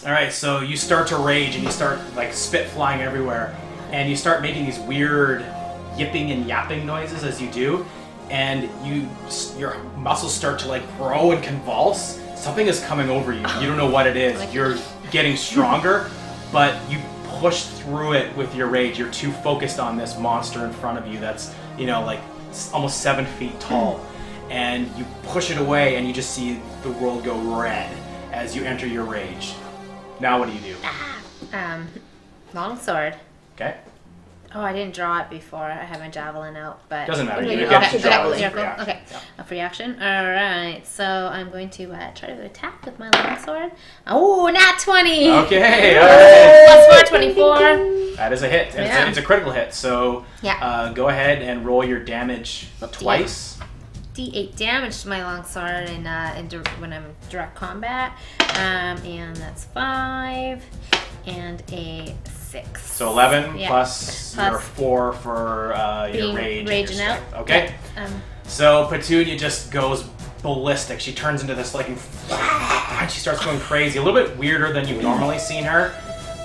All right, so you start to rage and you start like spit flying everywhere, and you start making these weird yipping and yapping noises as you do, and your muscles start to like grow and convulse. Something is coming over you. You don't know what it is. You're getting stronger, but you push through it with your rage. You're too focused on this monster in front of you that's, like almost 7 feet tall, and you push it away, and you just see the world go red as you enter your rage. Now what do you do? Longsword. Okay. Oh, I didn't draw it before. I had my javelin out, but Doesn't matter. No, You you get have to to draw draw as it. a free action. Okay, Yeah. a free action. All right, so I'm going to try to attack with my longsword. Oh, nat 20. Okay. All right. Plus 4, 24. That is a hit. And Yeah. it's a critical hit. So Yeah. go ahead and roll your damage twice. D8 damage to my longsword when I'm direct combat, and that's 5 and a 6. So 11 Yeah. plus your 4 for your being rage. and raging your out. strength. Okay. Yeah. So Petunia just goes ballistic. She turns into this and she starts going crazy. A little bit weirder than you've normally seen her,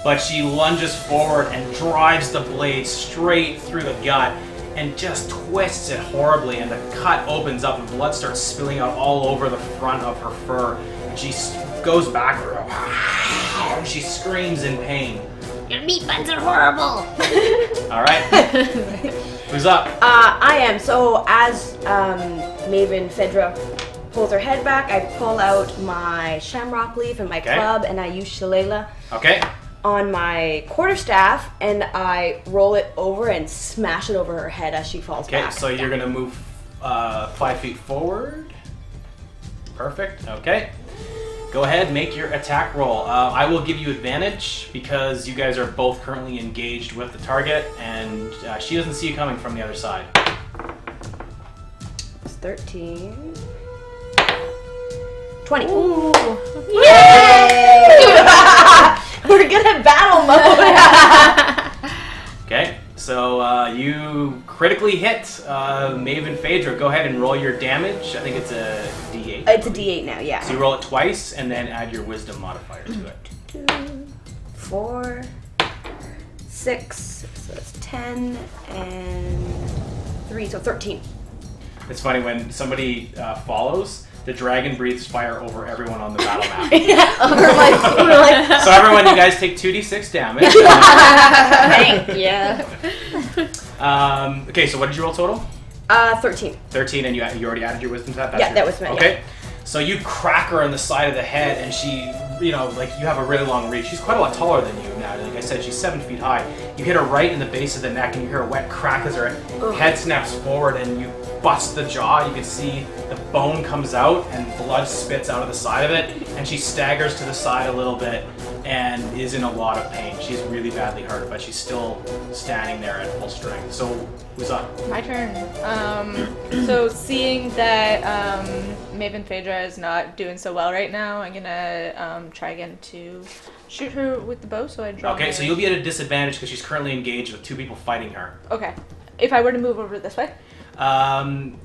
but she lunges forward and drives the blade straight through the gut and just twists it horribly, and the cut opens up and blood starts spilling out all over the front of her fur, and she goes backward and she screams in pain. Your meat buns are horrible. All right. Who's up? I am. So as Maven Phaedra pulls her head back, I pull out my shamrock leaf and my club, and I use Shillelagh Okay. on my quarterstaff, and I roll it over and smash it over her head as she falls Okay, back. so you're gonna move 5 feet forward. Perfect. Okay. Go ahead, make your attack roll. I will give you advantage because you guys are both currently engaged with the target, and she doesn't see you coming from the other side. It's 13. 20. Ooh. We're good at battle mode. Okay, so you critically hit Maven Phaedra. Go ahead and roll your damage. I think it's a D8. It's a D8 now, yeah. So you roll it twice and then add your wisdom modifier to it. 2, 4, 6, so that's 10, and 3, so 13. It's funny when somebody follows, the dragon breathes fire over everyone on the battle map. We're like, So everyone, you guys take 2d6 damage. yeah. Okay, so what did you roll total? 13. 13, and you already added your wisdom to that? Yeah, that was my- Okay. So you crack her in the side of the head, and she, you have a really long reach. She's quite a lot taller than you now. Like I said, she's 7 feet high. You hit her right in the base of the neck, and you hear a wet crack as her head snaps forward, and you bust the jaw. You can see the bone comes out, and blood spits out of the side of it, and she staggers to the side a little bit and is in a lot of pain. She's really badly hurt, but she's still standing there at full strength. So, who's up? My turn. So seeing that Maven Phaedra is not doing so well right now, I'm gonna try again to shoot her with the bow. So I draw. Okay, so you'll be at a disadvantage because she's currently engaged with 2 people fighting her. Okay. If I were to move over this way.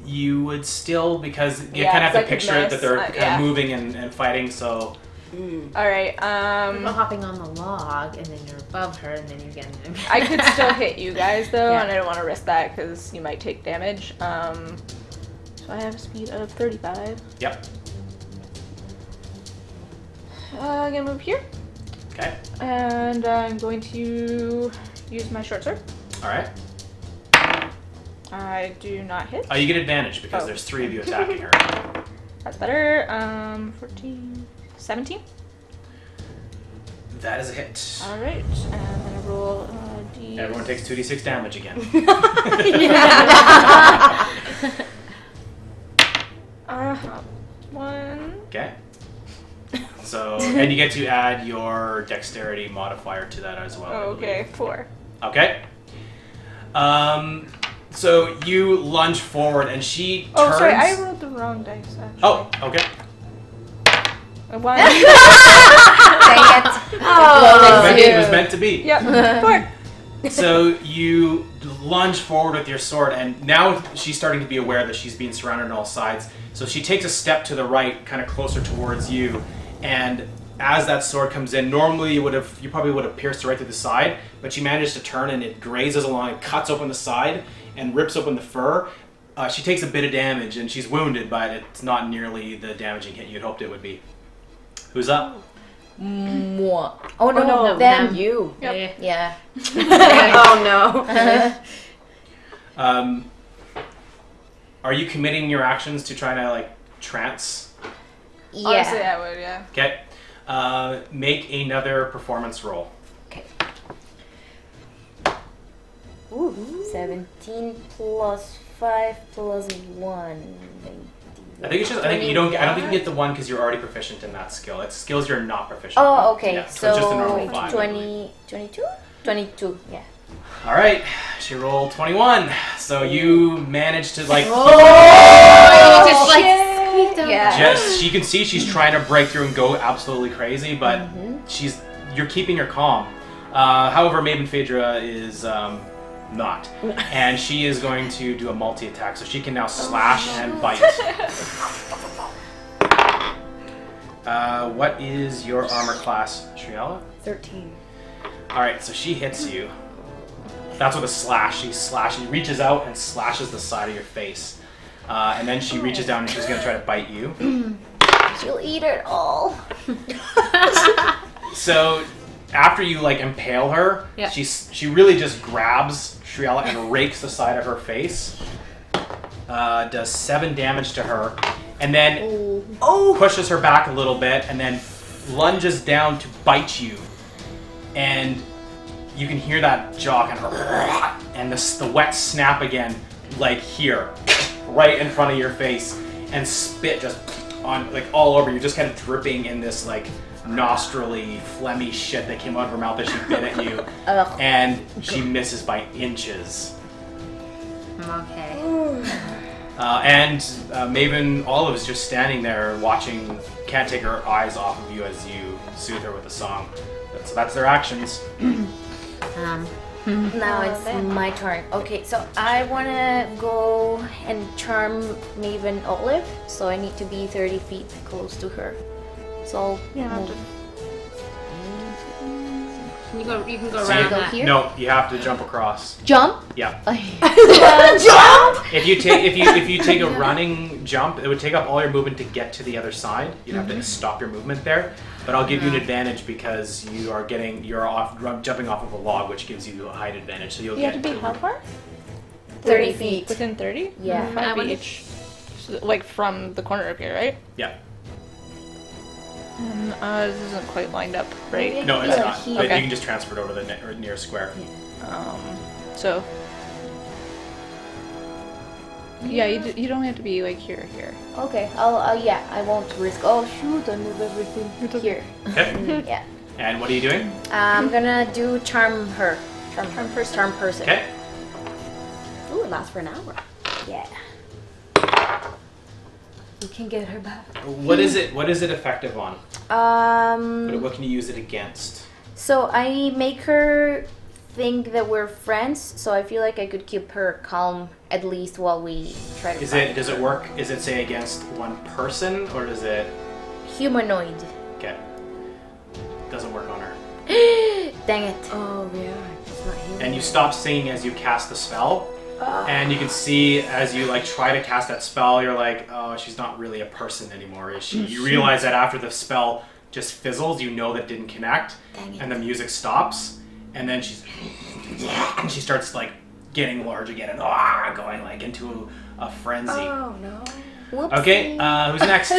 You would still, because you Yeah, kind of have so I to could picture it miss, that they're kind yeah. of moving and fighting, so All right. We're hopping on the log, and then you're above her, and then you're getting. I could still hit you guys though, Yeah. and I don't want to risk that because you might take damage. So I have a speed of 35. Yep. I'm gonna move here, Okay. and I'm going to use my short sword. All right. I do not hit. Oh, you get advantage because Oh. there's 3 of you attacking her. That's better. 14, 17. That is a hit. All right, and then I roll D. Everyone takes 2d6 damage again. One. Okay. So, and you get to add your dexterity modifier to that as well. I Oh, okay, believe. 4. Okay. So you lunge forward and she turns. Oh, sorry, I rolled the wrong dice. Actually. Oh, okay. A 1. Dang it. It was meant to be. Yep. 4. So you lunge forward with your sword, and now she's starting to be aware that she's being surrounded on all sides. So she takes a step to the right, kind of closer towards you, and as that sword comes in, normally you probably would have pierced her right through the side, but she manages to turn and it grazes along, it cuts open the side and rips open the fur. She takes a bit of damage and she's wounded, but it's not nearly the damaging hit you'd hoped it would be. Who's up? Moi. Oh no, no, them. you. Yep. Yeah. Oh no. Are you committing your actions to trying to like trance? Honestly, Yeah. I would, yeah. Okay. Make another performance roll. Okay. Ooh, 17 plus 5 plus 1. I think it's just. I think you don't. I don't think you get the 1 because you're already proficient in that skill. It's skills you're not proficient. Oh, okay. Yeah, so it's just a normal 5. 20, 22? 22, yeah. All right. She rolled 21. So you managed to like. Just like squeaked over. Yeah. Just she can see she's trying to break through and go absolutely crazy, but you're keeping her calm. However, Maven Phaedra is not, and she is going to do a multi-attack, so she can now slash and bite. What is your armor class, Shriela? 13. All right, so she hits you. That's with a slash. She reaches out and slashes the side of your face, and then she reaches down and she's going to try to bite you. She'll eat it all. So after you like impale her, Yeah. she really just grabs Shriela and rakes the side of her face. Does 7 damage to her, and then pushes her back a little bit, and then lunges down to bite you. And you can hear that jaw kind of, and the wet snap again, like here, right in front of your face, and spit just on like all over you, just kind of dripping in this like nostrily, phlegmy shit that came out of her mouth as she bit at you. Ugh. And she misses by inches. Okay. And Maven Olive is just standing there watching, can't take her eyes off of you as you soothe her with a song. So that's their actions. Now it's my turn. Okay, so I want to go and charm Maven Olive, so I need to be 30 feet close to her. So Yeah, move. You can go So around you- that. here? No, you have to jump across. Jump? Yeah. Jump! If you take a running jump, it would take up all your movement to get to the other side. You'd have to stop your movement there. But I'll give you an advantage because you're jumping off of a log, which gives you a height advantage. So you'll You have get to be how far? 30 feet. Within 30? Yeah. 5 feet each. So, like from the corner up here, right? Yeah. This isn't quite lined up, right? No, it's Like not. here. But Okay. you can just transfer it over the nearest square. So. Yeah, you don't have to be like here. Okay, yeah, I won't risk. Oh shoot, I move everything here. Okay. Yeah. And what are you doing? I'm gonna do charm her. Charm person. Charm person. Okay. Ooh, it lasts for an hour. Yeah. You can get her back. What is it effective on? What can you use it against? So I make her think that we're friends, so I feel like I could keep her calm at least while we try to fight. Does it work? Is it say against one person or does it? Humanoid. Okay. Dang it. Oh yeah, it's not healing. And you stop singing as you cast the spell. And you can see as you like try to cast that spell, you're like, oh, she's not really a person anymore, is she? You realize that after the spell just fizzles, you know that it didn't connect, and the music stops, and then she starts like getting large again and going like into a frenzy. Oh no. Whoopsie. Okay, who's next?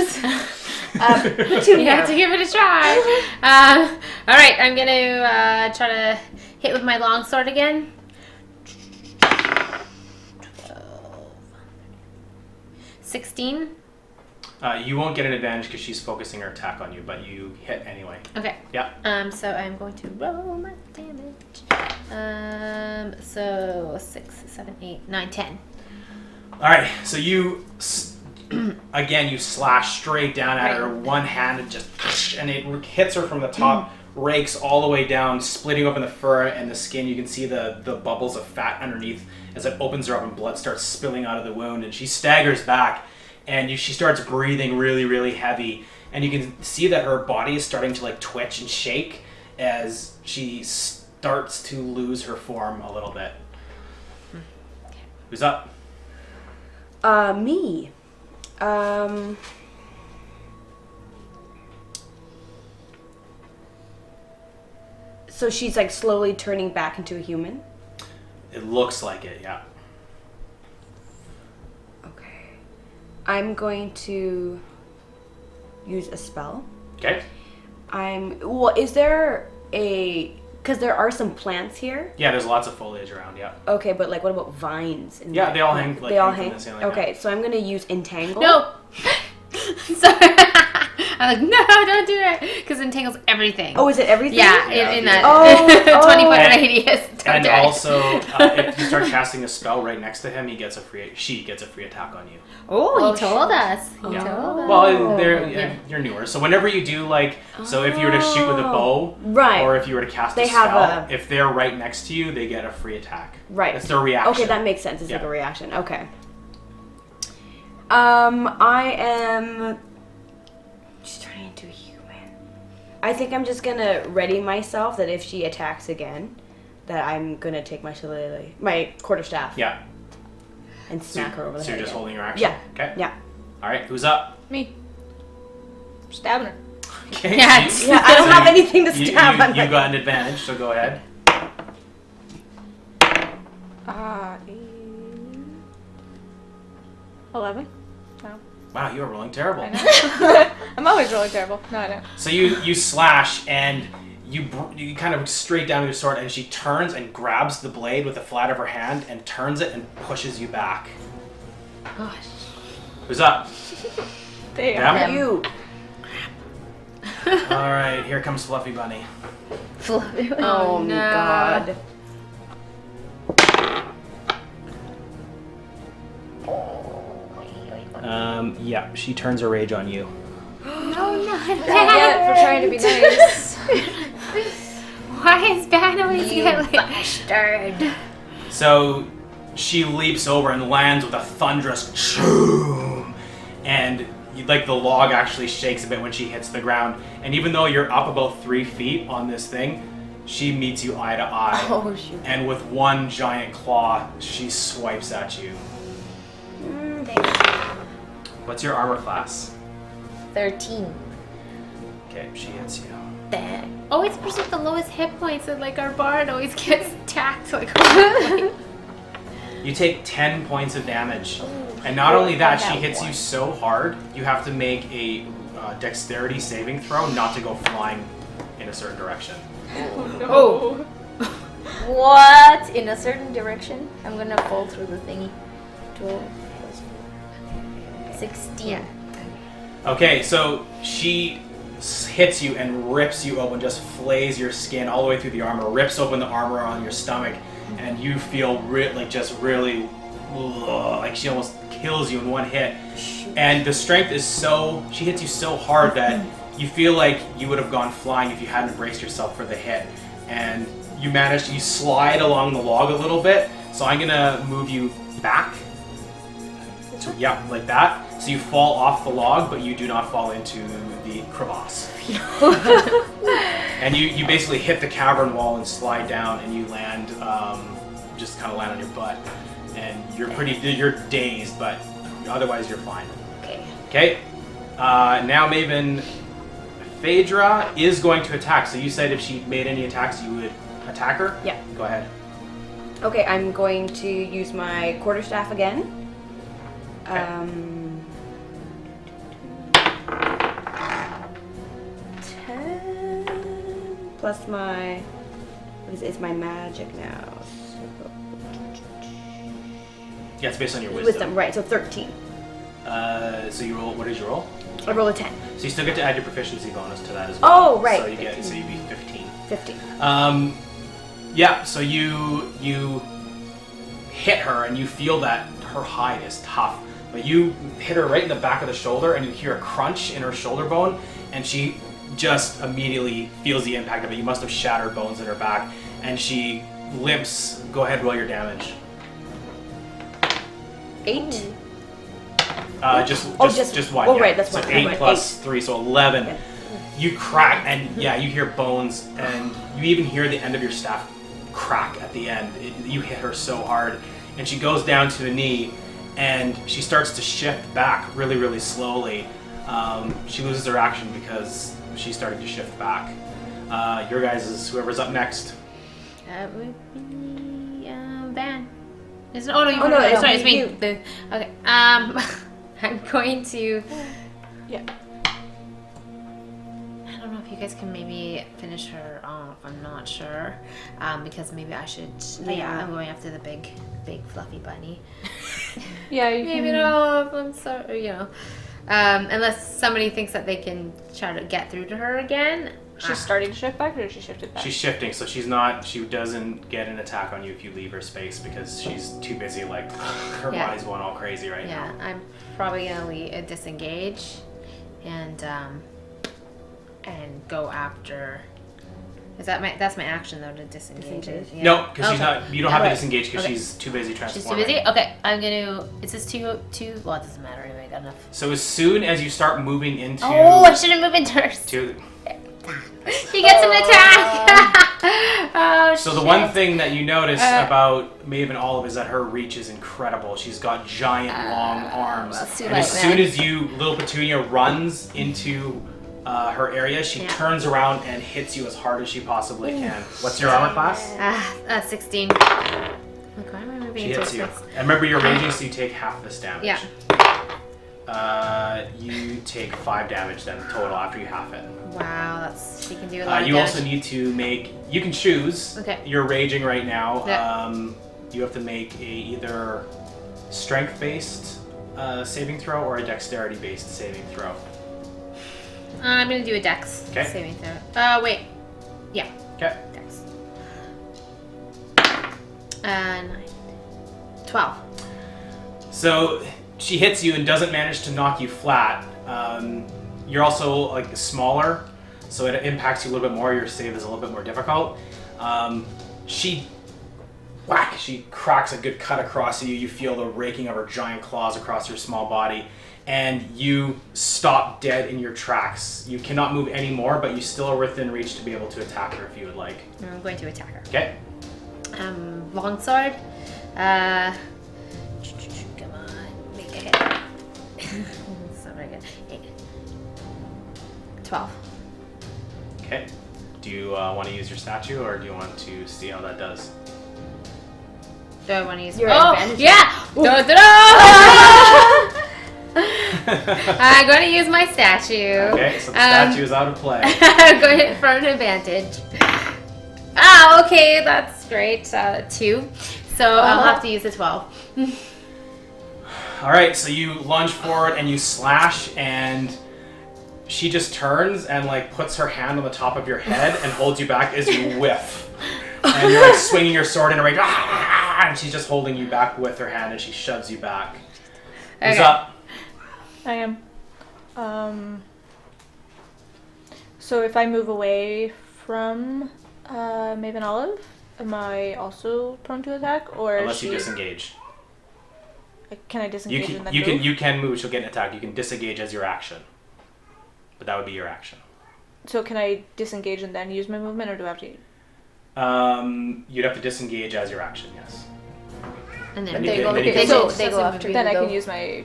You have to give it a try. All right, I'm gonna try to hit with my longsword again. 16. You won't get an advantage because she's focusing her attack on you, but you hit anyway. Okay. Yeah. So I'm going to roll my damage. So 6, 7, 8, 9, 10. All right. So you again you slash straight down at her, one hand and it hits her from the top, rakes all the way down, splitting open the fur and the skin. You can see the bubbles of fat underneath as it opens her up and blood starts spilling out of the wound, and she staggers back, and she starts breathing really, really heavy, and you can see that her body is starting to like twitch and shake as she starts to lose her form a little bit. Who's up? Me. So she's like slowly turning back into a human? It looks like it, yeah. Okay. I'm going to use a spell. Okay. Is there because there are some plants here? Yeah, there's lots of foliage around, yeah. Okay, but like what about vines? Yeah, they all hang, like, they all hang hang? from the ceiling, Okay, so I'm going to use entangle. No. Sorry. I'm like, no, don't do it, because it entangles everything. Oh, is it everything? Yeah, Yeah. in that Oh, 20-foot radius. Don't And do it. also, if you start casting a spell right next to him, she gets a free attack on you. Oh, he told us. He Yeah. told us. Well, you're newer, so whenever you do so if you were to shoot with a bow, Right. or if you were to cast They a spell, have if they're right next to you, they get a free attack. Right. It's their reaction. Okay, that makes sense. It's like Yeah. a reaction. Okay. I am just turning into a human. I think I'm just gonna ready myself that if she attacks again, that I'm gonna take my shillelagh, my quarterstaff, Yeah. and smack her over the So head. you're just again. holding your action? Yeah. Okay. Yeah. All right, who's up? Me. Stabbing her. Okay. Yeah, so Yeah, I don't so have anything to you stab on. you got an advantage, so go ahead. 11. Wow, you are rolling terrible. I know. I'm always really terrible. No, I know. So you slash and you kind of straight down with your sword, and she turns and grabs the blade with the flat of her hand and turns it and pushes you back. Gosh. Who's up? Damn. Yeah. You. All right, here comes Fluffy Bunny. Oh no. God. Yeah, she turns her rage on you. No, not Yeah, bad. for trying to be nice. Why is bad always You get like... bastard. So she leaps over and lands with a thunderous choom, and like the log actually shakes a bit when she hits the ground. And even though you're up about 3 feet on this thing, she meets you eye to eye. Oh, shoot. And with one giant claw, she swipes at you. What's your armor class? 13. Okay, she hits you. Dang. Always person with the lowest hit points, and like our bard always gets attacked. Like, You take 10 points of damage. And not only that, she hits you so hard, you have to make a dexterity saving throw not to go flying in a certain direction. oh. What? In a certain direction? I'm gonna fall through the thingy. 12 plus 4. 16. Yeah. Okay, so she hits you and rips you open, just flays your skin all the way through the armor, rips open the armor on your stomach, and you feel really like she almost kills you in one hit. And the strength is she hits you so hard that you feel like you would have gone flying if you hadn't braced yourself for the hit. And you slide along the log a little bit, so I'm gonna move you back. So yeah, like that. So you fall off the log, but you do not fall into the crevasse. And you basically hit the cavern wall and slide down, and you land, just kind of land on your butt. And you're dazed, but otherwise you're fine. Okay. Okay. Now Maven, Phaedra is going to attack. So you said if she made any attacks, you would attack her? Yeah. Go ahead. Okay, I'm going to use my quarterstaff again. Okay. 10 plus my... It's my magic now. Yeah, it's based on your wisdom. Wisdom, right, so 13. So you roll. What is your roll? I roll a 10. So you still get to add your proficiency bonus to that as well. Oh, right. So you get. So you'd be 15. 15. Yeah. So you hit her and you feel that her hide is tough, but you hit her right in the back of the shoulder and you hear a crunch in her shoulder bone, and she just immediately feels the impact of it. You must have shattered bones in her back, and she limps. Go ahead, roll your damage. 8? Just one. Oh, yeah. right, that's so one. 8 Right, plus 3, so 11. Okay. You crack, and yeah, you hear bones, and you even hear the end of your staff crack at the end. You hit her so hard, and she goes down to a knee, and she starts to shift back really, really slowly. She loses her action because she's starting to shift back. Your guys is whoever's up next. That would be Van. No, no, sorry, it's me. you. Okay. I'm going to. Yeah. I don't know if you guys can maybe finish her off. I'm not sure, because maybe I should. Yeah, I'm going after the big fluffy bunny. Yeah, you Maybe can... no. I'm sorry. Unless somebody thinks that they can try to get through to her again. She's starting to shift back, or did she shift it back? She's shifting, so she doesn't get an attack on you if you leave her space because she's too busy, like, her Yeah. body's going all crazy right Yeah, now. I'm probably gonna disengage, and go after. That's my action though, to disengage. Yeah. No, because she's Okay. not. You don't have to Right. disengage because Okay. she's too busy She's transforming. too busy. Okay, I'm gonna. It says two. Well, it doesn't matter anyway. I got enough. So as soon as you start moving into Oh, I shouldn't move into her. She gets an attack. Oh, So the shit. one thing that you notice about Maven Olive is that her reach is incredible. She's got giant long arms. that's too And late, as soon man. as little Petunia runs into her area, she Yeah. turns around and hits you as hard as she possibly can. What's your armor class? 16. Look, why am I moving She into hits a you. six? And remember, you're raging, so you take half this damage. Yeah. You take 5 damage then total after you half it. Wow, she can do a lot of You damage. also need to make. You can choose. Okay. You're raging right now. Yeah. You have to make either strength-based saving throw or a dexterity-based saving throw. I'm gonna do a dex Okay. saving throw. Wait. Yeah, Okay. dex. 9. 12. So she hits you and doesn't manage to knock you flat. You're also like smaller, so it impacts you a little bit more. Your save is a little bit more difficult. She cracks a good cut across you. You feel the raking of her giant claws across your small body, and you stop dead in your tracks. You cannot move anymore, but you still are within reach to be able to attack her if you would like. I'm going to attack her. Okay. Longsword. Come on, make a hit. It's not very good. 12. Okay. Do you want to use your statue, or do you want to see how that does? Do I want to use Your Oh, advantage. yeah! I'm going to use my statue. Okay, so the statue is out of play. I'm going for an advantage. Ah, okay, that's great. 2. So I'll have to use a 12. All right, so you lunge forward and you slash, and she just turns and like puts her hand on the top of your head and holds you back as you whiff. And you're like swinging your sword in a rage, and she's just holding you back with her hand, and she shoves you back. Who's Okay. up? I am. So if I move away from Maven Olive, am I also prone to attack, or Unless is you she... disengage. Can I You disengage and then you move? you can move. She'll get an attack. You can disengage as your action, but that would be your action. So can I disengage and then use my movement, or do I have to? You'd have to disengage as your action. Yes. And Then then you they can- go. then you They can- go. They go after you. Then I go. can use my.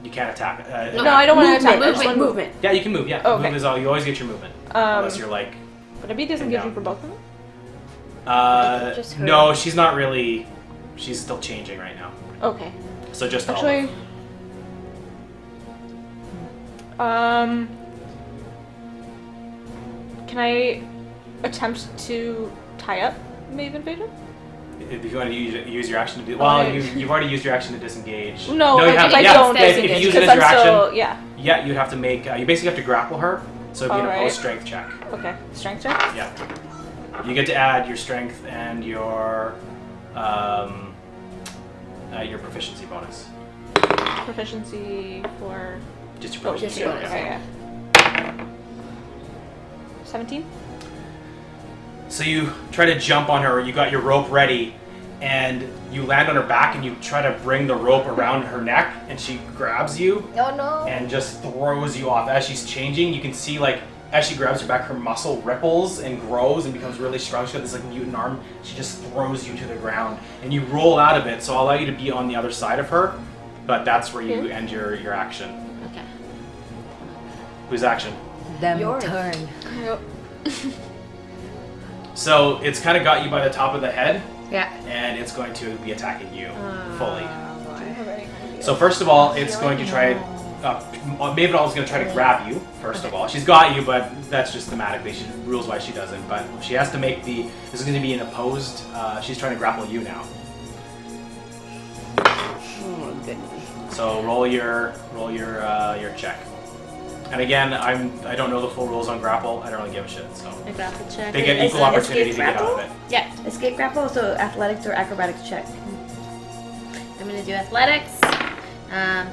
You can't attack. No, I don't want to attack. I just Movement. want Movement. Yeah, you can move. Yeah, Oh, okay. move is all. You always get your movement, unless you're like. Would I be disengaging for both of them? Just her. No, she's not really. She's still changing right now. Okay. So just all Actually. of- Can I attempt to tie up Maven Phaedra? If you want to use your action to do. Oh, Well, yeah. you've already used your action to disengage. No, you I haven't. think I Yeah, don't if you use it as because your I'm action, still, yeah. yeah, you'd have to make. You basically have to grapple her. So it'd be an Alright. opposed strength check. Okay. Strength check. Yeah. You get to add your strength and your proficiency bonus. Proficiency for. Just your Oh, proficiency. just bonus. okay, yeah. 17. So you try to jump on her. You got your rope ready, and you land on her back, and you try to bring the rope around her neck, and she grabs you Oh no. and just throws you off. As she's changing, you can see like as she grabs your back, her muscle ripples and grows and becomes really strong. She's got this like mutant arm. She just throws you to the ground, and you roll out of it. So I'll allow you to be on the other side of her, but that's where you end your action. Okay. Whose action? Them Yours. turn. Yep. So it's kind of got you by the top of the head, Yeah. and it's going to be attacking you fully. Do you have any idea? So first of all, it's going to try. Maven is going to try to grab you. First of all, she's got you, but that's just thematically. She rules why she doesn't. But she has to make the. This is going to be an opposed. She's trying to grapple you now. Oh goodness. So roll your check. And again, I don't know the full rules on grapple. I don't really give a shit. So I grapple check. they get Is equal it opportunity to escape get out of it. grapple? Yeah. Escape grapple, so athletics or acrobatics check. I'm gonna do athletics. 7,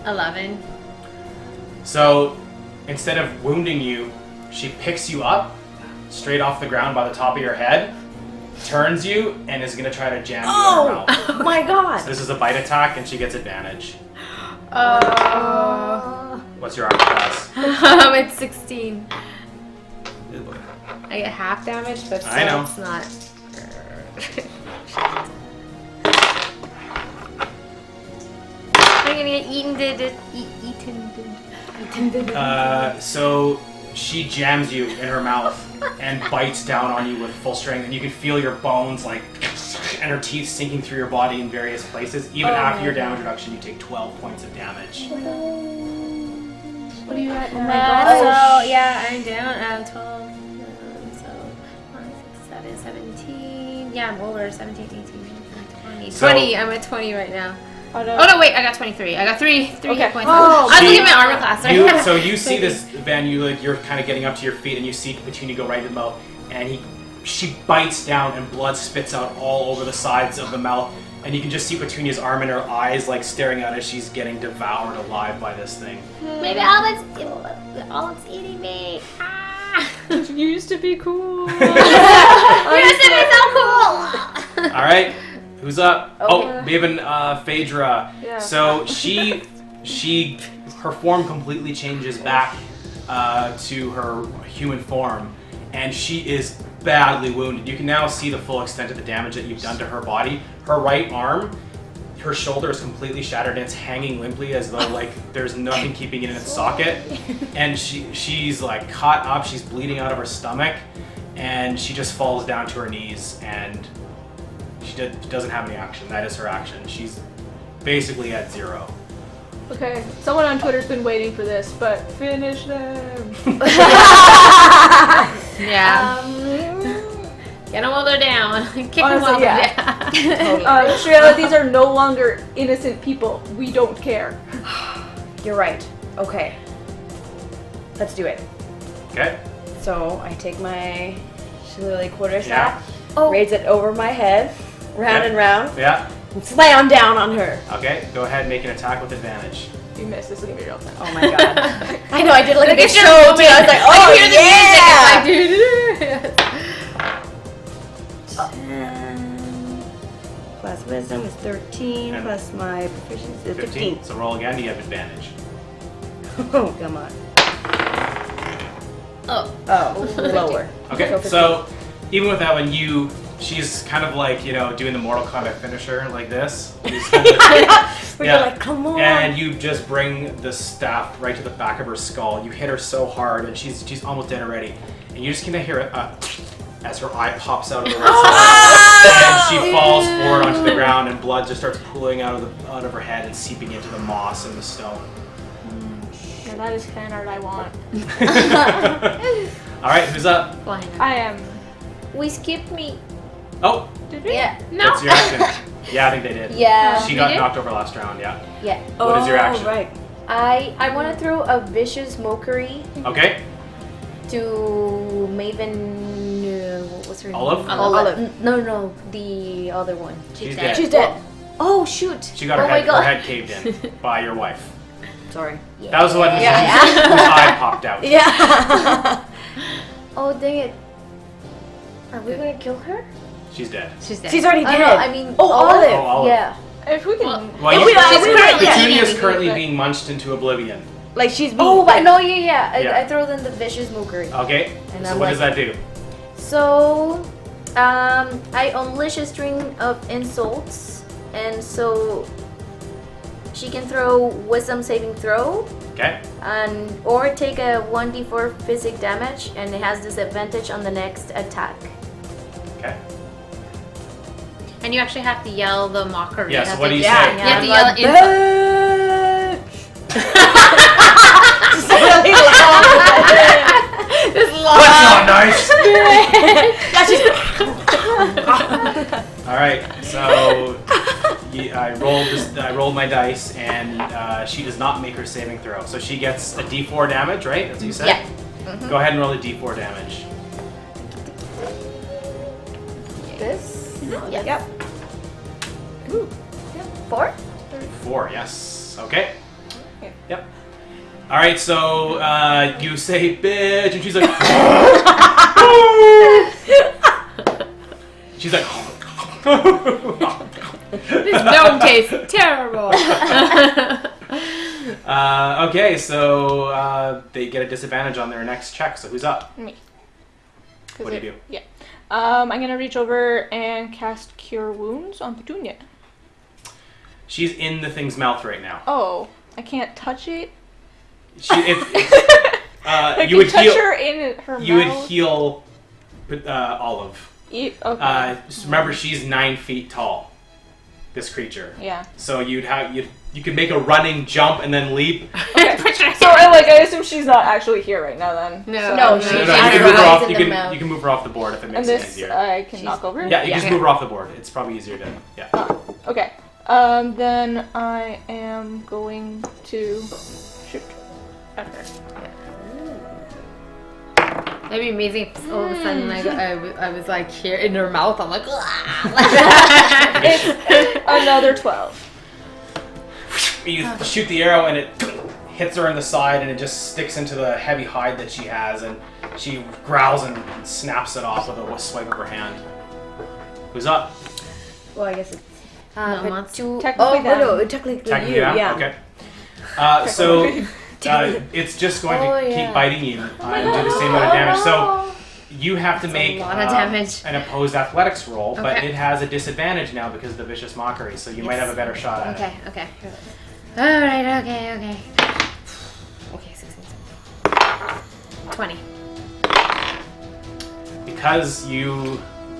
11. So instead of wounding you, she picks you up straight off the ground by the top of your head, turns you, and is going to try to jam you in her mouth. Oh my god. So this is a bite attack, and she gets advantage. Oh. What's your armor class? It's 16. I get half damage, but I know. it's not. I'm gonna get eaten. So she jams you in her mouth and bites down on you with full strength, and you can feel your bones like and her teeth sinking through your body in various places. Even after your damage reduction, you take 12 points of damage. What are you at now? gosh. So yeah, I'm down 12. So 1, 6, 7, 17. Yeah, I'm over 17, 18, 20. So- 20. I'm at 20 right now. Oh, Oh no, wait, I got 23. I got three Okay. hit points. Oh, I was looking she- at my armor class. Right? So you see this, Van, you're kind of getting up to your feet, and you see Petunia go right in the mouth, and she bites down, and blood spits out all over the sides of the mouth, and you can just see Petunia's arm and her eyes like staring out as she's getting devoured alive by this thing. Maybe Olive's eating me. Ah! You used to be cool. You're gonna be so cool. All right, who's up? Oh, Okay. Maven Phaedra. Yeah. So her form completely changes back to her human form, and she is badly wounded. You can now see the full extent of the damage that you've done to her body. Her right arm, her shoulder is completely shattered, and it's hanging limply as though like there's nothing keeping it in its socket. And she's like caught up. She's bleeding out of her stomach, and she just falls down to her knees, and she doesn't have any action. That is her action. She's basically at 0. Okay, someone on Twitter's been waiting for this, but finish them. Yeah. Get them while they're down. Kick them Honestly, while yeah. they're down. Shreya, these are no longer innocent people. We don't care. You're right. Okay. Let's do it. Okay. So I take my shillelagh quarter Yeah. staff, raise it over my head, round Okay. and round, Yeah. and slam down on her. Okay. Go ahead and make an attack with advantage. You missed. This is gonna be real time. Oh my god. I know, I did like a big It's your show too. moment. I was like, I oh hear the yeah! music. It's like, dude. 10 plus wisdom is 13, And plus my proficiency is 15. So roll again, you have advantage. Oh, come on. Oh. Oh, lower. Okay, so even with that one, she's kind of like, doing the Mortal Kombat finisher like this. She's kind of You're like, come on. And you just bring the staff right to the back of her skull. You hit her so hard, and she's almost dead already. And you just kind of hear it as her eye pops out of the right side, and she falls forward onto the ground, and blood just starts pooling out of her head and seeping into the moss and the stone. Yeah, that is kind of what I want. All right, who's up? Why not? I am. We skipped me. Oh, Did we? Yeah. No. that's your action. Yeah, I think they did. Yeah. She got did? knocked over last round. Yeah. Yeah. What is your action? Right. I want to throw a vicious mockery Okay. to Maven. What was her Olive? name? Olive. No, the other one. She's dead. dead. She's dead. Oh shoot! She got oh my her God. head caved in by your wife. Sorry. Yeah. That was the one whose Yeah. eye popped out. Yeah. Oh dang it! Are we gonna kill her? She's dead. She's dead. She's already Oh dead. no, I mean Olive. Oh, Olive. Yeah. If we can. Well, If you, we- if we- Petunia's yeah. currently being munched into oblivion. Like she's being Oh, but dead. no, yeah. Yeah. I throw them the vicious mockery. Okay. And So I'm what does like- that do? So, I unleash a string of insults, and so she can throw wisdom saving throw, Okay. or take a 1d4 physic damage, and it has disadvantage on the next attack. Okay. And you actually have to yell the mockery. Yeah. You So have what to- do you yeah, say? You have to Like, yell This That's not nice. Yeah, she's All right. So I rolled my dice, and she does not make her saving throw. So she gets a D4 damage, right? That's what you said. Yeah. Go ahead and roll a D4 damage. This? Yeah. Yep. 4? 4. Yes. Okay. Okay. Yep. All right. So you say bitch, and she's like. She's like. This gnome tastes terrible. Okay, so they get a disadvantage on their next check. So who's up? Me. What do you do? Yeah. I'm gonna reach over and cast Cure Wounds on Petunia. She's in the thing's mouth right now. Oh, I can't touch it. You You would touch heal. her in her You would mouth. heal Olive. Okay. Just remember, she's 9 feet tall. This creature. Yeah. So you could make a running jump and then leap. So I assume she's not actually here right now then. No. No, No, she's you in can her move her eyes off. in You the can mouth. you can move her off the board if it And makes it this easier. I can knock over. Yeah, you Yeah. just move her off the board. It's probably easier to. Yeah. Okay. Then I am going to shoot at her. That'd be amazing if all of a sudden I was like here in her mouth. I'm like, "Ah." It's another 12. You shoot the arrow and it hits her in the side and it just sticks into the heavy hide that she has, and she growls and snaps it off with a swipe of her hand. Who's up? Well, I guess it's No, But monster. two. Technically them. no, technically Technically, you. yeah. Okay. So it's just going Oh, to yeah. keep biting you and do the same amount of damage. So you have to make lot of damage. an opposed athletics roll, but Okay. it has a disadvantage now because of the vicious mockery. So you might have a better shot at it. Okay. All right. Okay. Okay. 16. 20. Because you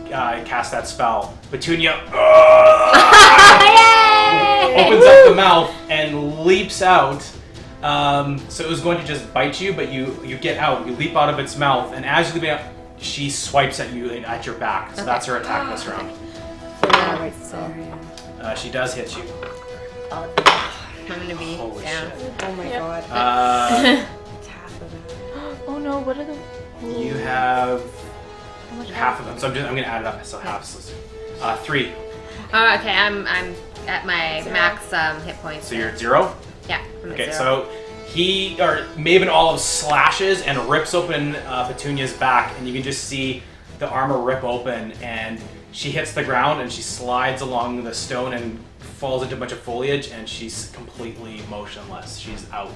cast that spell, Petunia opens up the mouth and leaps out. So it was going to just bite you, but you get out. You leap out of its mouth, and as you leap out, she swipes at you at your back. So that's her attack this round. She does hit you. I'm gonna be Holy down. shit. Oh my Yep. god. It's Half of it. Oh no, what are the... you have half of them. So I'm gonna add it up. So half. So 3. Oh, okay. I'm at my max hit points. So you're at 0. Yeah. I'm at Okay, 0. so Maven Olive slashes and rips open Petunia's back, and you can just see the armor rip open, and She hits the ground and she slides along the stone and falls into a bunch of foliage, and she's completely motionless. She's out.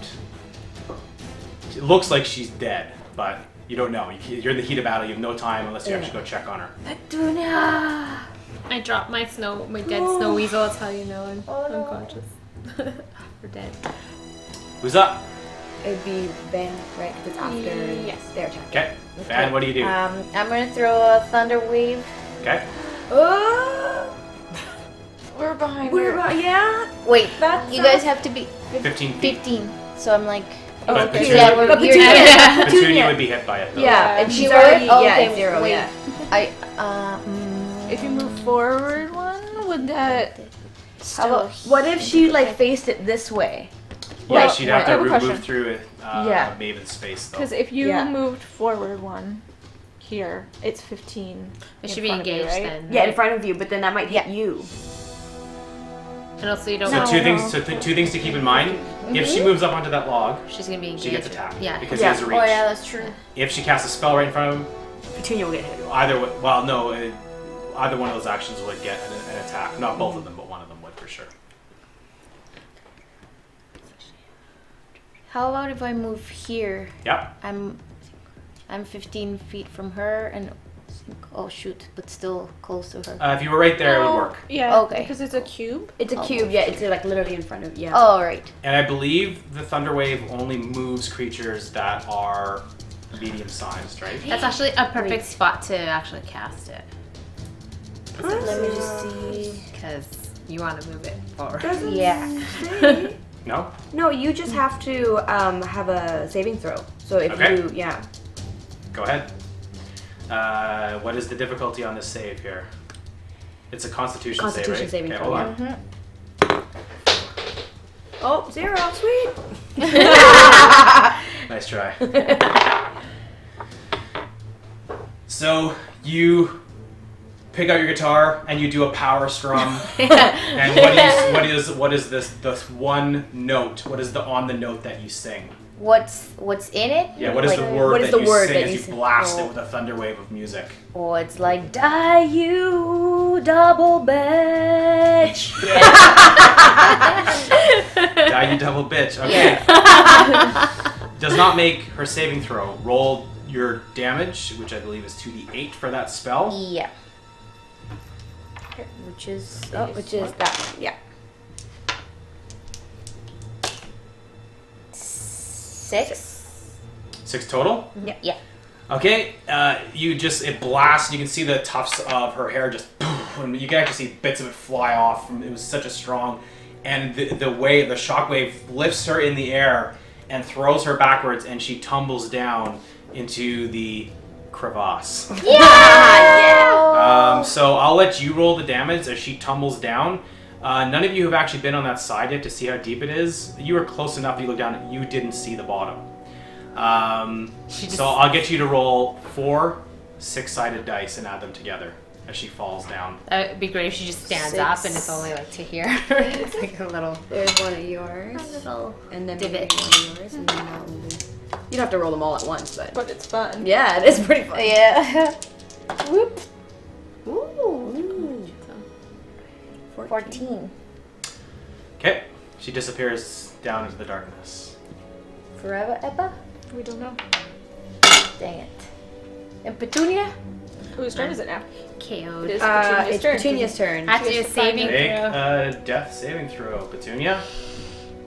It looks like she's dead, but you don't know. You're in the heat of battle. You have no time unless you actually go check on her. Petunia! I dropped my dead snow weasel. That's how you know I'm unconscious. Or dead. Who's up? It'd be Van, right? Because it's after their turn. Okay. Van, what do you do? I'm gonna throw a thunder wave. Okay. Oh! We're behind We're her. about, yeah. Wait, That you guys have to be 15 feet. 15. So I'm like, But okay. Petunia, yeah, But you're Petunia- Petunia would be hit by it, though. Yeah, and She she's would? already Oh, yeah, okay, 0. wait. Yeah. If you move forward one, would that How about What if she like faced it this way? Yeah, Well, she'd have I have a to question. move through it. Yeah. Maven's face, though. Because if you Yeah. moved forward one here, it's 15. It in should be front of you, engaged right? then. Yeah, in right? front of you, but then that might hit you. And also you don't. So know. two things. So two things to keep in mind. If she moves up onto that log, She's gonna be engaged. she gets attacked. Yeah. Because Yeah. he has a Oh reach. yeah, that's true. If she casts a spell right in front of him, Petunia will get hit. either one of those actions would get an attack. Not both of them, but one of them would for sure. How about if I move here? Yep. I'm 15 feet from her and oh shoot, but still close to her. If you were right there, it would work. Yeah. Okay. Because it's a cube. It's a cube, yeah. It's like literally in front of yeah. Oh, all right. And I believe the Thunder Wave only moves creatures that are medium-sized, right? That's actually a perfect spot to actually cast it. Let me just see. Because you want to move it forward. Doesn't Yeah. say. No? No, you just have to have a saving throw. So if Okay. you Go ahead. What is the difficulty on this save here? It's a Constitution, Constitution save, right? saving Okay, throw, hold on. Oh, 0, sweet. Nice try. So you pick out your guitar and you do a power strum. And what is this one note? What is on the note that you sing? What's in it? Yeah, what is the word what is that the you word sing that as you you sing? blast it with a thunder wave of music? Oh, it's like die you double bitch. Die you double bitch. Okay. Does not make her saving throw. Roll your damage, which I believe is 2d8 for that spell. Yeah. Which is Which is that one, yeah. 6. 6 total? Yeah. Okay, it blasts. You can see the tufts of her hair just, and you can actually see bits of it fly off. It was such a strong, and the shockwave lifts her in the air and throws her backwards, and she tumbles down into the crevasse. So I'll let you roll the damage as she tumbles down. None of you have actually been on that side yet to see how deep it is. You were close enough. You look down. You didn't see the bottom. So I'll get you to roll 4 6-sided dice and add them together as she falls down. It'd be great if she just stands up and it's only like to here. It's like a little. There's one of yours. little And then divot. maybe one of yours. And then that will be... You don't have to roll them all at once, but But it's fun. yeah, it is pretty fun. Yeah. Whoop. Ooh. 14. Okay, she disappears down into the darkness. Forever, Ebba? We don't know. Dang it. And Petunia? Whose turn is it now? KO'd. It is Petunia's It's turn. Petunia's turn. I have to do a saving Make throw. a death saving throw, Petunia.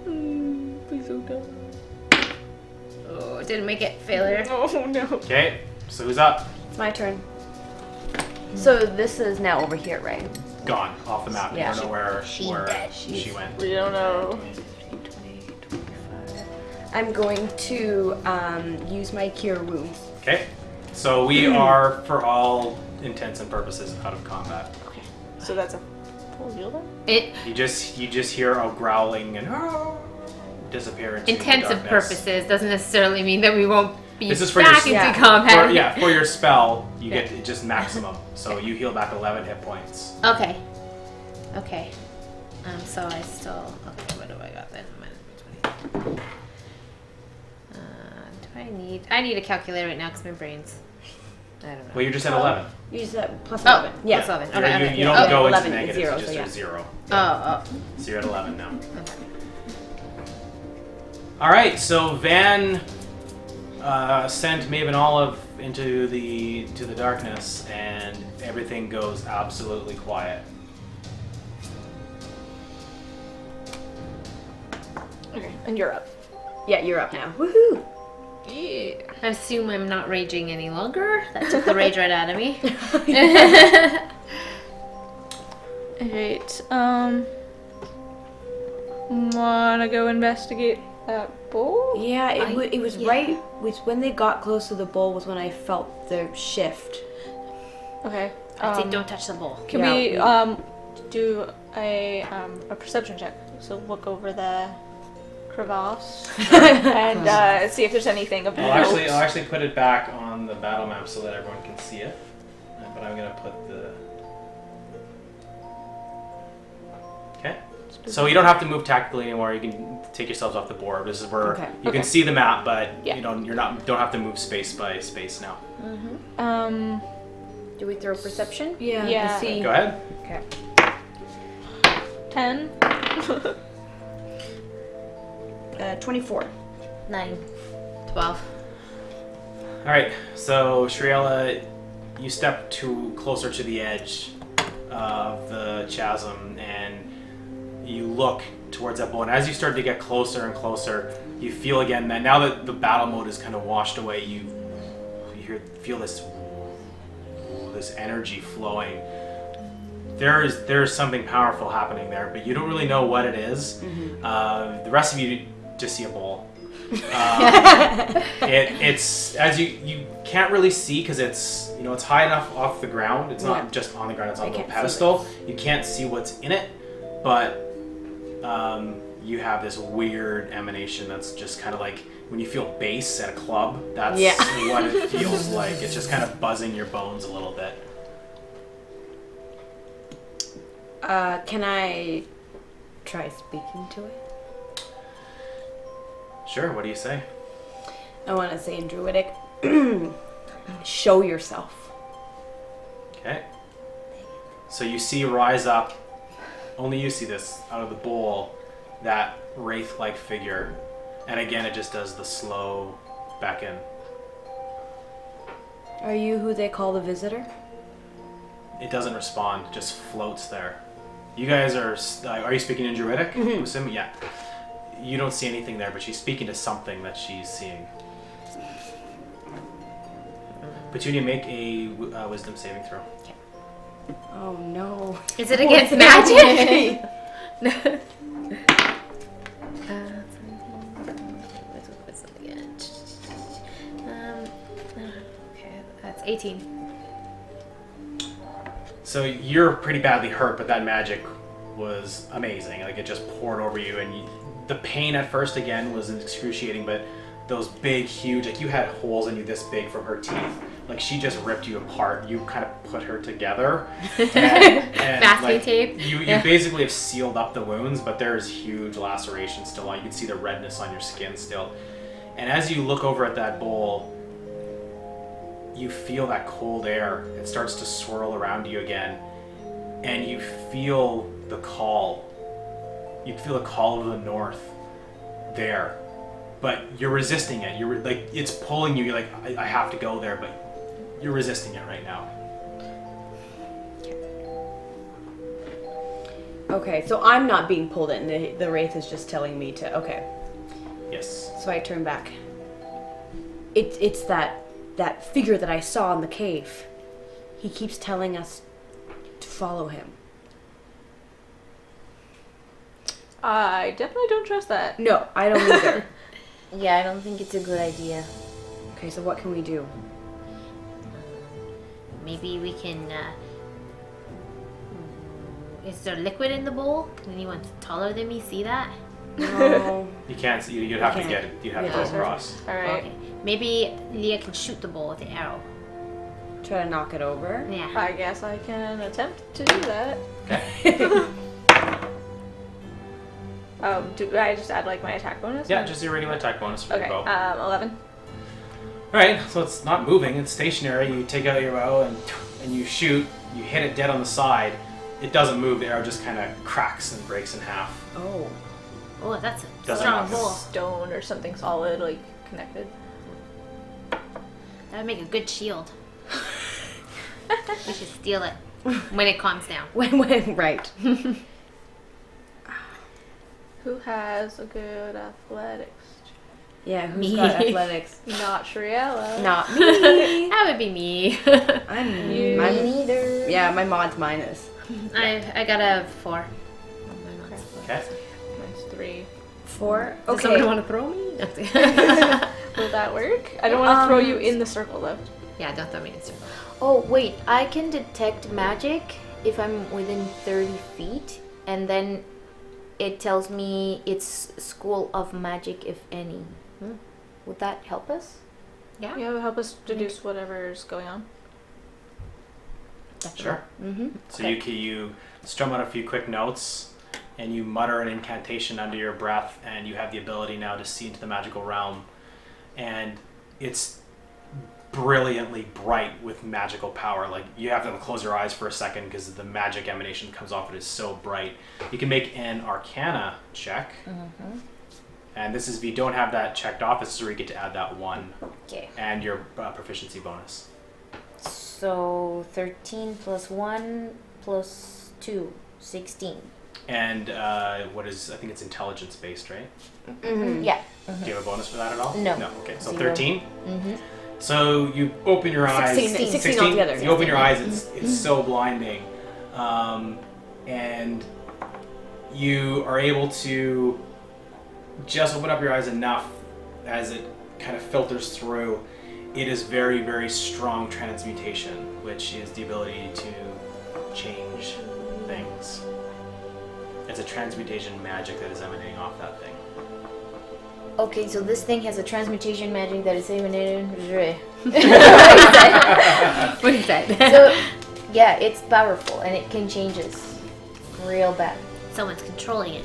Please don't die. Oh, didn't make it. Failure. Oh no. Okay, so who's up? It's my turn. So this is now over here, right? Gone off the map. Yeah. You don't know where She she went. We don't know. 25. I'm going to use my cure wounds. Okay, so we are, for all intents and purposes, out of combat. So that's a full heal then? It You just hear a growling and disappear into the intensive darkness. purposes doesn't necessarily mean that we won't be This is for back your- into yeah. combat. For your spell, you get just maximum. So you heal back 11 hit points. Okay. Okay. So I still. Okay, what do I got then? -20. Do I need a calculator right now because my brain's I don't know. Well, you're just at 11. You just said plus Oh, 11. Yeah. plus 11. You're- Okay, okay. you don't Okay, go into 11 is negatives, zero, you just so are yeah. 0. Oh, So you're at 11 now. okay. All right, so Van sent Maven Olive into the darkness, and everything goes absolutely quiet. Okay, and you're up. Yeah, you're up now. Woohoo! I assume I'm not raging any longer. That took the rage right out of me. Alright, wanna go investigate that bowl? Yeah, it was right. Was when they got close to the bowl was when I felt the shift. Okay. I'd say don't touch the bowl. Can Yeah. we do a perception check? So look over the crevice and see if there's anything of I'll note. actually put it back on the battle map so that everyone can see it. But I'm gonna put the. Okay. So you don't have to move tactically anymore. You can take yourselves off the board. This is where Okay. you can see the map, but Yeah. you don't have to move space by space now. Do we throw perception? Yeah. Yeah. To see. Go ahead. Okay. 10. 24. 9. 12. All right. So Shriela, you step closer to the edge of the chasm, and you look towards that bowl. And as you start to get closer and closer, you feel again that now that the battle mode is kind of washed away, you feel this energy flowing. There's something powerful happening there, but you don't really know what it is. The rest of you just see a bowl. It's as you can't really see because it's high enough off the ground. It's not just on the ground. It's on a little pedestal. You can't see what's in it, but you have this weird emanation that's just kind of like when you feel bass at a club. That's what it feels like. It's just kind of buzzing your bones a little bit. Can I try speaking to it? Sure. What do you say? I want to say in druidic, show yourself. Okay. So you see rise up, only you see this, out of the bowl, that wraith-like figure. And again, it just does the slow back in. Are you who they call the visitor? It doesn't respond, just floats there. You guys are you speaking in druidic? I'm assuming? Yeah. You don't see anything there, but she's speaking to something that she's seeing. Petunia, make a wisdom saving throw. Oh no. Is it against magic? Okay, that's 18. So you're pretty badly hurt, but that magic was amazing. Like it just poured over you, and the pain at first again was excruciating, but those big, huge, like you had holes in you this big from her teeth. Like she just ripped you apart. You kind of put her together, and Masking tape. You basically have sealed up the wounds, but there's huge lacerations still on. You can see the redness on your skin still. And as you look over at that bowl, you feel that cold air. It starts to swirl around you again, and you feel the call. You feel the call of the north there, but you're resisting it. You're like, it's pulling you. You're like, I have to go there, but you're resisting it right now. Okay, so I'm not being pulled in. The wraith is just telling me to. Okay. Yes. So I turn back. It's that figure that I saw in the cave. He keeps telling us to follow him. I definitely don't trust that. No, I don't either. Yeah, I don't think it's a good idea. Okay, so what can we do? Maybe we can. Is there liquid in the bowl? Can anyone taller than me see that? No. You can't see. You'd have to can't. get it. You'd have to Yeah. go across. Alright. Okay. Maybe Leah can shoot the bowl with the arrow. Try to knock it over. Yeah. I guess I can attempt to do that. Okay. Do I just add like my attack bonus? Yeah, just your regular attack bonus for Okay. your bow. 11. Alright, so it's not moving, it's stationary. You take out your bow and you shoot, you hit it dead on the side. It doesn't move, the arrow just kind of cracks and breaks in half. Oh. Oh, that's a Doesn't strong happen. roll. Stone or something solid, like connected. That would make a good shield. We should steal it when it calms down. When right. Who has a good athletics? Yeah, who's Me. got athletics? Not Shriella. Not me. That would be me. I'm You. I'm- neither. Yeah, my mod's minus. I got a 4. Okay. Mine's 3. 4. Does Okay. somebody want to throw me? No. Will that work? I don't want to throw you in the circle though. Yeah, don't throw me in a circle. Oh, wait. I can detect magic if I'm within 30 feet, and then it tells me it's School of Magic, if any. Would that help us? Yeah. Yeah, it would help us deduce whatever's going on. Sure. Mm-hmm. So you strum out a few quick notes, and you mutter an incantation under your breath, and you have the ability now to see into the magical realm, and it's brilliantly bright with magical power. Like, you have to close your eyes for a second because the magic emanation that comes off it is so bright. You can make an Arcana check, and this is if you don't have that checked off. This is where you get to add that 1 Okay. and your proficiency bonus. So 13 plus 1 plus 2, 16. And what is, I think it's intelligence based, right? Yeah. Do you have a bonus for that at all? No. No. Okay, so 0. 13. Mm-hmm. So you open your eyes. 16 altogether. You open your eyes. It's so blinding, and you are able to just open up your eyes enough as it kind of filters through. It is very, very strong transmutation, which is the ability to change things. It's a transmutation magic that is emanating off that thing. Okay, so this thing has a transmutation magic that is emanating. What is that? So, yeah, it's powerful and it can change us real bad. Someone's controlling it.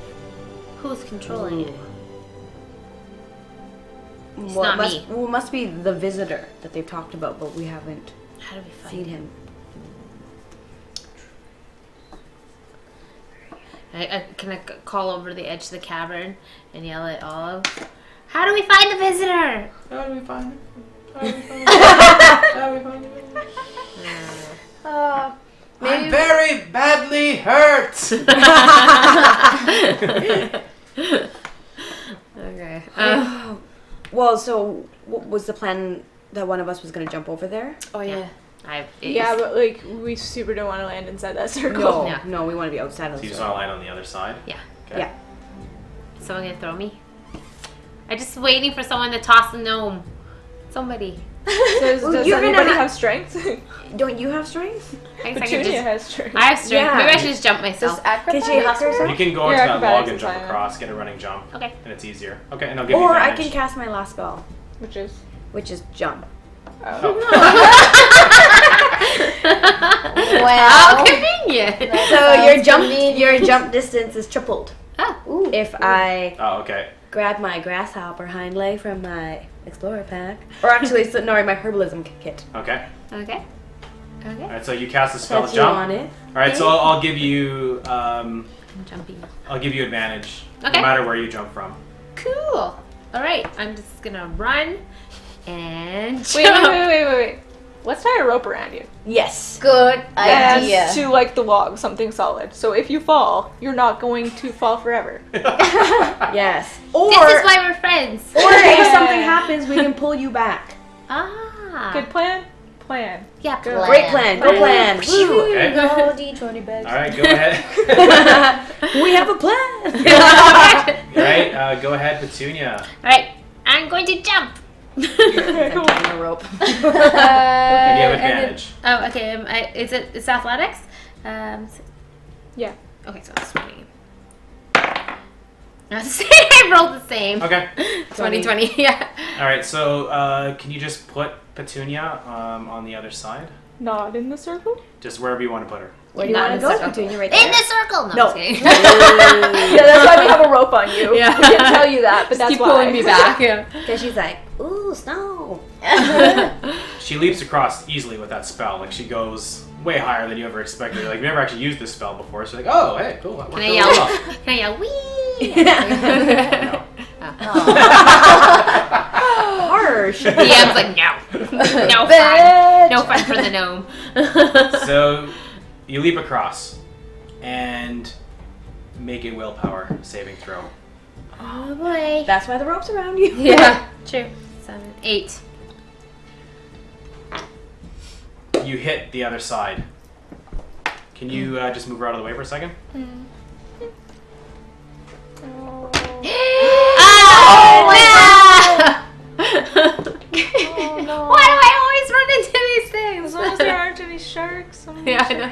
Who's controlling it? It's Well, not must, me. well, it must be the visitor that they've talked about, but we haven't How do we find seen him? him. I call over to the edge of the cavern and yell at Olive. How do we find the visitor? How do we find it? I'm very badly hurt. Okay. Well, so what was the plan that one of us was going to jump over there? Oh, yeah. Yeah, but like we super don't want to land inside that circle. No, Yeah. no, we want to be outside of So the you just circle. want to land on the other side? Yeah. Okay. Yeah. Someone gonna throw me? I'm just waiting for someone to toss the gnome. Somebody. So Well, does you're gonna anybody ha- have strength? Don't you have strength? I guess I can Petunia just. has strength. I have strength. Yeah. Maybe I should just jump myself. Does acrobatics Can she hack or- herself? You can go Your into that log acrobatics and is jump fine. across, get a running jump, Okay. and it's easier. Okay, and I'll give you Or I advantage. can cast my last spell, Which is which is jump. Oh. Wow. How convenient. So your jump distance is tripled Oh. Ooh. if I Oh, okay. grab my grasshopper hind leg from my explorer pack, or actually, my herbalism kit. Okay. Okay. All Okay. right. So you cast a spell That's of you jump. on it. All right. So I'll give you I'm jumping. I'll give you advantage Okay. no matter where you jump from. Cool. All right. I'm just gonna run and wait. jump. Let's tie a rope around you. Yes. Good idea. Yes, to like the log, something solid. So if you fall, you're not going to fall forever. Yes. Or This is why we're friends. or if something happens, we can pull you back. Ah. Good plan? Plan. Yeah. Good. Great plan. Go plan. Okay. Go D20 Babes. All right. Go ahead. We have a plan. All right. Go ahead, Petunia. All right. I'm going to jump. I'm tying a rope. And you have advantage. Oh, okay. It's athletics. Yeah. Okay, so it's 20. I rolled the same. Okay. 20. Yeah. All right. So can you just put Petunia on the other side? Not in the circle? Just wherever you want to put her. Where do you Not want to in the go, circle. Petunia? Right In there. the circle. No. No. I'm just kidding. Yeah, that's why we have a rope on you. Yeah. We didn't tell you that, but that's Keep why. pulling me back. Yeah. Because she's like, ooh, Ooh, snow. She leaps across easily with that spell. Like, she goes way higher than you ever expected. Like, you've never actually used this spell before. So you're like, oh, hey, cool. That worked Can I really yell? well. Can I yell? Wee! No. Harsh. DM's like, no. No fun. No fun for the gnome. So you leap across and make a willpower saving throw. Oh boy. That's why the rope's around you. Yeah, true. 7, 8. You hit the other side. Can you just move her out of the way for a second? Oh, no. Why do I always run into these things? As long as there aren't any sharks. Yeah, I know.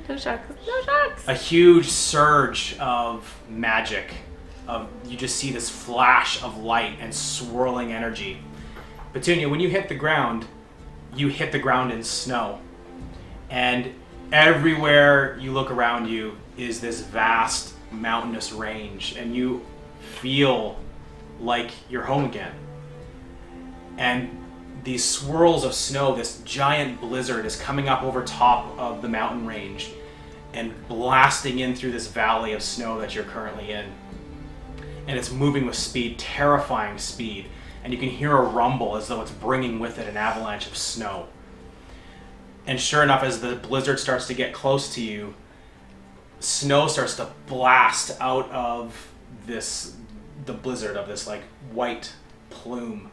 No sharks. No sharks. A huge surge of magic. You just see this flash of light and swirling energy. Petunia, when you hit the ground in snow. And everywhere you look around you is this vast mountainous range, and you feel like you're home again. And these swirls of snow, this giant blizzard is coming up over top of the mountain range and blasting in through this valley of snow that you're currently in. And it's moving with speed, terrifying speed. And you can hear a rumble as though it's bringing with it an avalanche of snow. And sure enough, as the blizzard starts to get close to you, snow starts to blast out of the blizzard of this like white plume.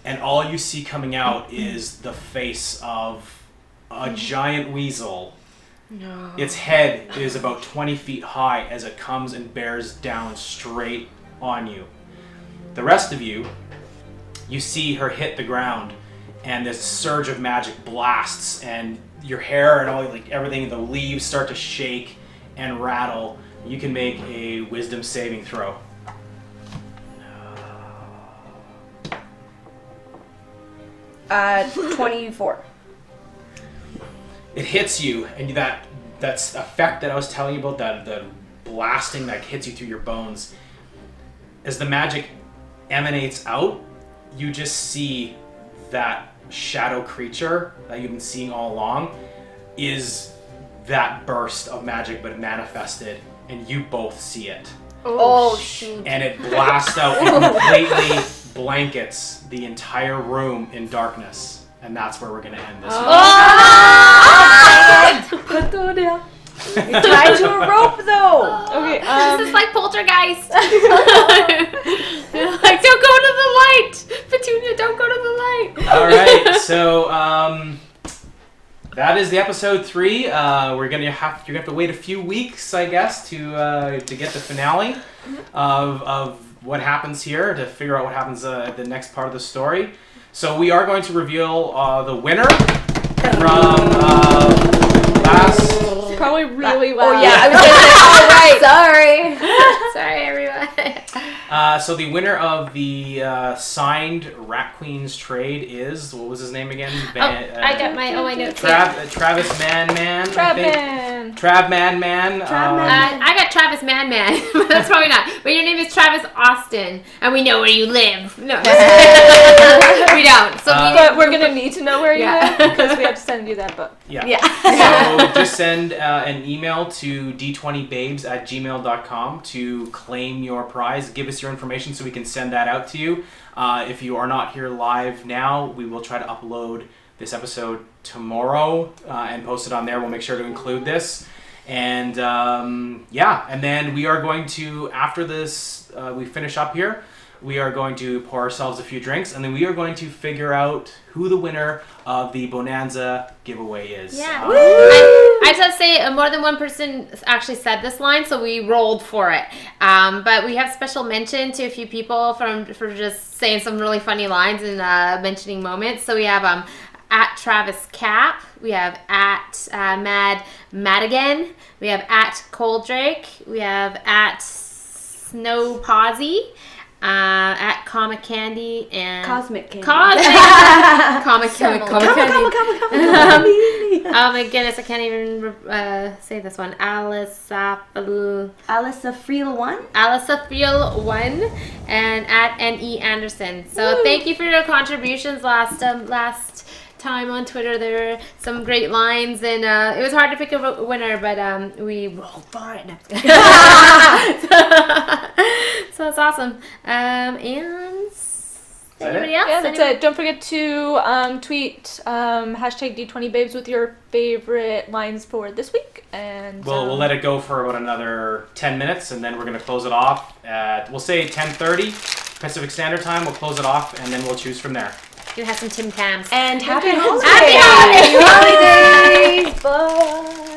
And all you see coming out is the face of a giant weasel. No. Its head is about 20 feet high as it comes and bears down straight on you. The rest of you see her hit the ground, and this surge of magic blasts, and your hair and all like everything, the leaves start to shake and rattle. You can make a wisdom saving throw. 24. It hits you, and that effect that I was telling you about, that the blasting that hits you through your bones, as the magic emanates out, you just see that shadow creature that you've been seeing all along is that burst of magic, but manifested, and you both see it. Oh, shoot. And it blasts out and completely blankets the entire room in darkness. And that's where we're going to end this. You're tied to a rope, though. Okay, This is like Poltergeist. Like, don't go to the light. Petunia, don't go to the light. All right, so that is the episode 3. You're gonna have to wait a few weeks, I guess, to get the finale of what happens here, to figure out what happens the next part of the story. So we are going to reveal the winner from last. it's probably really loud. Oh, yeah. I was going to say, all right. Sorry. Sorry, everyone. So the winner of the signed Rat Queen's trade is, what was his name again? I got my notes. Travis Man. Trav Man. I got Travis Man. But that's probably not. But your name is Travis Austin, and we know where you live. No, we don't. So But we're gonna need to know where you Yeah. live because we have to send you that book. Yeah. So just send an email to d20babes@gmail.com to claim your prize. Give us your information so we can send that out to you. If you are not here live now, we will try to upload this episode tomorrow and post it on there. We'll make sure to include this. And and then we are going to, after this, we finish up here, we are going to pour ourselves a few drinks, and then we are going to figure out who the winner of the Bonanza giveaway is. yeah. I just say more than one person actually said this line, so we rolled for it. But we have special mention to a few people for just saying some really funny lines and mentioning moments. So we have at Travis Cap, we have at Madigan, we have at Coldrake, we have at Snow Posy, at Comic Candy and Cosmic Candy. Comic Candy. Oh my goodness, I can't even say this one. Alisafiel1 and at NE Anderson. So thank you for your contributions last time on Twitter. There were some great lines, and it was hard to pick a winner, but we rolled for it. So it's awesome. And anybody else? Yeah, that's it. Don't forget to tweet hashtag D20 Babes with your favorite lines for this week. And We'll let it go for about another 10 minutes, and then we're going to close it off at, we'll say 10:30 Pacific Standard Time. We'll close it off, and then we'll choose from there. Gonna have some Tim Tams. And happy holidays! Happy holidays! Bye.